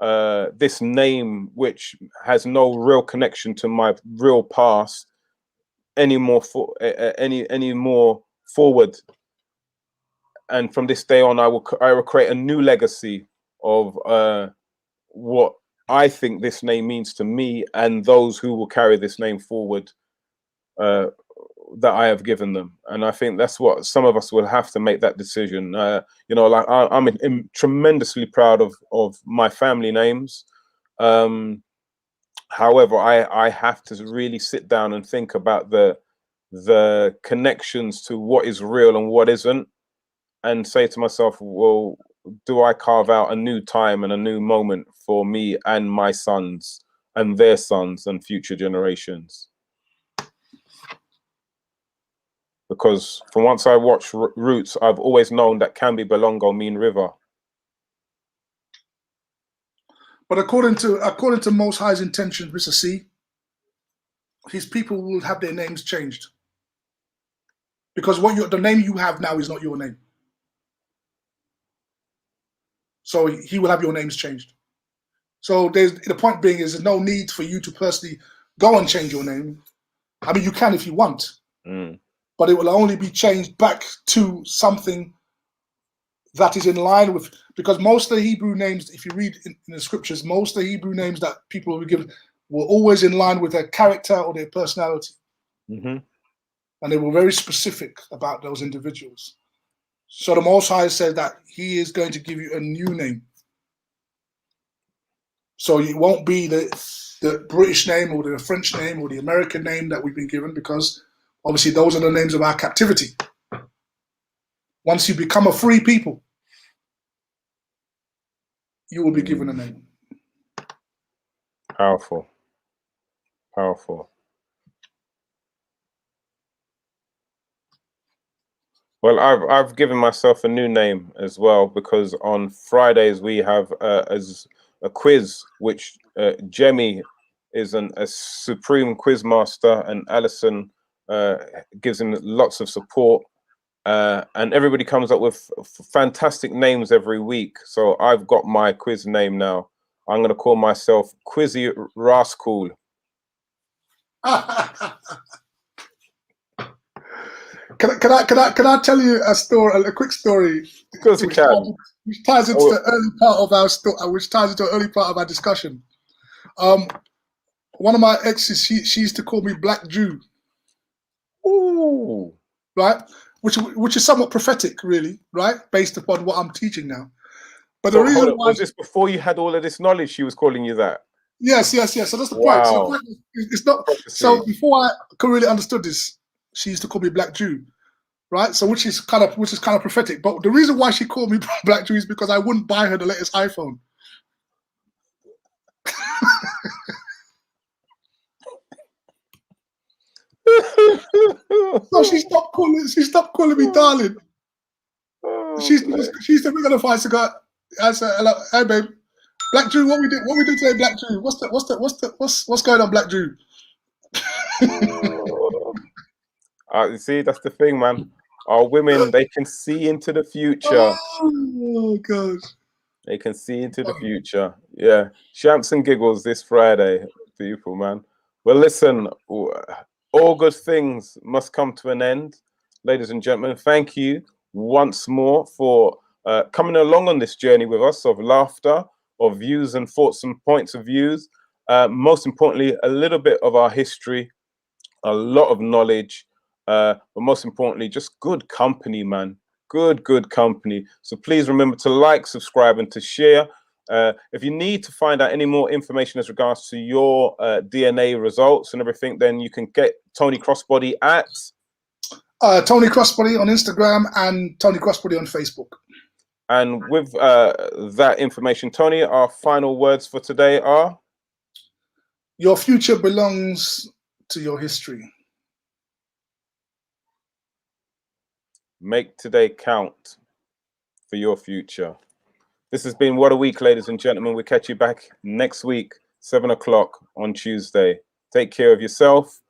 this name, which has no real connection to my real past, any more forward. And from this day on, I will create a new legacy of what I think this name means to me and those who will carry this name forward that I have given them. And I think that's what some of us will have to make that decision. You know, like I'm tremendously proud of my family names. However, I have to really sit down and think about the connections to what is real and what isn't, and say to myself, well, do I carve out a new time and a new moment for me and my sons and their sons and future generations? Because from once I watched Roots, I've always known that Kambi Balongo mean river. But according to Most High's intentions, Mr. C, his people will have their names changed. Because the name you have now is not your name. So he will have your names changed. So the point being is there's no need for you to personally go and change your name. I mean, you can if you want, but it will only be changed back to something that is in line with, because most of the Hebrew names, if you read in the scriptures, most of the Hebrew names that people will be given were always in line with their character or their personality. And they were very specific about those individuals. So the Most High said that he is going to give you a new name. So it won't be the British name or the French name or the American name that we've been given, because obviously those are the names of our captivity. Once you become a free people, you will be given a name. Powerful. Powerful. Well, I've given myself a new name as well, because on Fridays we have as a quiz, which Jemmy is a supreme quiz master, and Alison gives him lots of support, and everybody comes up with fantastic names every week. So I've got my quiz name now. I'm going to call myself Quizzy Rascal. Can I tell you a story, a quick story? Of course you can. Which ties into the early part of our which ties into the early part of our discussion. One of my exes, she used to call me Black Jew. Ooh. Right, which is somewhat prophetic, really, right, based upon what I'm teaching now. But So the reason why, was this before you had all of this knowledge? She was calling you that. Yes. So that's the Wow. point. So the point is, it's not. So before I really understood this, she used to call me Black Jew, right? So which is kind of prophetic. But the reason why she called me Black Jew is because I wouldn't buy her the latest iPhone. So she stopped calling me darling. She used to ring on the phone. I said, hello, hey babe, Black Jew, what we do today, Black Jew? What's going on, Black Jew? You see, that's the thing, man. Our women, they can see into the future. Oh gosh. They can see into the future. Yeah. Shamps and giggles this Friday, people, man. Well, listen, all good things must come to an end. Ladies and gentlemen, thank you once more for coming along on this journey with us of laughter, of views and thoughts and points of views. Most importantly, a little bit of our history, a lot of knowledge, but most importantly, just good company, man. Good company. So please remember to like, subscribe, and to share. If you need to find out any more information as regards to your DNA results and everything, then you can get Tony Crossbody at Tony Crossbody on Instagram and Tony Crossbody on Facebook. And with that information, Tony, our final words for today are: your future belongs to your history. Make today count for your future. This has been What a Week, ladies and gentlemen. We'll catch you back next week, 7 o'clock on Tuesday. Take care of yourself.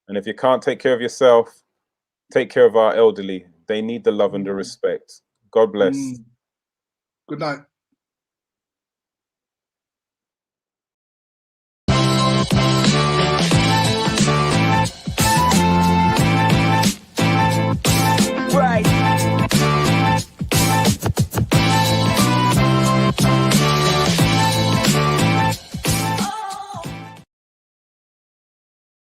And if you can't take care of yourself, take care of our elderly. They need the love and the respect. God bless. Good night.